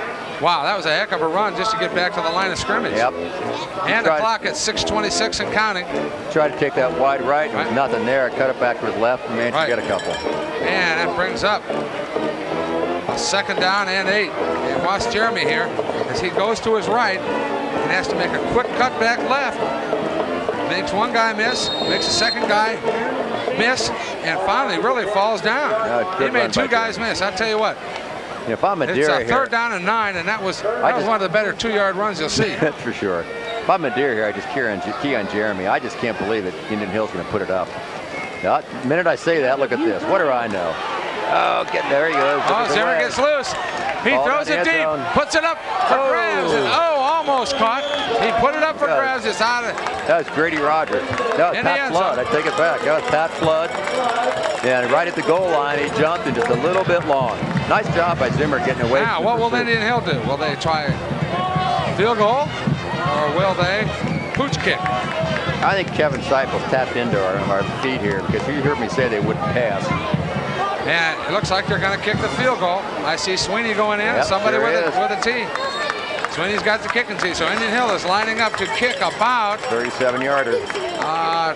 Wow, that was a heck of a run just to get back to the line of scrimmage. Yep. And the clock at 6:26 and counting. Tried to take that wide right. There was nothing there. Cut it back to his left and managed to get a couple. And that brings up a 2nd down and 8. And watch Jeremy here as he goes to his right and has to make a quick cut back left. Makes one guy miss, makes a second guy miss, and finally really falls down. He made 2 guys miss. I'll tell you what. If I'm Madeira it's a here, 3rd down and 9, and that was one of the better 2-yard runs you'll see. That's for sure. If I'm Madeira here, I just key on Jeremy. I just can't believe that Indian Hill's going to put it up. Now, the minute I say that, look at this. What do I know? Oh, there he goes. Oh, Zimmer gets loose. He throws it deep, puts it up for grabs, and almost caught. He put it up for grabs. It's out of. That was Grady Rogers. That was Pat Flood. I take it back. That was Pat Flood. And right at the goal line, he jumped and just a little bit long. Nice job by Zimmer getting away. Now, what will Indian Hill do? Will they try field goal, or will they pooch kick? I think Kevin Seipel's tapped into our feet here because you heard me say they wouldn't pass. And it looks like they're going to kick the field goal. I see Sweeney going in, and somebody with a tee. Sweeney's got the kicking tee, so Indian Hill is lining up to kick about 37-yarder.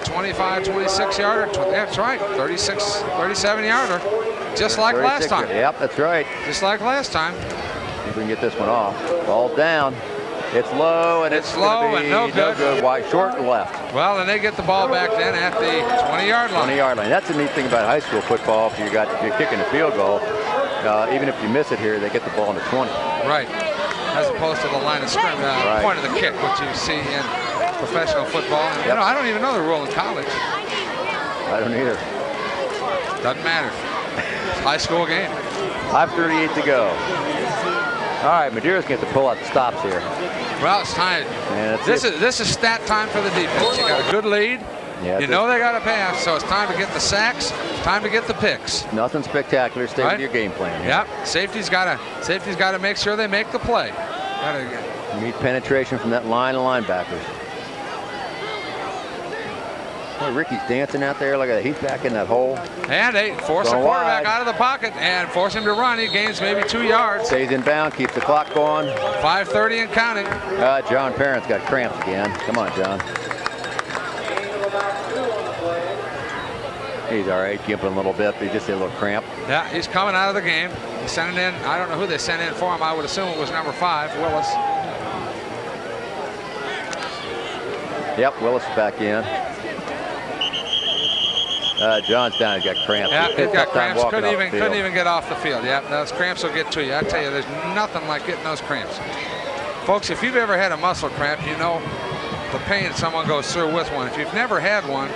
25, 26-yarder. That's right, 36, 37-yarder. Just like last time. Yep, that's right. Just like last time. See if we can get this one off. Ball down. It's low, and it's low and no good. Wide, short and left. Well, and they get the ball back then at the 20-yard line. 20-yard line. That's the neat thing about high school football. If you're kicking a field goal, even if you miss it here, they get the ball in the 20. Right. As opposed to the line of scrimmage, point of the kick, which you see in professional football. And, you know, I don't even know the rule in college. I don't either. Doesn't matter. It's a high school game. 5:38 to go. All right, Madeira's going to pull out the stops here. Well, it's time. This is stat time for the defense. You got a good lead. Yeah, you know they got to pass, so it's time to get the sacks. It's time to get the picks. Nothing spectacular. Stay with your game plan here. Yep. Safety's got to make sure they make the play. Need penetration from that line of linebackers. Boy, Ricky's dancing out there. Look at that. He's back in that hole. And they force the quarterback out of the pocket and force him to run. He gains maybe 2 yards. Stays in bound, keeps the clock going. 5:30 and counting. John Parent's got cramps again. Come on, John. He's all right, gimping a little bit. He just had a little cramp. Yeah, he's coming out of the game. He sent it in. I don't know who they sent in for him. I would assume it was number 5, Willis. Yep, Willis is back in. John's down. He's got cramps. Yeah, he's got cramps. Couldn't even get off the field. Yeah, those cramps will get to you. I tell you, there's nothing like getting those cramps. Folks, if you've ever had a muscle cramp, you know the pain someone goes through with one. If you've never had one,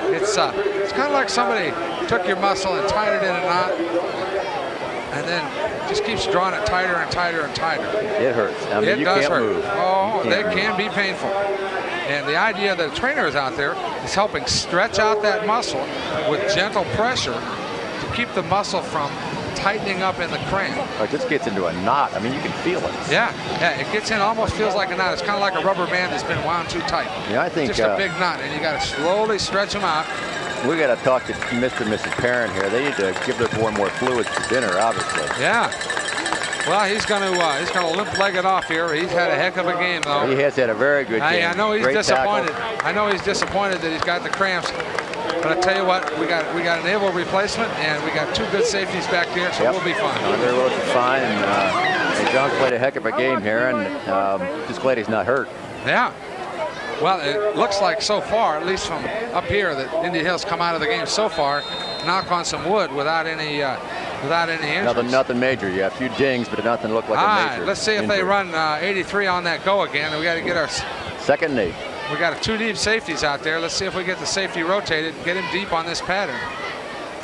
it's kind of like somebody took your muscle and tied it in a knot, and then just keeps drawing it tighter and tighter and tighter. It hurts. I mean, it does hurt. Move. Oh, they can be painful. And the idea that the trainer is out there is helping stretch out that muscle with gentle pressure to keep the muscle from tightening up in the cramp. It just gets into a knot. I mean, you can feel it. Yeah, it gets in, almost feels like a knot. It's kind of like a rubber band that's been wound too tight. Yeah, I think just a big knot, and you got to slowly stretch them out. We got to talk to Mr. and Mrs. Parent here. They need to give their boy more fluids for dinner, obviously. Yeah. Well, he's going to limp-leg it off here. He's had a heck of a game, though. He has had a very good game. I know he's disappointed. I know he's disappointed that he's got the cramps. But I tell you what, we got an able replacement, and we got 2 good safeties back there, so we'll be fine. Andre Willis is fine, and John's played a heck of a game here, and just glad he's not hurt. Yeah. Well, it looks like so far, at least from up here, that Indian Hill's come out of the game so far, knock on some wood, without any injuries. Nothing major. Yeah, a few dings, but nothing looked like a major. Let's see if they run 83 on that go again, and we got to get our 2nd and 8. We got 2 deep safeties out there. Let's see if we get the safety rotated and get him deep on this pattern.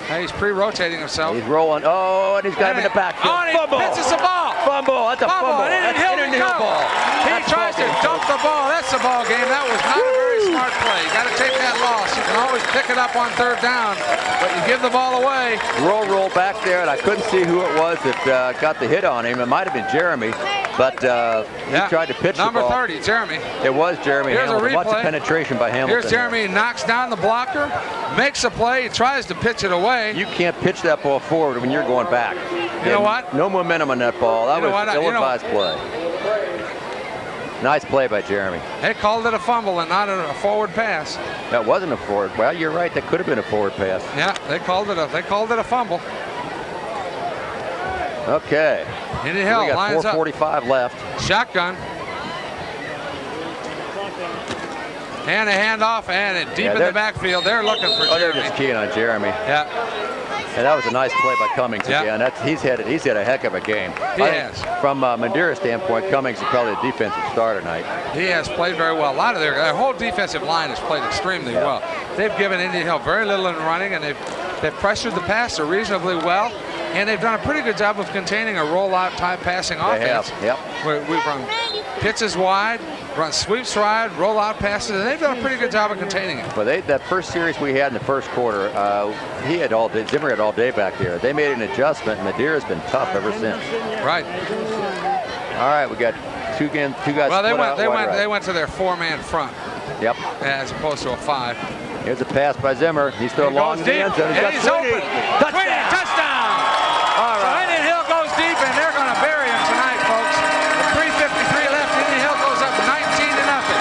Hey, he's pre-rotating himself. He's rolling. Oh, and he's got him in the backfield. Oh, and he Fumble. pitches the ball. Fumble. That's a fumble. And That's Hill Indian Hill ball. He tries to dump the ball. That's the ball game. That was not a very smart play. You got to take that loss. You can always pick it up on third down, but you give the ball away. Roll back there, and I couldn't see who it was that got the hit on him. It might have been Jeremy, but he tried to pitch Number the ball. 30, Jeremy. It was Jeremy Here's Hamilton. a Watch the replay. penetration by Hamilton. Here's Jeremy, knocks down the blocker, makes a play, tries to pitch it away. You can't pitch that ball forward when you're going back. You know what? No momentum on that ball. That was an ill-advised play. Nice play by Jeremy. They called it a fumble and not a forward pass. That wasn't a forward. Well, you're right. That could have been a forward pass. Yeah, they called it a fumble. Okay. Indian Hill We got lines up. 4:45 left. Shotgun. And a handoff, and it deep in the backfield. They're looking for Oh, they're Jeremy. just keying on Jeremy. Yeah, And that was a nice play by Cummings Yeah. again. He's had a heck of a game. He I has. think from Madeira's standpoint, Cummings is probably the defensive star tonight. he has played very well. A lot of their whole defensive line has played extremely well. They've given Indian Hill very little in running, and they've pressured the passer reasonably well, and they've done a pretty good job of containing a rollout type passing offense. They have. Yep. We've run pitches wide, run sweeps wide, rollout passes, and they've done a pretty good job of containing it. Well, that first series we had in the first quarter, Zimmer had all day back there. They made an adjustment, and Madeira's been tough ever since. Right. All right, we got two guys. Well, they split out they went to their four-man front Yep. as opposed to a five. Here's a pass by Zimmer. He's still long in the end zone. And he's open. Touchdown. Sweeney, touchdown. All So right. Indian Hill goes deep, and they're going to bury him tonight, folks. With 3:53 left, Indian Hill goes up 19-0.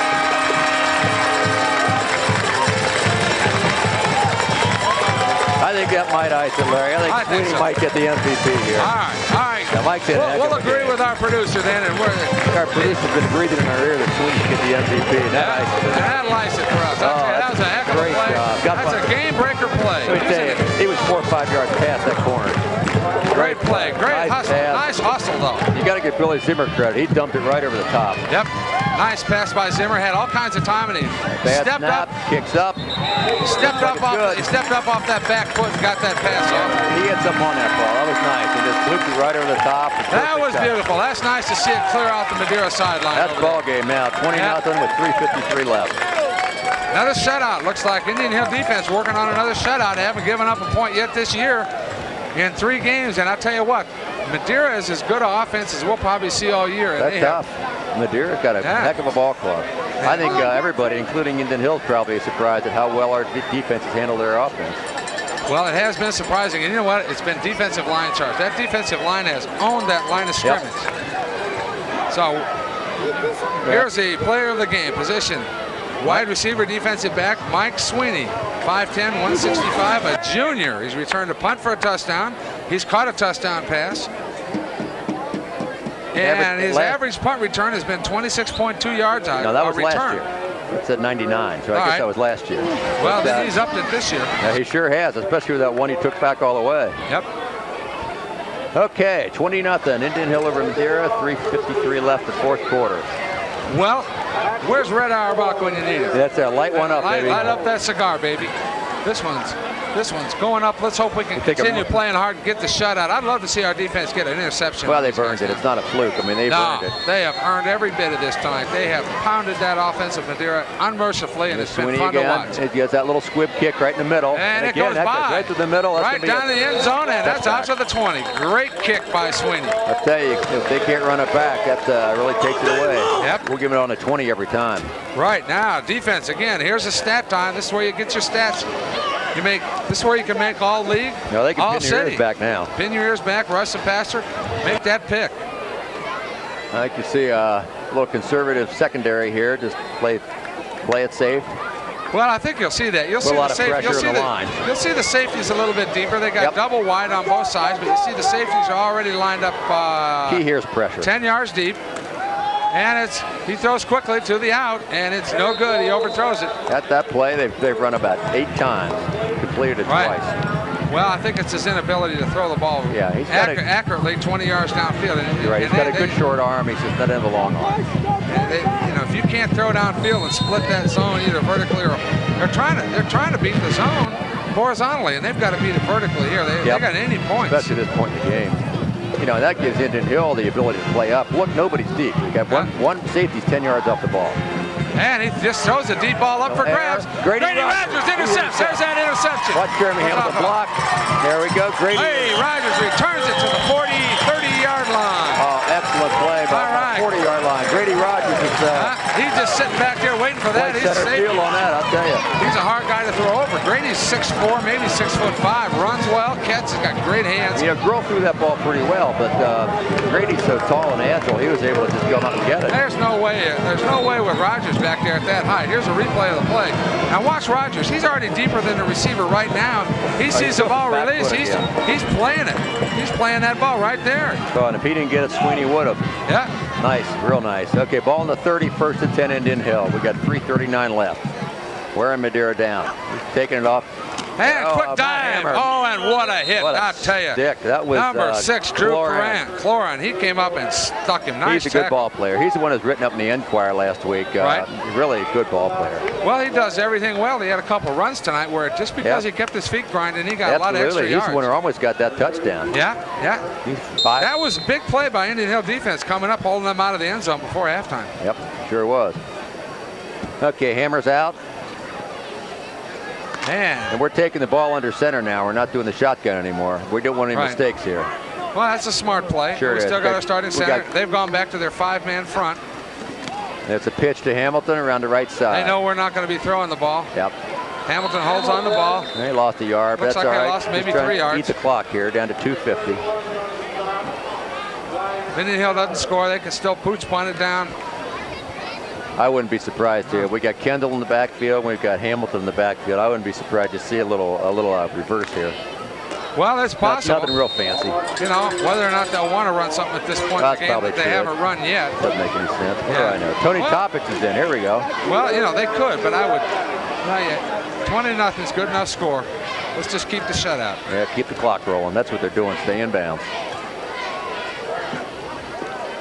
I think that might ice it, Larry. I think think Sweeney so. might get the MVP here. All right. Yeah, Mike's in a heck We'll of a agree game. with our producer then, and Our producer's been breathing in our ear that Sweeney should get the MVP. And that ice it. that'll ice it for us. Okay, that was a heck of a great play. job. That's a game-breaker play. Let me tell you, he was 4 or 5 yards past that corner. Great play. Great Nice hustle. pass. Nice hustle, though. You got to give Billy Zimmer credit. He dumped it right over the top. Yep. Nice pass by Zimmer. Had all kinds of time, and he Bad stepped snap, up. kicks up. He stepped up off that back foot and got that pass off. He had something on that ball. That was nice. He just looped it right over the top. That was Perfect beautiful. That's nice to see it clear out the Madeira sideline. That's over ball game now. 20-0 with 3:53 left. there. Another shutout. Looks like Indian Hill defense working on another shutout. They haven't given up a point yet this year in 3 games. And I'll tell you what, Madeira is as good an offense as we'll probably see all year. And That's they tough. Madeira's got a Yeah. heck of a ball club. I think everybody, including Indian Hill, probably is surprised at how well our defense has handled their offense. Well, it has been surprising. And you know what? It's been defensive line charge. That defensive line has owned that line of scrimmage. So here's the player of the game position. Wide receiver, defensive back, Mike Sweeney, 5'10", 165, a junior. He's returned a punt for a touchdown. He's caught a touchdown pass. And his average punt return has been 26.2 yards out. No, that was return. last year. It said 99, so I All guess right. that was last year. Well, But, then he's upped it this year. yeah, he sure has, especially with that one he took back all the way. Yep. Okay, 20-0. Indian Hill over Madeira. 3:53 left the fourth quarter. Well, where's Red Auerbach when you need it? That's a light one up, baby. Light up that cigar, baby. This one's going up. Let's hope we can Take a continue look. playing hard and get the shutout. I'd love to see our defense get an interception. Well, on they've these earned guys it. now. It's not a fluke. I mean, they've earned it. They have earned every bit of this tonight. They have pounded that offensive Madeira unmercifully, and it's been Sweeney fun to again. watch. It gets that little squib kick right in the middle. And it again, goes that by. right through the middle. That's Right gonna be down the end zone, and that's out to the 20. Great kick by Sweeney. I tell you, if they can't run it back, that really takes it away. Yep. We'll give it on the 20 every time. Right now, defense again. Here's a stat time. This is where you get your stats. This is where you can make all league, No, they can all pin your city. ears back now. Pin your ears back, rush the passer, make that pick. I like to see a little conservative secondary here. Just play it safe. Well, I think you'll see that. You'll see a lot the of safety. pressure in the line. You'll see the safeties a little bit deeper. They got Yep. double wide on both sides, but you see the safeties are already lined up Key here is pressure. 10 yards deep. And he throws quickly to the out, and it's no good. He overthrows it. At that play, they've run about 8 times, completed it Right. twice. Well, I think it's his inability to throw the ball Yeah, he's got accurately 20 yards downfield. And, You're right. He's got a good short arm. He's just not in the long arm. If you can't throw downfield and split that zone either vertically or they're trying to beat the zone, horizontally, and they've got to beat it vertically here. They got any points. Especially at this point in the game. You know, that gives Indian Hill the ability to play up. Look, nobody's deep. We got one safety's 10 yards off the ball. And he just throws a deep ball up for grabs. Grady Rogers intercepts. There's that interception. Watch Jeremy Hamilton block. There we go. Grady. Hey, Rogers returns it to the 30-yard line. Oh, excellent play by the 40-yard line. Grady Rogers is... he's just sitting back there waiting for that. He's center field on that, I'll tell you. He's a hard guy to throw over. Grady's 6'4", maybe 6'5", runs well, catches, got great hands. You know, Grohl threw that ball pretty well, but Grady's so tall and agile, he was able to just go out and get it. There's no way with Rogers back there at that height. Here's a replay of the play. Now watch Rogers. He's already deeper than the receiver right now. He sees the ball released. He's playing it. He's playing that ball right there. Oh, and if he didn't get it, Sweeney would have. Yeah. Nice, real nice. Okay, ball in the 30, 1st and 10 Indian Hill. We got 3:39 left. Wearing Madeira down. He's taking it off. And quick dive. Oh, and what a hit. I'll tell you. Stick. That was number 6, Drew Cloran. He came up and stuck him. Nice. He's a good ball player. He's the one who's written up in the Enquirer last week. Right. Really a good ball player. Well, he does everything well. He had a couple runs tonight where just because he kept his feet grinding, he got a lot of extra yards. He's the one who almost got that touchdown. Yeah. He's 5. That was a big play by Indian Hill defense coming up, holding them out of the end zone before halftime. Yep, sure was. Okay, Hammer's out. And we're taking the ball under center now. We're not doing the shotgun anymore. We don't want any mistakes here. Well, that's a smart play. Sure we still got our starting center. They've gone back to their 5-man front. It's a pitch to Hamilton around the right side. They know we're not going to be throwing the ball. Yep. Hamilton holds on the ball. And he lost a yard. Looks That's like all right. They lost maybe 3 yards. Eat the clock here, down to 2:50. If Indian Hill doesn't score, they can still pooch punt it down. I wouldn't be surprised here. We got Kendall in the backfield. We've got Hamilton in the backfield. I wouldn't be surprised to see a little reverse here. Well, it's possible. Nothing real fancy. You know, whether or not they'll want to run something at this point in the game that they haven't run yet. Doesn't make any sense. What do I know? Tony Topics is in. Here we go. Well, you know, they could, but I would. Not yet. 20-0 is good enough score. Let's just keep the shutout. Yeah, keep the clock rolling. That's what they're doing. Stay in bounds.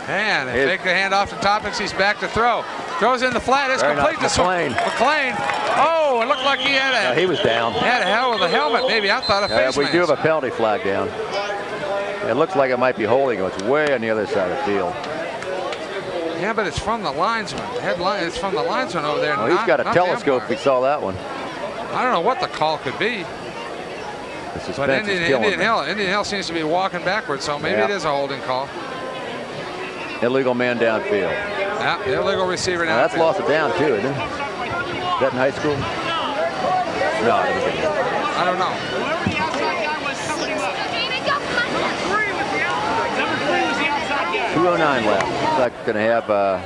And they take the hand off to Topics. He's back to throw. Throws in the flat. It's complete to McLean. Oh, it looked like he had a. No, he was down. He had a hell of a helmet. Maybe I thought a face We mask. do have a penalty flag down. It looks like it might be holding him. It's way on the other side of the field. Yeah, but it's from the linesman. It's from the linesman over there. Well, he's got a telescope if he saw that one. I don't know what the call could be. But Indian Hill seems to be walking backwards, so maybe it is a holding call. Illegal man downfield. Yeah, illegal receiver downfield. That's lost it down too, isn't it? Is that in high school? No, I don't know. 2:09 left. Looks like we're going to have a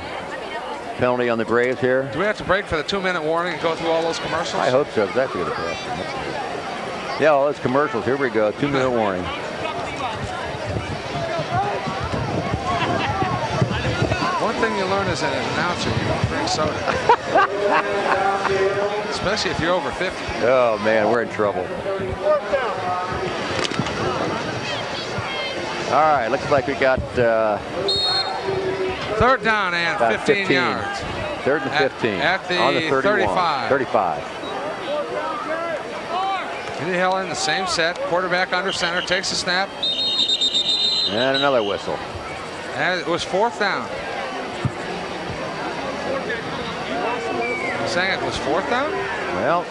penalty on the Braves here. Do we have to break for the 2-minute warning and go through all those commercials? I hope so, because that's going to pass. Yeah, all those commercials. Here we go. 2-minute warning. One thing you learn as an announcer, you don't drink soda. Especially if you're over 50. Oh, man, we're in trouble. All right, looks like we got... 3rd down and 15 yards. 3rd and 15. At the on the 35. 35. Indian Hill in the same set. Quarterback under center. Takes the snap. And another whistle. And it was 4th down. You're saying it was 4th down? Well,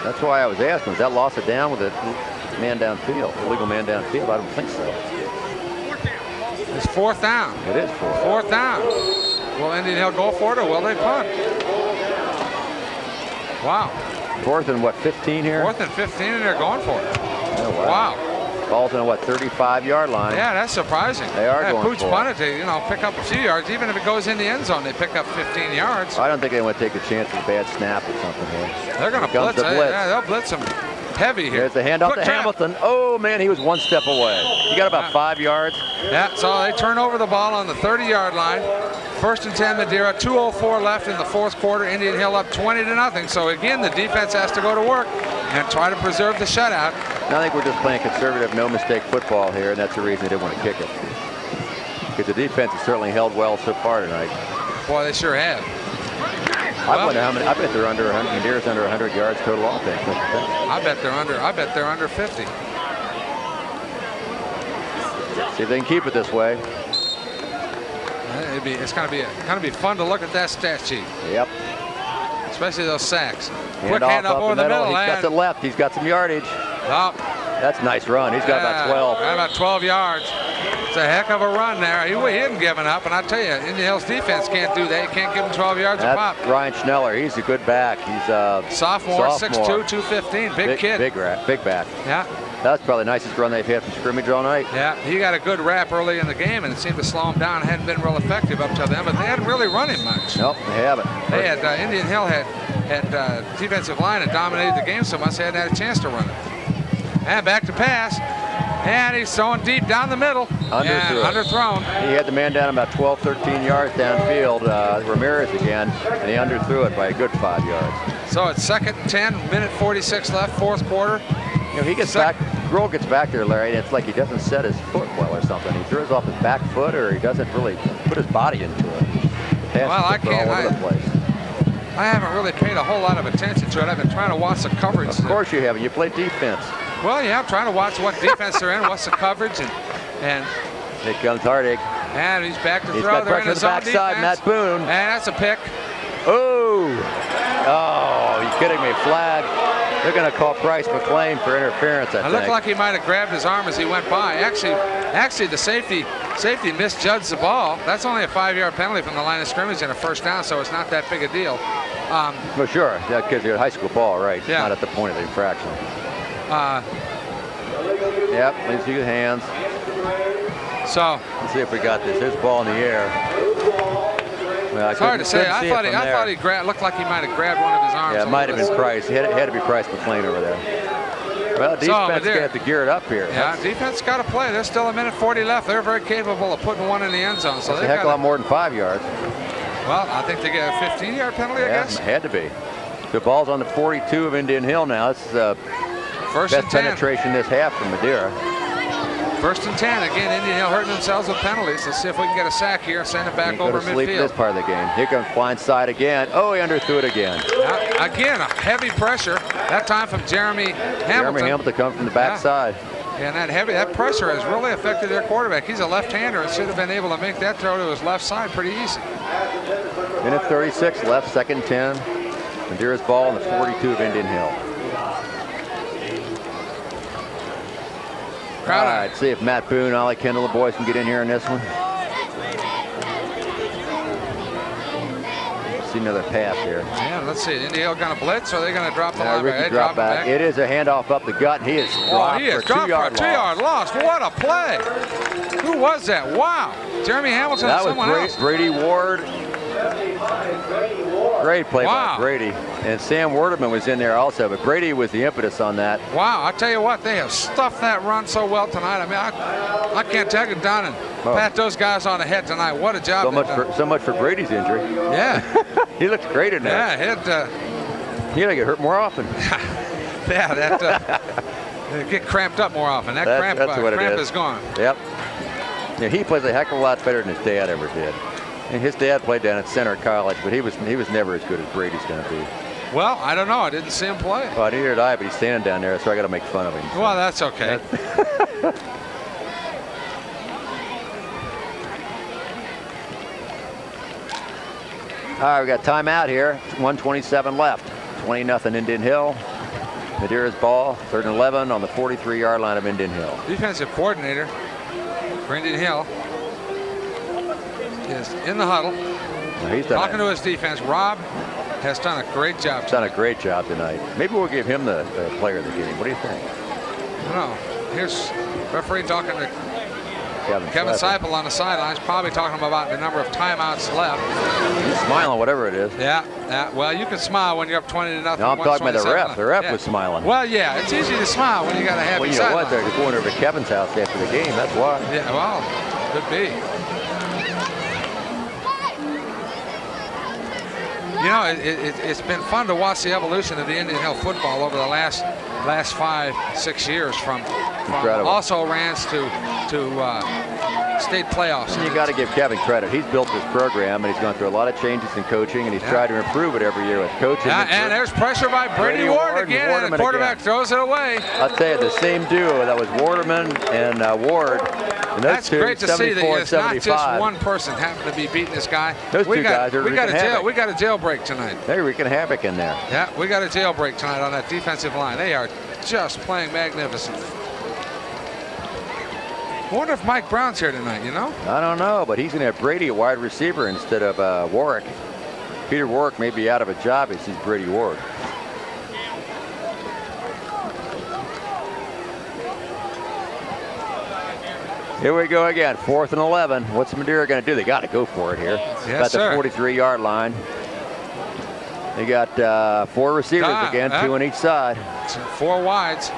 that's why I was asking. Was that loss of down with a man downfield? Illegal man downfield? I don't think so. It's 4th down. It is 4th. 4th down. Will Indian Hill go for it or will they punt? Wow. 4th and what, 15 here? 4th and 15 and they're going for it. Oh, wow. Ball's on what, 35-yard line? Yeah, that's surprising. They are going Pooch for punt it to, pick up a few yards. Even if it goes in the end zone, they pick up 15 yards. I don't think they want to take a chance with a bad snap or something here. They're going to blitz. Yeah, they'll blitz them heavy here. There's the handoff to Hamilton. Oh, man, he was 1 step away. He got about 5 yards. Yeah, so they turn over the ball on the 30-yard line. 1st and 10 Madeira. 2:04 left in the 4th quarter. Indian Hill up 20-0. So again, the defense has to go to work and try to preserve the shutout. I think we're just playing conservative, no-mistake football here, and that's the reason they didn't want to kick it. Because the defense has certainly held well so far tonight. Boy, they sure have. I wonder how many. I bet they're under 100. Madeira's under 100 yards total offense. I bet they're under 50. See if they can keep it this way. It's gonna be fun to look at that stat sheet. Yep. Especially those sacks. Quick Handoff hand up over the middle. He's got to the left. He's got some yardage. Oh, That's a nice run. He's got about 12. Got about 12 yards. It's a heck of a run there. He hadn't given up, and I tell you, Indian Hill's defense can't do that. You can't give him 12 yards a pop. That's Ryan Schneller. He's a good back. He's a sophomore. 6'2", 215, big kid. Big back. Yeah. That's probably the nicest run they've had from scrimmage all night. Yeah, he got a good rap early in the game, and it seemed to slow him down. Hadn't been real effective up till then, but they hadn't really run him much. Nope, they haven't. They had Indian Hill had defensive line that dominated the game so much they hadn't had a chance to run it. And back to pass, and he's throwing deep down the middle. Underthrown. He had the man down about 12, 13 yards downfield. Ramirez again, and he underthrew it by a good 5 yards. So it's 2nd and 10, minute 46 left, fourth quarter. You know, he gets back. Grohl gets back there, Larry, and it's like he doesn't set his foot well or something. He throws off his back foot, or he doesn't really put his body into it. Well, I can't. All over the place. I haven't really paid a whole lot of attention to it. I've been trying to watch the coverage. Of course you haven't. You play defense. Well, yeah, I'm trying to watch what defense they're in, what's the coverage, and here comes Hardig. And he's back to He's throw. got pressure on the backside, Matt Boone. And that's a pick. Oh, you kidding me? Flag. They're going to call Bryce McLean for interference, I think. It looked like he might have grabbed his arm as he went by. Actually, the safety misjudged the ball. That's only a 5-yard penalty from the line of scrimmage and a first down, so it's not that big a deal. Well, sure, because you're a high school ball, right? Yeah. Not at the point of the infraction. Yep, let's see the hands. So let's see if we got this. There's the ball in the air. Well, it's hard to say. I thought he looked like he might have grabbed one of his arms. Yeah, it might have been Price. It had to be Price McLean over there. Well, defense got to gear it up here. Yeah, defense got to play. There's still a minute 40 left. They're very capable of putting one in the end zone. So that's a heck of a lot more than 5 yards. Well, I think they get a 15-yard penalty, I guess. Had to be. The ball's on the 42 of Indian Hill now. This is the best penetration this half from Madeira. 1st and 10. Again, Indian Hill hurting themselves with penalties. Let's see if we can get a sack here and send it back over midfield. This part of the game. Here comes blind side again. Oh, he underthrew it again. Again, a heavy pressure. That time from Jeremy Hamilton. Jeremy Hamilton comes from the backside. And that pressure has really affected their quarterback. He's a left-hander and should have been able to make that throw to his left side pretty easy. Minute 36 left, 2nd 10. Madeira's ball on the 42 of Indian Hill. All right, see if Matt Boone, Ollie Kendall, the boys can get in here in this one. Let's see another pass here. Yeah, let's see. Indian Hill going to blitz, or are they going to drop the linebacker? Drop back. It is a handoff up the gut. He is dropped for a 2-yard loss. What a play. Who was that? Wow. Jeremy Hamilton and someone else. Brady Ward. Great play by Brady. And Sam Werdeman was in there also, but Brady was the impetus on that. Wow, I tell you what, they have stuffed that run so well tonight. I mean, I can't take it down and pat those guys on the head tonight. What a job. So much for Brady's injury. Yeah. He looks great in there. Yeah, he gotta get hurt more often. Yeah, get cramped up more often. That cramp is gone. Yep. Yeah, he plays a heck of a lot better than his dad ever did. And his dad played down at Center College, but he was never as good as Brady's going to be. Well, I don't know. I didn't see him play. Well, neither did I, but he's standing down there, so I got to make fun of him. Well, that's okay. All right, we got timeout here. 1:27 left. 20-0 Indian Hill. Madeira's ball, 3rd and 11 on the 43-yard line of Indian Hill. Defensive coordinator for Indian Hill is in the huddle. He's talking to his defense. Rob has done a great job. He's done a great job tonight. Maybe we'll give him the player of the game. What do you think? I don't know. Here's referee talking to Kevin Seipel on the sidelines, probably talking about the number of timeouts left. He's smiling, whatever it is. Yeah. Well, you can smile when you're up 20-0. No, I'm talking about the ref. The ref was smiling. Well, yeah, it's easy to smile when you got a happy sideline. Well, you know what? They're going over to Kevin's house after the game. That's why. Yeah, well, could be. You know, it's been fun to watch the evolution of the Indian Hill football over the last 5-6 years from also rans to state playoffs. And you got to give Kevin credit. He's built this program, and he's gone through a lot of changes in coaching, and he's tried to improve it every year with coaching. And there's pressure by Brady Ward again, and the quarterback throws it away. I'll tell you, the same duo that was Waterman and Ward. And that's great to see that it's not 75. just one person happening to be beating this guy. Those two guys are we got a jailbreak tonight. They're wreaking havoc in there. Yeah, we got a jailbreak tonight on that defensive line. They are just playing magnificent. I wonder if Mike Brown's here tonight, you know? I don't know, but he's going to have Brady at wide receiver instead of Warwick. Peter Warwick may be out of a job as he's Brady Ward. Here we go again, 4th and 11. What's Madeira going to do? They got to go for it here. Yes, About the 43-yard line. They got 4 receivers again, 2 on each side. 4 wides.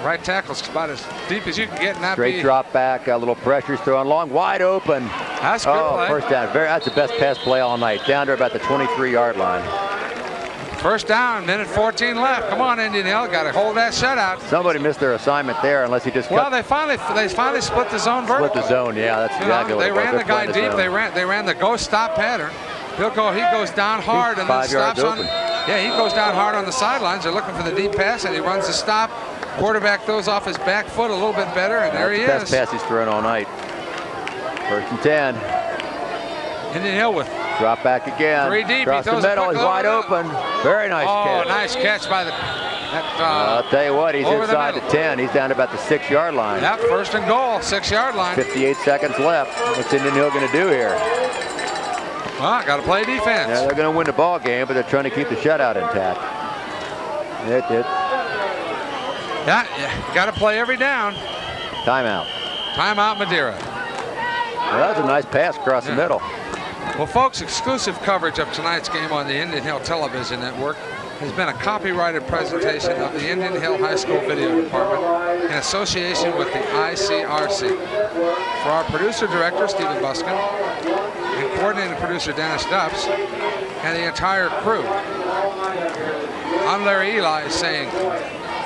Right tackle's about as deep as you can get. Straight drop back, a little pressure's throwing long, wide open. That's good play. First down. That's the best pass play all night. Down to about the 23-yard line. First down, minute 14 left. Come on, Indian Hill, got to hold that shutout. Somebody missed their assignment there, unless he just. Well, they finally split the zone vertically. Split the zone, yeah, that's exactly what it was. They ran the guy deep. They ran the go stop pattern. He goes down hard and then stops on. Yeah, he goes down hard on the sidelines. They're looking for the deep pass, and he runs the stop. Quarterback throws off his back foot a little bit better, and there he is. Best pass he's thrown all night. 1st and 10. Indian Hill with drop back again. 3 deep. Across the middle, he's wide open. Very nice catch. Oh, nice catch by the. I'll tell you what, he's inside the 10. He's down to about the 6-yard line. Yep, 1st and goal, 6-yard line. 58 seconds left. What's Indian Hill going to do here? Well, got to play defense. Yeah, they're going to win the ball game, but they're trying to keep the shutout intact. Yeah, got to play every down. Timeout. Timeout, Madeira. Well, that's a nice pass across the middle. Well, folks, exclusive coverage of tonight's game on the Indian Hill Television Network has been a copyrighted presentation of the Indian Hill High School Video Department in association with the ICRC. For our producer-director, Stephen Buskin, and coordinating producer, Dennis Duffs, and the entire crew, I'm Larry Eli saying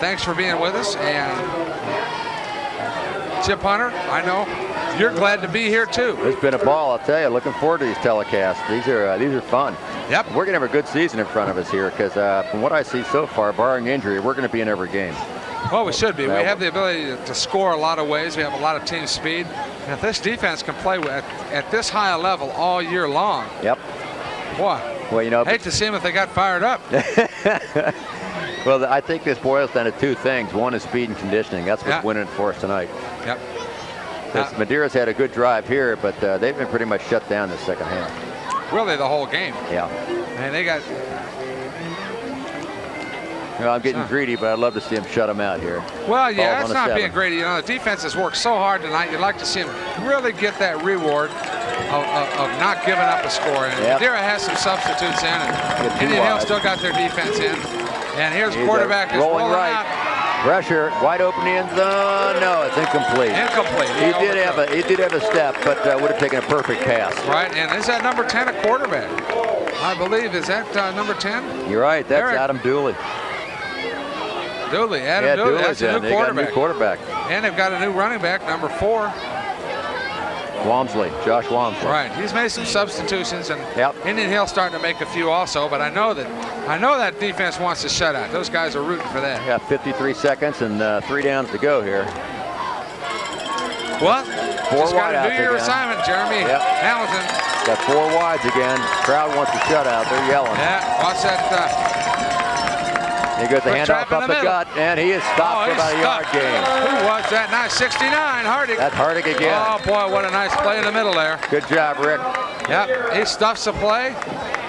thanks for being with us, and Chip Hunter, I know you're glad to be here too. It's been a ball, I'll tell you. Looking forward to these telecasts. These are fun. Yep. We're going to have a good season in front of us here because from what I see so far, barring injury, we're going to be in every game. Well, we should be. We have the ability to score a lot of ways. We have a lot of team speed. And if this defense can play at this high a level all year long. Yep. Boy, well, you know, hate to see them if they got fired up. Well, I think this boils down to 2 things. One is speed and conditioning. That's what's winning it for us tonight. Yep. Madeira's had a good drive here, but they've been pretty much shut down the second half. Really, the whole game. Yeah. And they got. You know, I'm getting greedy, but I'd love to see them shut them out here. Well, yeah, that's not being greedy. You know, the defense has worked so hard tonight. You'd like to see them really get that reward of not giving up a score. And Madeira has some substitutes in, and Indian Hill still got their defense in. And here's quarterback is rolling out. Pressure, wide open end zone. No, it's incomplete. Incomplete. He did have a step, but would have taken a perfect pass. Right, and is that number 10 a quarterback? I believe, is that number 10? You're right, that's Adam Dooley. Dooley, Adam Dooley, that's a new quarterback. And they've got a new running back, number 4. Josh Walmsley. Right, he's made some substitutions, and Indian Hill starting to make a few also. But I know that defense wants to shut out. Those guys are rooting for that. Yeah, 53 seconds and 3 downs to go here. Well, 4 just got wide to do your assignment, Jeremy Hamilton. Got 4 wides again. Crowd wants to shut out. They're yelling. Yeah, watch that. He goes the handoff up the gut, and he is stopped for about a yard gain. Who was that? Nice 69, Hardig. That's Hardig again. Oh, boy, what a nice play in the middle there. Good job, Rick. Yep, he stuffs the play.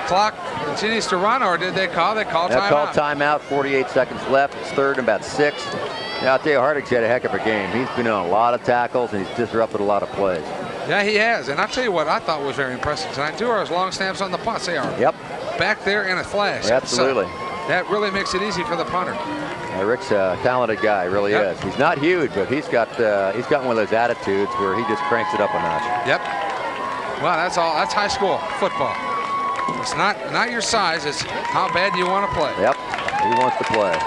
Clock continues to run, or did they call? They called timeout. Called timeout, 48 seconds left. It's 3rd and about 6. Now, I'll tell you, Hardig's had a heck of a game. He's been on a lot of tackles, and he's disrupted a lot of plays. Yeah, he has. And I'll tell you what I thought was very impressive tonight, too, are his long snaps on the punts. They are back there in a flash. Absolutely. So that really makes it easy for the punter. Yeah, Rick's a talented guy, really is. He's not huge, but he's got one of those attitudes where he just cranks it up a notch. Yep. Well, that's all. That's high school football. It's not your size. It's how bad you want to play. Yep. He wants to play.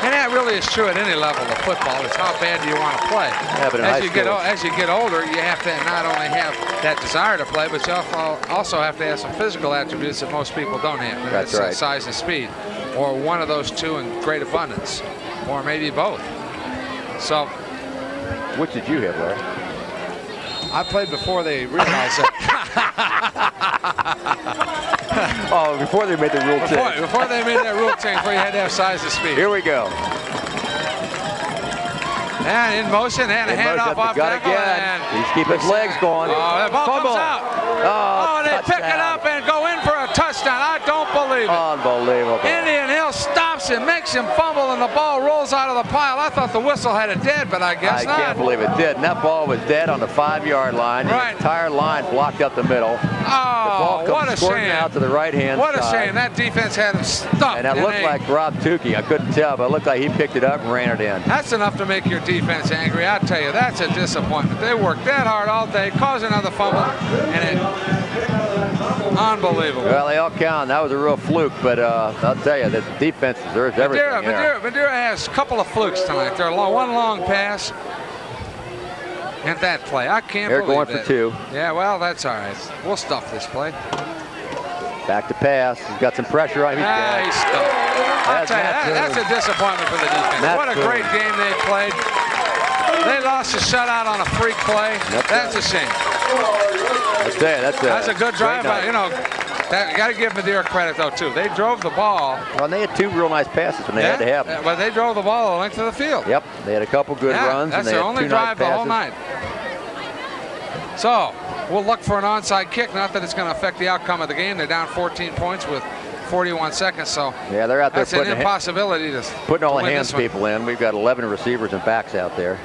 And that really is true at any level of football. It's how bad do you want to play. Yeah, but in as high you school, as you get older, you have to not only have that desire to play, but you also have to have some physical attributes that most people don't have. And That's it's, right. Size and speed, or one of those two in great abundance, or maybe both. So, which did you have, Larry? I played before they realized that. Oh, before they made the rule change. Before they made that rule change, where you had to have size and speed. Here we go. And in motion, and a handoff off got tackle. again. He's keeping his legs going. Oh, that ball Fumble. comes out. Oh, They pick it touchdown. up and go in for a touchdown. I don't believe it. Unbelievable. Indian Hill stops him, makes him fumble, and the ball rolls out of the pile. I thought the whistle had it dead, but I guess I not. can't believe it did. And that ball was dead on the 5-yard line. Right. The entire line blocked up the middle. The ball Oh, comes what a squirting shame. out to the right-hand What a side. shame. That defense had him stuck. And that looked like Rob Tukey. I couldn't tell, but it looked like he picked it up and ran it in. That's enough to make your defense angry. I tell you, that's a disappointment. They worked that hard all day, caused another fumble, and it unbelievable. Well, they all count. That was a real fluke, but I'll tell you, the defense deserves everything. Madeira has a couple of flukes tonight. They're one long pass. And that play, I can't They're believe going it. for 2. Yeah, well, that's all right. We'll stuff this play. Back to pass. He's got some pressure on him. He's stuffed. I'll tell you, that's a disappointment for the defense. What a great game they played. They lost a shutout on a freak play. That's a shame. That's a good drive. night. You got to give Madeira credit, though, too. They drove the ball. Well, and they had 2 real nice passes when they had to have them. But they drove the ball the length of the field. Yep, they had a couple good runs. That's and they their had only 2 drive nice the whole passes. night. So, we'll look for an onside kick. Not that it's going to affect the outcome of the game. They're down 14 points with 41 seconds. So, yeah, they're out there that's an impossibility to putting all the win hands this one. people in. We've got 11 receivers and backs out there.